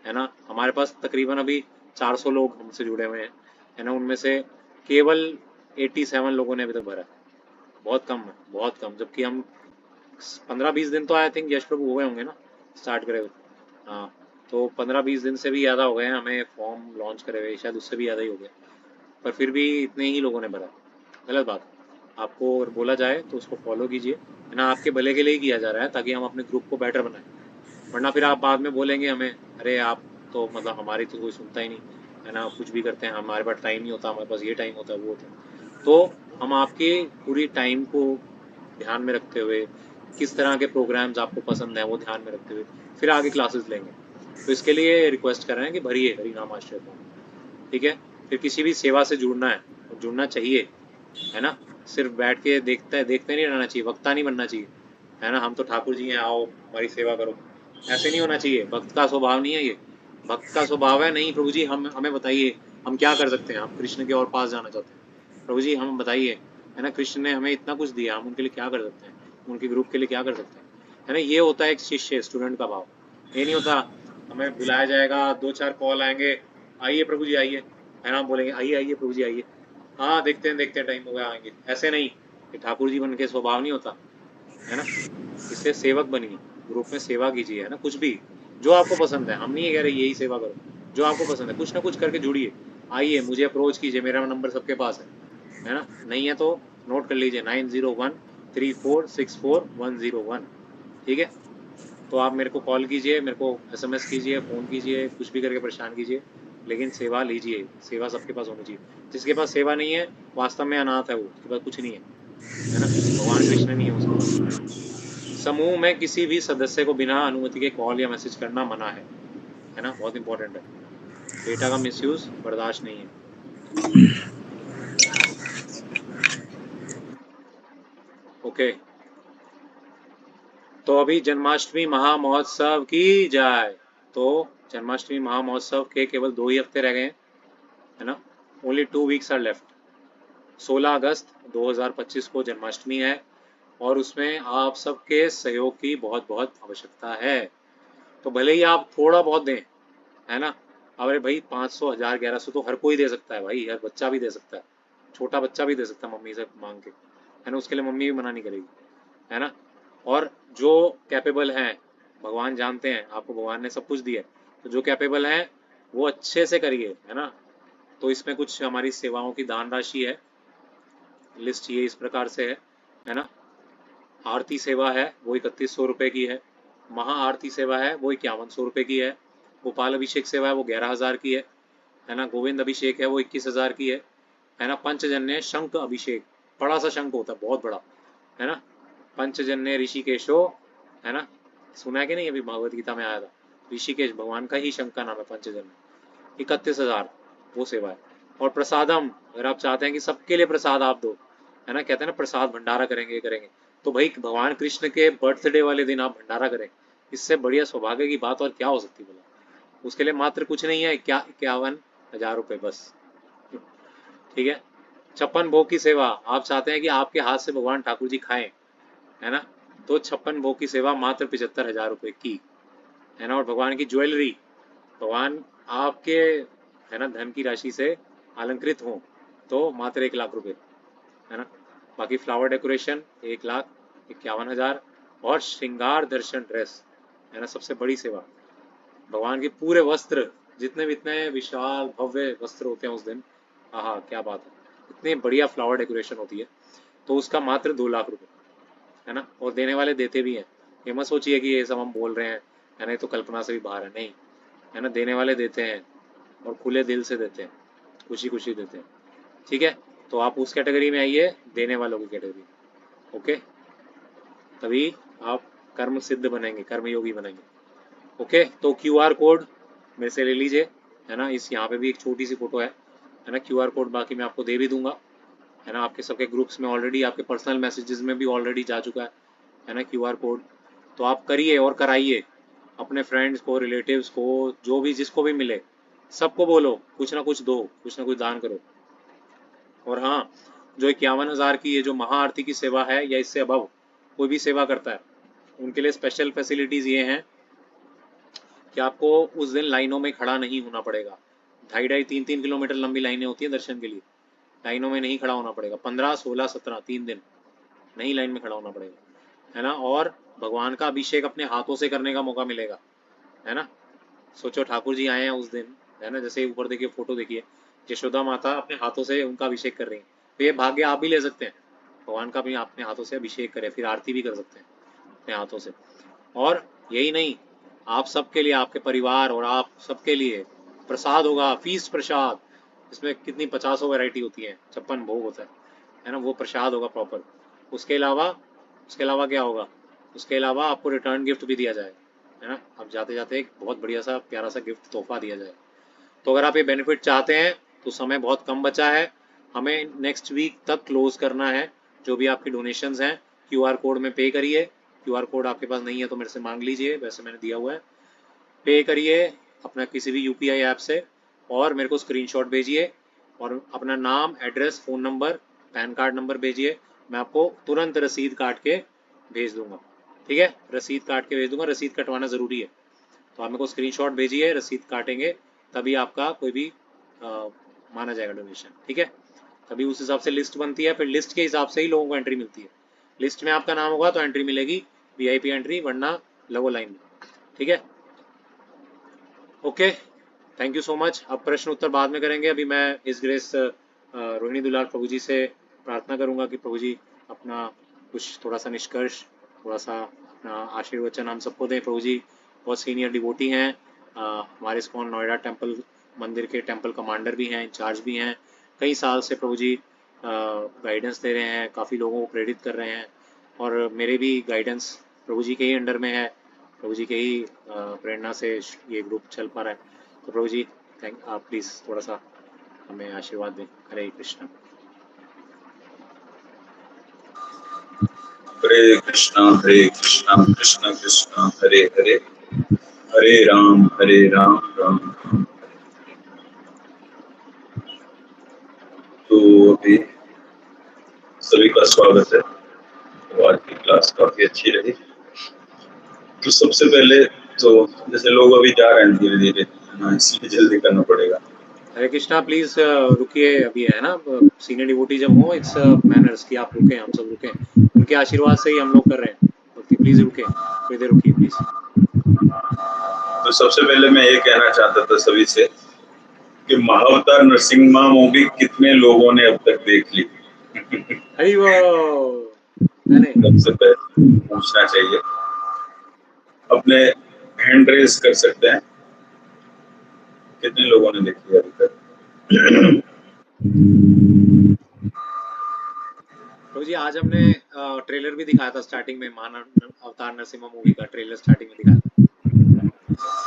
है ना। हमारे पास तकरीबन अभी 400 लोग हमसे जुड़े हुए हैं, है ना। उनमें से केवल 87 लोगों ने अभी तक भरा है। बहुत कम है, बहुत कम। जबकि हम 15-20 दिन तो आई थिंक यश प्रभु हो गए होंगे ना स्टार्ट करे हुए। हाँ, तो 15-20 दिन से भी ज़्यादा हो गए हैं हमें फॉर्म लॉन्च करे हुए, शायद उससे भी ज़्यादा ही हो गया, पर फिर भी इतने ही लोगों ने भरा। गलत बात। आपको अगर बोला जाए तो उसको फॉलो कीजिए, है ना। आपके भले के लिए ही किया जा रहा है ताकि हम अपने ग्रुप को बेटर बनाएं, वरना फिर आप बाद में बोलेंगे हमें, अरे आप तो मतलब हमारी तो कोई सुनता ही नहीं, है ना। कुछ भी करते हैं, हमारे पास टाइम नहीं होता, हमारे पास ये टाइम होता है, वो होता है। तो हम आपके पूरी टाइम को ध्यान में रखते हुए, किस तरह के प्रोग्राम्स आपको पसंद हैं वो ध्यान में रखते हुए फिर आगे क्लासेस लेंगे। तो इसके लिए रिक्वेस्ट कर रहे हैं कि भरिए हरि नाम आश्रय फॉर्म, ठीक है। फिर किसी भी सेवा से जुड़ना है और जुड़ना चाहिए, है ना। सिर्फ बैठ के देखते नहीं रहना चाहिए, वक्ता नहीं बनना चाहिए, है ना। हम तो ठाकुर जी हैं, आओ हमारी सेवा करो, ऐसे नहीं होना चाहिए। भक्त का स्वभाव नहीं है ये। भक्त का स्वभाव है, नहीं प्रभु जी हम हमें बताइए हम क्या कर सकते हैं, हम कृष्ण के और पास जाना चाहते हैं, प्रभु जी हम बताइए, है ना। कृष्ण ने हमें इतना कुछ दिया, हम उनके लिए क्या कर सकते हैं, उनके ग्रुप के लिए क्या कर सकते हैं, है ना। ये होता है एक शिष्य स्टूडेंट का भाव। ये नहीं होता हमें बुलाया जाएगा, 2-4 कॉल आएंगे, आइए प्रभु जी आइए, है ना। हम बोलेंगे आइए आइए प्रभु जी आइए, हाँ देखते हैं टाइम हो गया आएंगे, ऐसे नहीं। ये ठाकुर जी बन के स्वभाव नहीं होता, है ना। इसलिए सेवक बनिए, ग्रुप में सेवा कीजिए, है ना। कुछ भी जो आपको पसंद है, हम नहीं कह रहे यही सेवा करो, जो आपको पसंद है कुछ ना कुछ करके जुड़िए। आइए मुझे अप्रोच कीजिए, मेरा नंबर सबके पास है ना। नहीं है तो नोट कर लीजिए 9013464101, ठीक है। तो आप मेरे को कॉल कीजिए, मेरे को SMS कीजिए, फ़ोन कीजिए, कुछ भी करके परेशान कीजिए, लेकिन सेवा लीजिए। सेवा सबके पास होनी चाहिए। जिसके पास सेवा नहीं है वास्तव में अनाथ है, वो उसके पास कुछ नहीं है ना। भगवान कृष्ण नहीं है उसके पास। समूह में किसी भी सदस्य को बिना अनुमति के कॉल या मैसेज करना मना है ना। बहुत इंपॉर्टेंट है, डेटा का मिसयूज बर्दाश्त नहीं है। ओके, तो अभी जन्माष्टमी महामहोत्सव की जाए। तो जन्माष्टमी महामहोत्सव के केवल 2 ही हफ्ते रह गए हैं, है ना। Only 2 weeks are left. 16 अगस्त 2025 को जन्माष्टमी है और उसमें आप सबके सहयोग की बहुत बहुत आवश्यकता है। तो भले ही आप थोड़ा बहुत दें, है ना। अरे भाई 500, 1000, 1100 तो हर कोई दे सकता है भाई, हर बच्चा भी दे सकता छोटा बच्चा भी दे सकता है मम्मी से मांग के, है ना, उसके लिए मम्मी भी मना नहीं करेगी, है ना। और जो कैपेबल हैं, भगवान जानते हैं आपको, भगवान ने सब कुछ दिया है, तो जो कैपेबल हैं वो अच्छे से करिए, है ना। तो इसमें कुछ हमारी सेवाओं की दान राशि है, लिस्ट ये इस प्रकार से है ना। आरती सेवा है वो 3100 रुपये की है, महा आरती सेवा है वो 5100 रुपये की है, गोपाल अभिषेक सेवा है वो 11,000 की है ना। गोविंद अभिषेक है वो 21,000 की है ना। पंचजन्य शंख अभिषेक, बड़ा सा शंख होता है, बहुत बड़ा, है ना। पंचजन्य ऋषिकेशो, है ना, सुना है कि नहीं, अभी भगवत गीता में आया था, ऋषिकेश भगवान का ही शंख का नाम है पंचजन्य, 31,000 वो सेवा है। और प्रसादम, अगर आप चाहते हैं कि सबके लिए प्रसाद आप दो, है ना, कहते हैं ना प्रसाद भंडारा करेंगे करेंगे, तो भाई भगवान कृष्ण के बर्थडे वाले दिन आप भंडारा करें, इससे बढ़िया सौभाग्य की बात और क्या हो सकती है बोला। उसके लिए मात्र कुछ नहीं है, 51,000 रुपये बस, ठीक है। 56 भोग की सेवा, आप चाहते हैं कि आपके हाथ से भगवान ठाकुर जी खाएं, है ना, तो 56 भोग की सेवा मात्र 75,000 रुपये की, है ना। और भगवान की ज्वेलरी, भगवान आपके, है ना, धन की राशि से अलंकृत हो तो मात्र 1 लाख रुपए, है ना। बाकी फ्लावर डेकोरेशन 1,51,000, और श्रृंगार दर्शन ड्रेस, है ना, सबसे बड़ी सेवा, भगवान के पूरे वस्त्र, जितने भी इतने विशाल भव्य वस्त्र होते हैं उस दिन, हाँ क्या बात है, इतनी बढ़िया फ्लावर डेकोरेशन होती है, तो उसका मात्र 2 लाख रुपए, है ना। और देने वाले देते भी हैं, ये मत सोचिए कि ये सब हम बोल रहे हैं, है ना, तो कल्पना से भी बाहर है, नहीं, है ना, देने वाले देते हैं और खुले दिल से देते हैं, खुशी खुशी देते हैं, ठीक है। तो आप उस कैटेगरी में आइए, देने वालों की कैटेगरी, ओके, तभी आप कर्म सिद्ध बनेंगे, कर्मयोगी बनेंगे, ओके। तो QR कोड मेरे से ले लीजिए, है ना, इस यहाँ पे भी एक छोटी सी फोटो है ना, QR कोड बाकी मैं आपको दे भी दूंगा, है ना, आपके सबके ग्रुप्स में ऑलरेडी, आपके पर्सनल मैसेजेस में भी ऑलरेडी जा चुका है ना QR कोड। तो आप करिए और कराइए, अपने फ्रेंड्स को, रिलेटिव्स को, जो भी जिसको भी मिले, सबको बोलो कुछ ना कुछ दो, कुछ ना कुछ दान करो। और हाँ, जो 51,000 की ये जो महा आरती की सेवा है या इससे अबव कोई भी सेवा करता है, उनके लिए स्पेशल फैसिलिटीज ये हैं कि आपको उस दिन लाइनों में खड़ा नहीं होना पड़ेगा। 2.5-3 किलोमीटर लंबी लाइनें होती हैं दर्शन के लिए, लाइनों में नहीं खड़ा होना पड़ेगा। 15, 16, 17 3 दिन नहीं लाइन में खड़ा होना पड़ेगा, है ना। और भगवान का अभिषेक अपने हाथों से करने का मौका मिलेगा, है ना। सोचो ठाकुर जी आए हैं उस दिन, है ना, जैसे ऊपर देखिए फोटो देखिए, यशोदा माता अपने हाथों से उनका अभिषेक कर रही है, तो ये भाग्य आप भी ले सकते हैं, भगवान का भी अपने हाथों से अभिषेक करें, फिर आरती भी कर सकते हैं अपने हाथों से। और यही नहीं, आप सबके लिए, आपके परिवार और आप सबके लिए प्रसाद होगा, फीस्ट प्रसाद, इसमें कितनी 50 वैरायटी होती है, 56 भोग होता है ना, वो प्रसाद होगा प्रॉपर। उसके अलावा क्या होगा, उसके अलावा आपको रिटर्न गिफ्ट भी दिया जाएगा, है ना, आप जाते जाते एक बहुत बढ़िया सा प्यारा सा गिफ्ट तोहफा दिया जाए। तो अगर आप ये बेनिफिट चाहते हैं तो समय बहुत कम बचा है, हमें नेक्स्ट वीक तक क्लोज करना है। जो भी आपकी डोनेशंस हैं QR कोड में पे करिए, QR कोड आपके पास नहीं है तो मेरे से मांग लीजिए, वैसे मैंने दिया हुआ है, पे करिए अपना किसी भी UPI ऐप से, और मेरे को स्क्रीनशॉट भेजिए और अपना नाम, address, phone number, pan card number भेजिए, मैं आपको तुरंत रसीद काट के भेज दूंगा, ठीक है, रसीद काट के भेज दूंगा, रसीद कटवाना ज़रूरी है, तो आप मेरे को स्क्रीनशॉट भेजिए, रसीद काटेंगे तभी आपका कोई भी माना जाएगा डोनेशन, ठीक है। तभी उस हिसाब से लिस्ट बनती है, फिर लिस्ट के हिसाब से ही लोगों को एंट्री मिलती है, लिस्ट में आपका नाम होगा तो एंट्री मिलेगी, VIP एंट्री, वरना लगो लाइन में, ठीक है, okay. Thank you so much. अब प्रश्न उत्तर बाद में करेंगे, अभी मैं इस ग्रेस रोहिणी दुलाल प्रभु जी से प्रार्थना करूंगा कि प्रभु जी अपना कुछ थोड़ा सा निष्कर्ष, थोड़ा सा अपना आशीर्वचन हम सबको दें। प्रभु जी बहुत सीनियर डिवोटी हैं, हमारे इस्कॉन नोएडा टेम्पल मंदिर के टेम्पल कमांडर भी हैं, इंचार्ज भी हैं, कई साल से प्रभु जी गाइडेंस दे रहे हैं, काफ़ी लोगों को प्रेरित कर रहे हैं, और मेरे भी गाइडेंस प्रभु जी के ही अंडर में है, प्रभु जी के ही प्रेरणा से ये ग्रुप चल पा रहा है। तो प्रभु जी आप प्लीज़ थोड़ा सा हमें आशीर्वाद दें। हरे कृष्णा। हरे कृष्णा कृष्ण कृष्ण हरे हरे, हरे राम राम राम। तो अभी सभी का स्वागत है, तो आज की क्लास काफी अच्छी रही। तो सबसे पहले तो जैसे लोग अभी जा रहे हैं धीरे धीरे, इसलिए जल्दी करना पड़ेगा। हरे कृष्णा, प्लीज रुकिए, अभी है ना सीनियर डिवोटी जब हो, इट्स मैनर्स कि आप रुके, हम सब रुके, उनके आशीर्वाद से ही हम लोग कर रहे हैं भक्ति। प्लीज रुके, थोड़ी देर रुकिए प्लीज। तो सबसे पहले मैं ये कहना चाहता था सभी से कि महाअवतार नरसिम्हा मूवी कितने लोगों ने अब तक देख ली? हरी वो सबसे पहले पूछना चाहिए, अपने हैंड रेस कर सकते हैं, कितने लोगों ने देखी है अभी तक? प्रभु जी, आज हमने ट्रेलर भी दिखाया था स्टार्टिंग में, अवतार नरसिम्हा मूवी का ट्रेलर स्टार्टिंग में दिखाया था।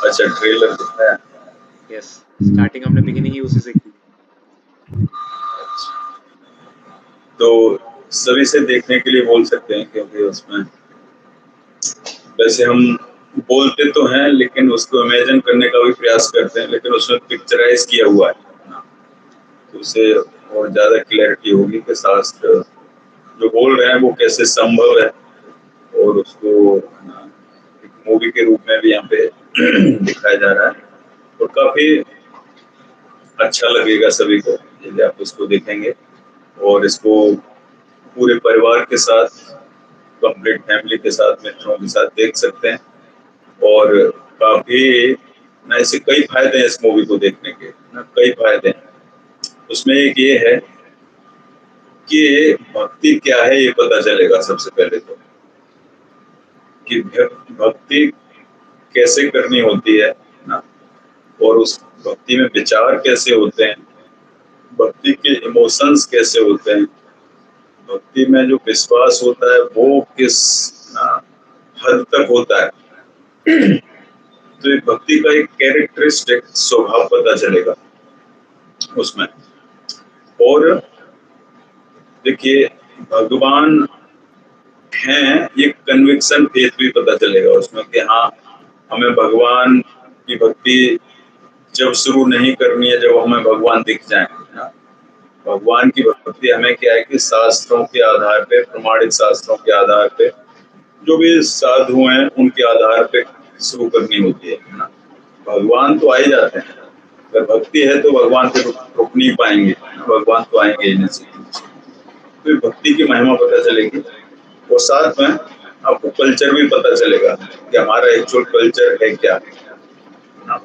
अच्छा, ट्रेलर दिखाया? यस, स्टार्टिंग हमने बिगिनिंग ही उसी से की। तो सभी से देखने के लिए बोल सकते हैं, क्योंकि उसमें वैसे हम बोलते तो हैं लेकिन उसको इमेजिन करने का भी प्रयास करते हैं, लेकिन उसमें पिक्चराइज किया हुआ है ना, तो उससे और ज्यादा क्लैरिटी होगी कि शास्त्र जो बोल रहे हैं वो कैसे संभव है, और उसको एक मूवी के रूप में भी यहाँ पे दिखाया जा रहा है, और काफी अच्छा लगेगा सभी को यदि आप उसको देखेंगे, और इसको पूरे परिवार के साथ, कंप्लीट फैमिली के साथ, मित्रों के साथ देख सकते हैं। और काफी ना ऐसे कई फायदे हैं इस मूवी को देखने के ना, कई फायदे हैं। उसमें एक ये है कि भक्ति क्या है ये पता चलेगा सबसे पहले तो, कि भक्ति कैसे करनी होती है ना, और उस भक्ति में विचार कैसे होते हैं, भक्ति के इमोशंस कैसे होते हैं, भक्ति में जो विश्वास होता है वो किस हद तक होता है। तो एक भक्ति का एक कैरेक्टरिस्टिक स्वभाव पता चलेगा उसमें। और देखिए, भगवान हैं, ये कन्विक्शन फेथ भी पता चलेगा उसमें कि हाँ, हमें भगवान की भक्ति जब शुरू नहीं करनी है जब हमें भगवान दिख जाए ना। भगवान की भक्ति हमें क्या है कि शास्त्रों के आधार पे, प्रमाणित शास्त्रों के आधार पे, जो भी साधु हैं उनके आधार पे शुरू करनी होती है ना। भगवान तो आ ही जाते हैं, अगर भक्ति है तो भगवान को रुक नहीं पाएंगे, भगवान तो आएंगे ही नहीं। तो भक्ति की महिमा पता चलेगी, और साथ में आपको कल्चर भी पता चलेगा कि हमारा एक्चुअल कल्चर है क्या ना।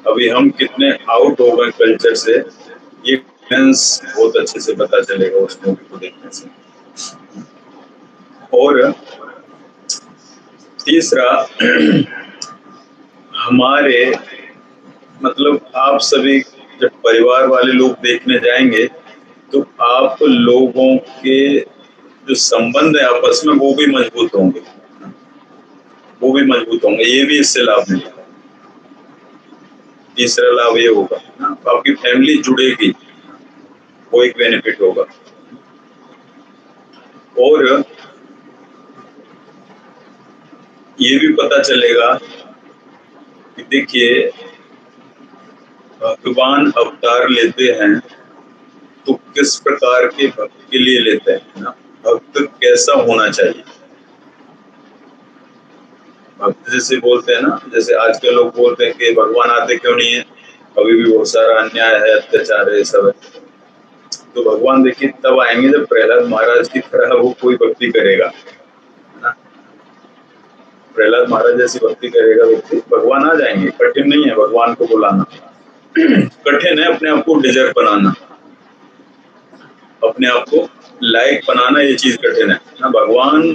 अभी हम कितने आउट हो गए कल्चर से, ये बहुत अच्छे से पता चलेगा उस मूवी को देखने से। और तीसरा, हमारे मतलब आप सभी जब परिवार वाले लोग देखने जाएंगे तो आप लोगों के जो संबंध है आपस में वो भी मजबूत होंगे, वो भी मजबूत होंगे, ये भी इससे लाभ मिलेगा। तीसरा लाभ ये होगा ना, आपकी फैमिली जुड़ेगी, वो एक बेनिफिट होगा। और ये भी पता चलेगा कि देखिए, भगवान अवतार लेते हैं तो किस प्रकार के भक्त के लिए लेते हैं ना, भक्त कैसा होना चाहिए। भक्त जैसे बोलते हैं ना, जैसे आजकल लोग बोलते हैं कि भगवान आते क्यों नहीं है, अभी भी बहुत सारा अन्याय है, अत्याचार है, सब है। तो भगवान देखिए तब आएंगे जब प्रहलाद महाराज की तरह वो कोई भक्ति करेगा ना। प्रहलाद महाराज जैसी भक्ति करेगा व्यक्ति, भगवान आ जाएंगे। कठिन नहीं है भगवान को बुलाना, कठिन है अपने आप को डिजर्व बनाना, अपने आप को लायक बनाना, ये चीज कठिन है ना। भगवान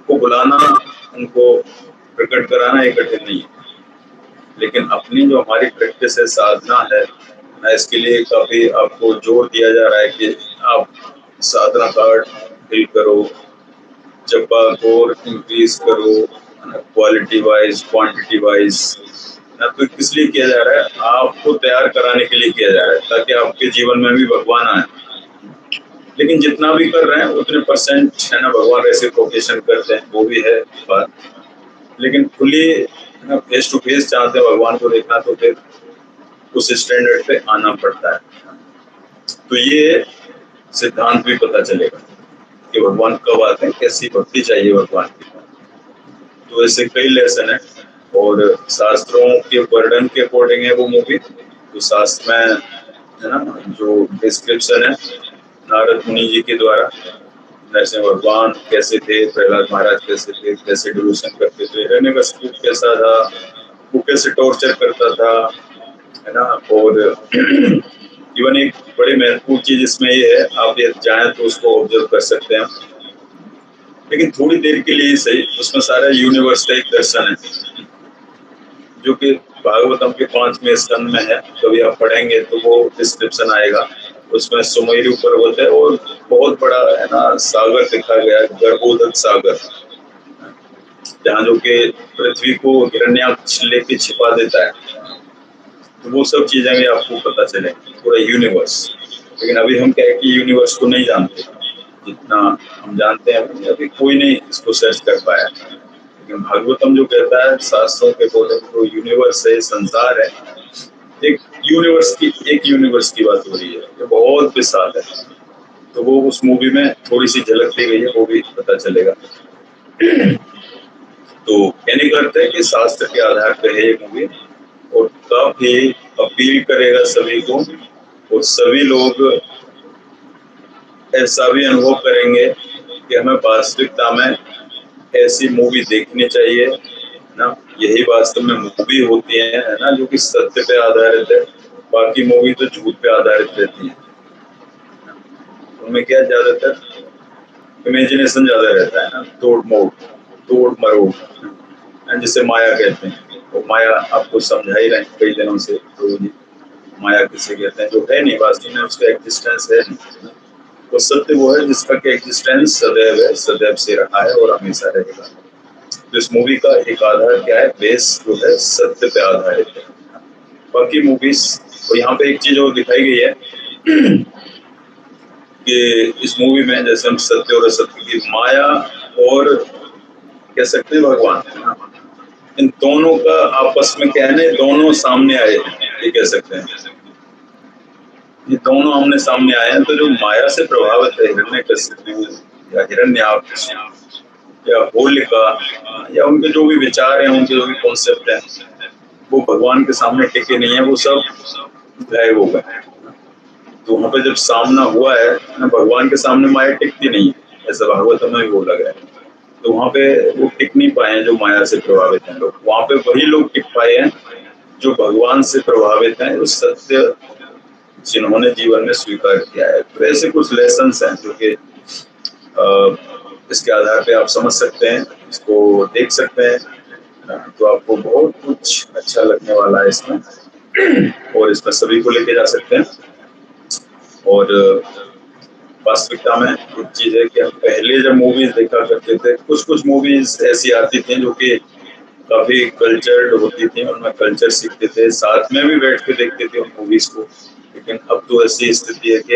को बुलाना, उनको प्रकट कराना, ये कठिन नहीं है। लेकिन अपनी जो हमारी प्रैक्टिस है, साधना है, इसके लिए काफी आपको जोर दिया जा रहा है कि आप साधना कार्ड फिल करो, जपा कोर इंक्रीज करो, क्वालिटी वाइज, क्वांटिटी वाइज। तो किस लिए किया जा रहा है? आपको तैयार कराने के लिए किया जा रहा है, ताकि आपके जीवन में भी भगवान आए। लेकिन जितना भी कर रहे हैं उतने परसेंट है ना भगवान रेसिप्रोकेशन करते हैं, वो भी है बात। लेकिन खुली फेस टू फेस चाहते हैं भगवान को देखना, तो फिर उस स्टैंडर्ड पे आना पड़ता है। तो ये सिद्धांत भी पता चलेगा कि भगवान कब आते हैं, कैसी भक्ति चाहिए भगवान की। तो ऐसे कई लेसन है, और शास्त्रों के वर्णन के अकॉर्डिंग है वो मूवी, जो शास्त्र में है ना, जो डिस्क्रिप्शन है नारद मुनि जी के द्वारा, नरसिंह भगवान कैसे थे, प्रहलाद महाराज कैसे थे, कैसे डिवोशन करते थे, हिरण्यकशिपु कैसा था, वो कैसे टॉर्चर करता था, है ना। और इवन एक बड़ी महत्वपूर्ण चीज इसमें ये है, आप ये चाहें तो उसको ऑब्जर्व कर सकते हैं, लेकिन थोड़ी देर के लिए ही सही, उसमें सारा यूनिवर्स का एक दर्शन है जो कि भागवतम के 5वें स्कंद में है। कभी आप पढ़ेंगे तो वो डिस्क्रिप्शन आएगा, उसमें सुमेरु पर्वत है और बहुत बड़ा है ना सागर दिखा गया है, गर्भोदक सागर, जहाँ जो कि पृथ्वी को हिरण्याक्ष लेके छिपा देता है। तो वो सब चीजें भी आपको पता चलेंगी, पूरा यूनिवर्स। लेकिन अभी हम क्या है कि यूनिवर्स को नहीं जानते, जितना हम जानते हैं अभी कोई नहीं इसको सर्च कर पाया। लेकिन भागवतम जो कहता है, शास्त्रों के बोले तो यूनिवर्स है, संसार है, एक यूनिवर्स की बात हो रही है, जो बहुत विशाल है। तो वो उस मूवी में थोड़ी सी झलक दी गई है, वो भी पता चलेगा। तो कहने का अर्थ है कि शास्त्र के आधार पर है ये मूवी, और काफी अपील करेगा सभी को, और सभी लोग ऐसा भी अनुभव करेंगे कि हमें वास्तविकता में ऐसी मूवी देखनी चाहिए ना। यही वास्तव में मूवी होती है ना, जो कि सत्य पे आधारित है। बाकी मूवी तो झूठ पे आधारित रहती है, उनमें क्या ज्यादातर इमेजिनेशन ज्यादा रहता है ना, तोड़ मरोड़, जिसे माया कहते हैं। तो माया आपको समझा ही रहे कई दिनों से, तो माया किसे कहते हैं, जो है नहीं वास्तव में, उसका एग्जिस्टेंस है नहीं। वो सत्य वो है जिसका कि एग्जिस्टेंस सदैव है, सदैव से रहा है और हमेशा रहेगा। तो इस मूवी का एक आधार क्या है, बेस जो है सत्य पे आधारित है। बाकी मूवीज, और यहाँ पे एक चीज और दिखाई गई है कि इस मूवी में जैसे हम सत्य और असत्य की, माया और कह सकते हैं भगवान, इन दोनों का आपस में क्या है ना, दोनों सामने आए हैं, ये कह सकते हैं, ये दोनों आमने सामने आए हैं। तो जो माया से प्रभावित है, हिरण्यकशिपु या हिरण्याक्ष या होलिका, या उनके जो भी विचार हैं, उनके जो भी कॉन्सेप्ट हैं, वो भगवान के सामने टिके नहीं है, वो सब गायब हो गए। तो वहां पे जब सामना हुआ है ना, भगवान के सामने माया टिकती नहीं है, ऐसा भागवत में भी बोला गया है। तो वहां पे वो टिक नहीं पाए हैं जो माया से प्रभावित हैं लोग। वहां पे वही लोग टिक पाए हैं जो भगवान से प्रभावित हैं, उस सत्य जिन्होंने जीवन में स्वीकार किया है। तो ऐसे कुछ लेसन्स हैं जो कि इसके आधार पे आप समझ सकते हैं, इसको देख सकते हैं, तो आपको बहुत कुछ अच्छा लगने वाला है इसमें, और इसमें सभी को लेके जा सकते हैं। और वास्तविकता में एक चीज है कि हम पहले जब मूवीज देखा करते थे, कुछ मूवीज ऐसी आती थी जो कि काफी कल्चर्ड होती थी, उनमें कल्चर सीखते थे, साथ में भी बैठ के देखते थे उन मूवीज को। लेकिन अब तो ऐसी स्थिति है कि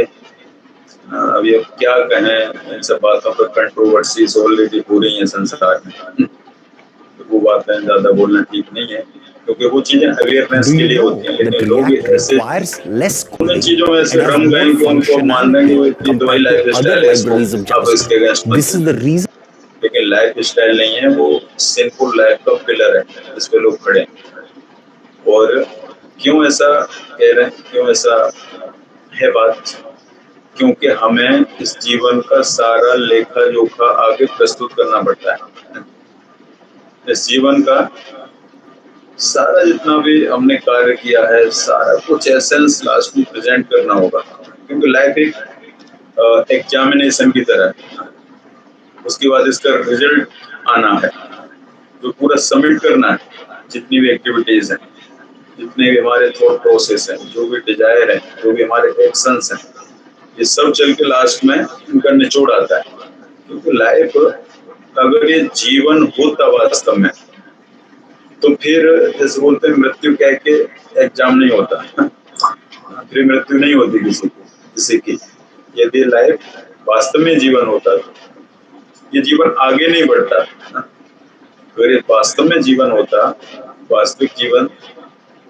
अभी अब क्या कहें, इन सब बातों पर कंट्रोवर्सीज ऑलरेडी हो रही हैं संसार में, तो वो बातें ज्यादा बोलना ठीक नहीं है, क्योंकि वो चीजें अवेयरनेस के लिए होती हैं। लेकिन लोग ऐसे उन चीजों में से रम गए कि उनको मान देंगे वो इतनी दवाई लाइफ स्टाइल है, अब इसके अगेंस्ट मत। लेकिन लाइफ स्टाइल नहीं है, वो सिंपल लाइफ का पिलर है, इस पे लोग खड़े हैं। और क्यों ऐसा कह रहे हैं, क्यों ऐसा है बात, क्योंकि हमें इस जीवन का सारा लेखा जोखा आगे प्रस्तुत करना पड़ता है। इस जीवन का सारा जितना भी हमने कार्य किया है, सारा कुछ एसेंस लास्ट में प्रेजेंट करना होगा, क्योंकि लाइफ एक एग्जामिनेशन की तरह है। उसके बाद इसका रिजल्ट आना है, जो पूरा सबमिट करना है, जितनी भी एक्टिविटीज हैं, जितने भी हमारे थॉट प्रोसेस हैं, जो भी डिजायर है, जो भी हमारे एक्शंस हैं, ये सब चल के लास्ट में इनका निचोड़ आता है। क्योंकि लाइफ अगर ये जीवन होता वास्तव में, तो फिर जैसे बोलते हैं मृत्यु कह के एग्जाम नहीं होता, फिर मृत्यु नहीं होती किसी की। यदि लाइफ वास्तव में जीवन होता तो ये जीवन आगे नहीं बढ़ता। अगर ये वास्तव में जीवन होता, वास्तविक जीवन,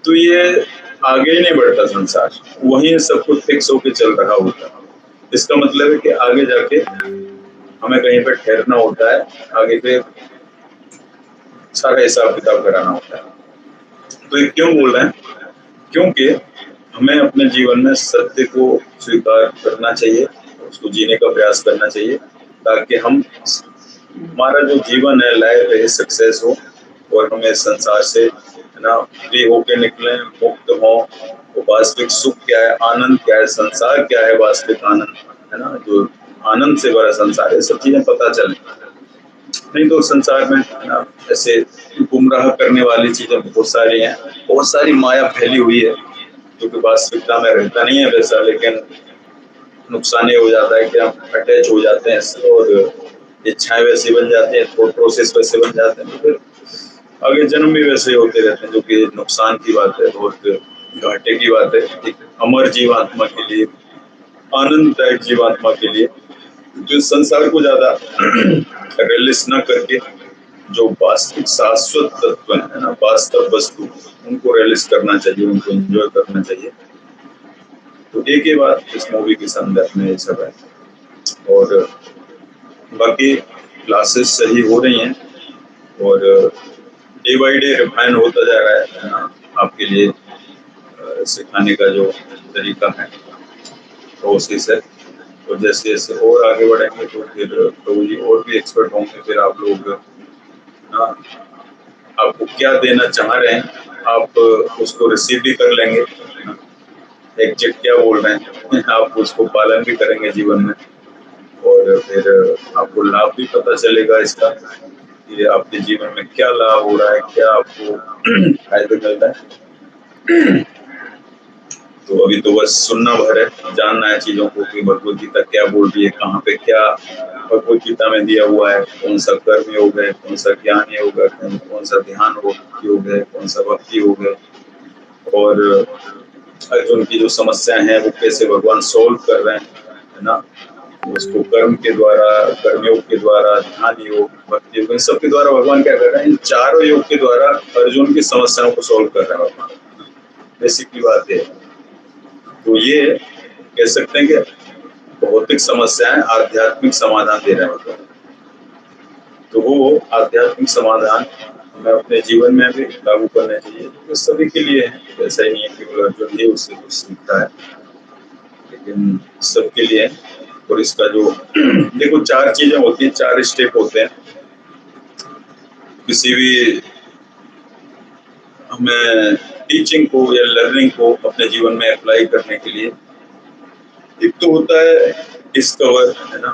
तो ये आगे ही नहीं बढ़ता संसार, वहीं सब कुछ फिक्स होके चल रहा होता। इसका मतलब है कि आगे जाके हमें कहीं पर ठहरना होता है, आगे पे सारा हिसाब किताब कराना होता है। तो ये क्यों बोल रहे हैं, क्योंकि हमें अपने जीवन में सत्य को स्वीकार करना चाहिए, उसको जीने का प्रयास करना चाहिए, ताकि हमारा जो जीवन है लाइफ है सक्सेस हो और हमें संसार से है ना फ्री होके निकले, मुक्त हो। तो वास्तविक सुख क्या है, आनंद क्या है, संसार क्या है, वास्तविक आनंद है ना, जो आनंद से भरा संसार है, सब चीजें पता चले। नहीं तो संसार में है ना ऐसे गुमराह करने वाली चीजें बहुत सारी हैं, बहुत सारी माया फैली हुई है जो कि वास्तविकता में रहता नहीं है वैसा, लेकिन नुकसान ये हो जाता है कि हम अटैच हो जाते हैं इससे और इच्छाएं वैसी बन जाती हैं, थॉट प्रोसेस वैसे बन जाते हैं, तो फिर आगे जन्म भी वैसे होते रहते हैं, जो कि नुकसान की बात है, बहुत घाटे की बात है। एक अमर जीवात्मा के लिए, आनंददायक जीवात्मा के लिए जो संसार को ज्यादा रियलिस्ट न करके जो वास्तविक शाश्वत तत्व है ना, वास्तव वस्तु, उनको रियलिस्ट करना चाहिए, उनको एंजॉय करना चाहिए। तो एक ही बात इस मूवी के संदर्भ में ये सब है। और बाकी क्लासेस सही हो रही हैं और डे बाई डे रिफाइन होता जा रहा है ना आपके लिए सिखाने का जो तरीका है प्रोसेस है। तो जैसे जैसे और आगे बढ़ेंगे तो फिर प्रभु जी और भी एक्सपर्ट होंगे, फिर आप लोग ना आपको क्या देना चाह रहे हैं आप उसको रिसीव भी कर लेंगे, एग्जैक्ट क्या बोल रहे हैं आप उसको पालन भी करेंगे जीवन में, और फिर आपको लाभ भी पता चलेगा इसका कि आपके जीवन में क्या लाभ हो रहा है, क्या आपको फायदा मिल रहा है। तो अभी तो बस सुनना भर है, जानना है चीजों को कि भगवद गीता क्या बोल रही है, कहाँ पे क्या भगवद गीता में दिया हुआ है, कौन सा कर्म योग है, कौन सा ज्ञान योग है, कौन सा ध्यान योग है, कौन सा भक्ति योग है, और अर्जुन की जो समस्याएं हैं वो कैसे भगवान सोल्व कर रहे हैं, है ना। उसको कर्म के द्वारा, कर्मयोग के द्वारा, ध्यान योग, भक्ति योग, इन सब के द्वारा भगवान क्या कर रहे हैं, इन चारों योग के द्वारा अर्जुन की समस्याओं को सोल्व कर रहे हैं भगवान। बेसिकली बात है। तो ये कह सकते हैं कि भौतिक समस्याएं आध्यात्मिक समाधान दे रहे हैं, तो वो आध्यात्मिक समाधान हमें अपने जीवन में भी लागू करने चाहिए। तो सभी के लिए है, ऐसा ही नहीं है कि अर्जुन ही उससे कुछ सीखता है, लेकिन सबके लिए है। और इसका जो देखो 4 चीजें होती हैं, 4 स्टेप होते हैं किसी भी हमें टीचिंग को या लर्निंग को अपने जीवन में अप्लाई करने के लिए। एक तो होता है डिस्कवर, है ना,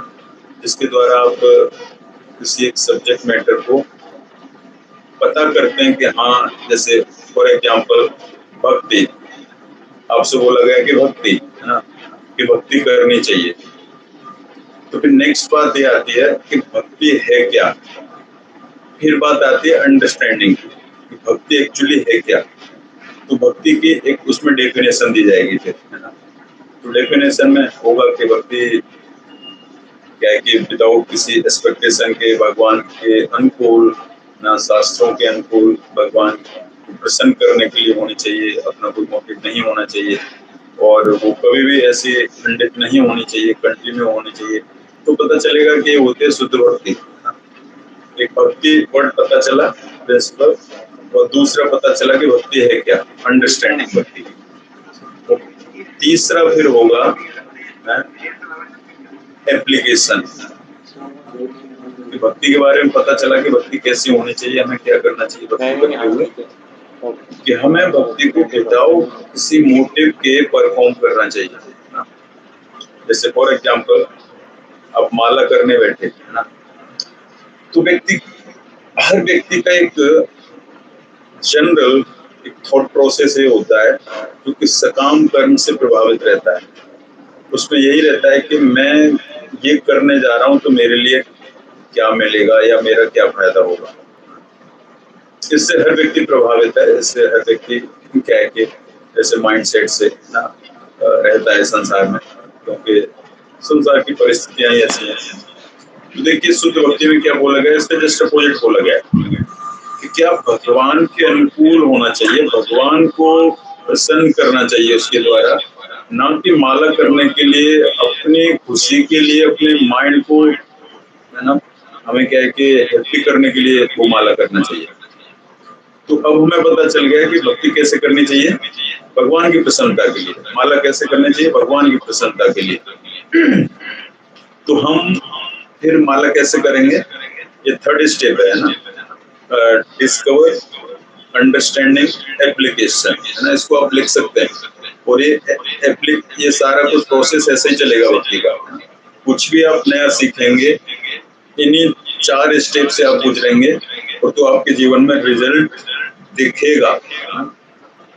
जिसके द्वारा आप किसी एक सब्जेक्ट मैटर को पता करते हैं कि हाँ, जैसे फॉर एग्जांपल भक्ति, आपसे बोला गया कि भक्ति, है ना, कि भक्ति करनी चाहिए। तो फिर नेक्स्ट बात ये आती है कि भक्ति है क्या। फिर बात आती है अंडरस्टैंडिंग की, भक्ति एक्चुअली है क्या। तो भक्ति की एक उसमें डेफिनेशन दी जाएगी फिर, है ना। तो डेफिनेशन में होगा कि भक्ति क्या है कि विदाउट किसी एक्सपेक्टेशन के, भगवान के अनुकूल ना, शास्त्रों के अनुकूल, भगवान को प्रसन्न करने के लिए होनी चाहिए, अपना कोई मोटिव नहीं होना चाहिए, और वो कभी भी ऐसी खंडित नहीं होनी चाहिए, कंटिन्यू होनी चाहिए। तो पता चलेगा कि ये होते शुद्ध भक्ति। एक भक्ति वर्ड पता चला, प्रिंसिपल, और दूसरा पता चला कि भक्ति है क्या, अंडरस्टैंडिंग भक्ति की। तो तीसरा फिर होगा एप्लीकेशन। भक्ति के बारे में पता चला कि भक्ति कैसी होनी चाहिए, हमें क्या करना चाहिए भक्ति करते हुए, कि हमें भक्ति को विदाउट किसी मोटिव के परफॉर्म करना चाहिए। जैसे फॉर एग्जांपल आप माला करने बैठे, है ना, तो हर व्यक्ति का एक जनरल एक थॉट प्रोसेस ये होता है जो कि सकाम कर्म से प्रभावित रहता है। उसमें यही रहता है कि मैं ये करने जा रहा हूँ तो मेरे लिए क्या मिलेगा या मेरा क्या फायदा होगा। इससे हर व्यक्ति प्रभावित है, इससे हर व्यक्ति क्या है कि जैसे माइंडसेट से ना रहता है संसार में, क्योंकि संसार की परिस्थितियां ऐसी हैं। तो देखिए शुद्ध भक्ति में क्या बोला गया, इसका जस्ट अपोजिट बोला गया कि क्या भगवान के अनुकूल होना चाहिए, भगवान को प्रसन्न करना चाहिए उसके द्वारा, ना कि माला करने के लिए, अपनी खुशी के लिए, अपने माइंड को, है ना, हमें क्या है कि हैप्पी करने के लिए वो माला करना चाहिए। तो अब हमें पता चल गया कि भक्ति कैसे करनी चाहिए, भगवान की प्रसन्नता के लिए। माला कैसे करनी चाहिए? भगवान की प्रसन्नता के लिए। तो हम फिर माला कैसे करेंगे? ये थर्ड स्टेप है ना, डिस्कवर, अंडरस्टैंडिंग, एप्लीकेशन, है ना, इसको आप लिख सकते हैं। और ये सारा कुछ प्रोसेस ऐसे ही चलेगा भक्ति का। कुछ भी आप नया सीखेंगे इन्हीं 4 स्टेप से आप गुजरेंगे और तो आपके जीवन में रिजल्ट दिखेगा,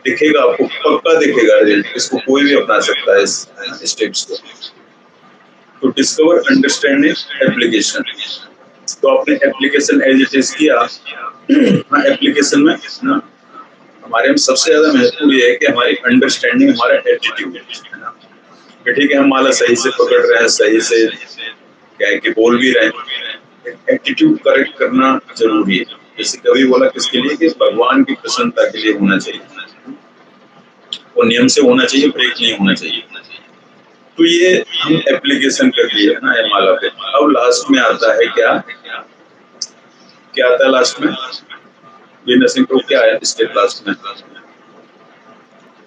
दिखेगा आपको, पक्का दिखेगा रिजल्ट। इसको कोई भी अपना सकता है इस स्टेप्स को। तो डिस्कवर, अंडरस्टैंडिंग, एप्लीकेशन। तो आपने एप्लीकेशन एज इट इज किया। हाँ, एप्लीकेशन में ना हमारे में सबसे ज्यादा महत्वपूर्ण ये है कि हमारी अंडरस्टैंडिंग, हमारा एटीट्यूड है ना, कि ठीक है हम माला सही से पकड़ रहे हैं, सही से क्या है कि बोल भी रहे हैं, एटीट्यूड करेक्ट करना जरूरी है। जैसे कभी बोला किसके लिए? कि भगवान की प्रसन्नता के लिए होना चाहिए, वो नियम से होना चाहिए, ब्रेक नहीं होना चाहिए। तो ये हम एप्लीकेशन कर लिए है ना ये माला पे। अब लास्ट में आता है क्या आता है लास्ट में? वीनस सिंह को क्या है स्टेप लास्ट में?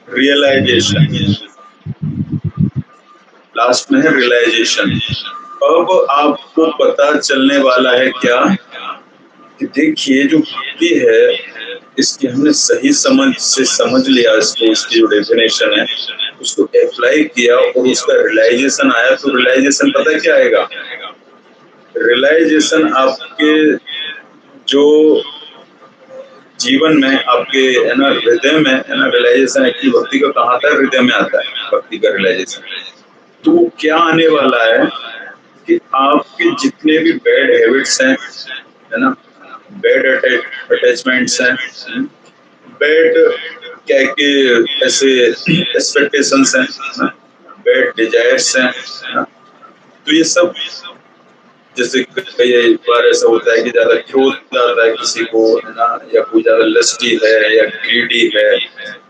रियलाइजेशन। लास्ट में है रियलाइजेशन। अब आपको पता चलने वाला है क्या कि देखिए जो भक्ति है इसकी हमने सही समझ लिया इसको, इसकी जो डेफिनेशन है उसको अप्लाई किया और उसका रियलाइजेशन आया। तो रियलाइजेशन पता है क्या आएगा? रियलाइजेशन आपके जो जीवन में, आपके है ना हृदय में है ना, रियलाइजेशन एक्चुअली भक्ति का कहाँ आता है? हृदय में आता है भक्ति का रियलाइजेशन। तो वो क्या आने वाला है कि आपके जितने भी बैड हैबिट्स हैं है ना, बैड अटैचमेंट्स हैं, बैड क्या कि ऐसे एक्सपेक्टेशंस हैं, बैड डिजायर्स हैं, तो ये सब, जैसे कई बार ऐसा होता है कि ज्यादा क्रोध आता है किसी को है ना, या कोई ज्यादा लस्टी है या ग्रीडी है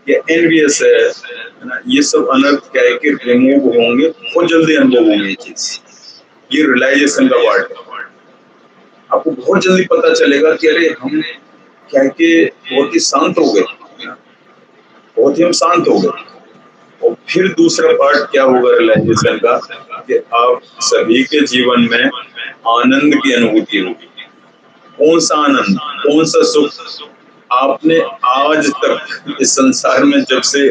या एनवियस है ना, ये सब अनर्थ क्या है कि रिमूव होंगे, बहुत जल्दी अनुभव होंगे ये चीज। ये रियलाइजेशन का पार्ट है। आपको बहुत जल्दी पता चलेगा कि अरे हम क्या है कि बहुत ही शांत हो गए, बहुत ही हम शांत हो गए। और फिर दूसरा पार्ट क्या होगा रियलाइजेशन का कि आप सभी के जीवन में आनंद की अनुभूति होगी। कौन सा आनंद, कौन सा सुख आपने आज तक इस संसार में जब से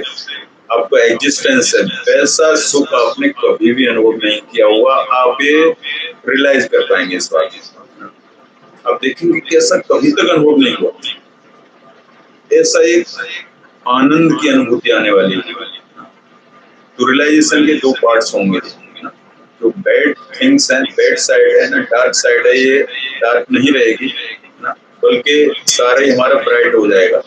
आपका एग्जिस्टेंस है वैसा सुख आपने कभी भी अनुभव नहीं किया होगा। आप ये रियलाइज कर पाएंगे इस बात को। आप देखेंगे कि ऐसा कभी तक अनुभव नहीं हुआ, ऐसा एक आनंद की अनुभूति आने वाली है। तो रियलाइजेशन के 2 पार्ट्स होंगे। जो बैड थिंग्स हैं, बैड साइड है ना, डार्क साइड है, ये डार्क नहीं रहेगी ना, बल्कि सारा ही हमारा ब्राइट हो जाएगा।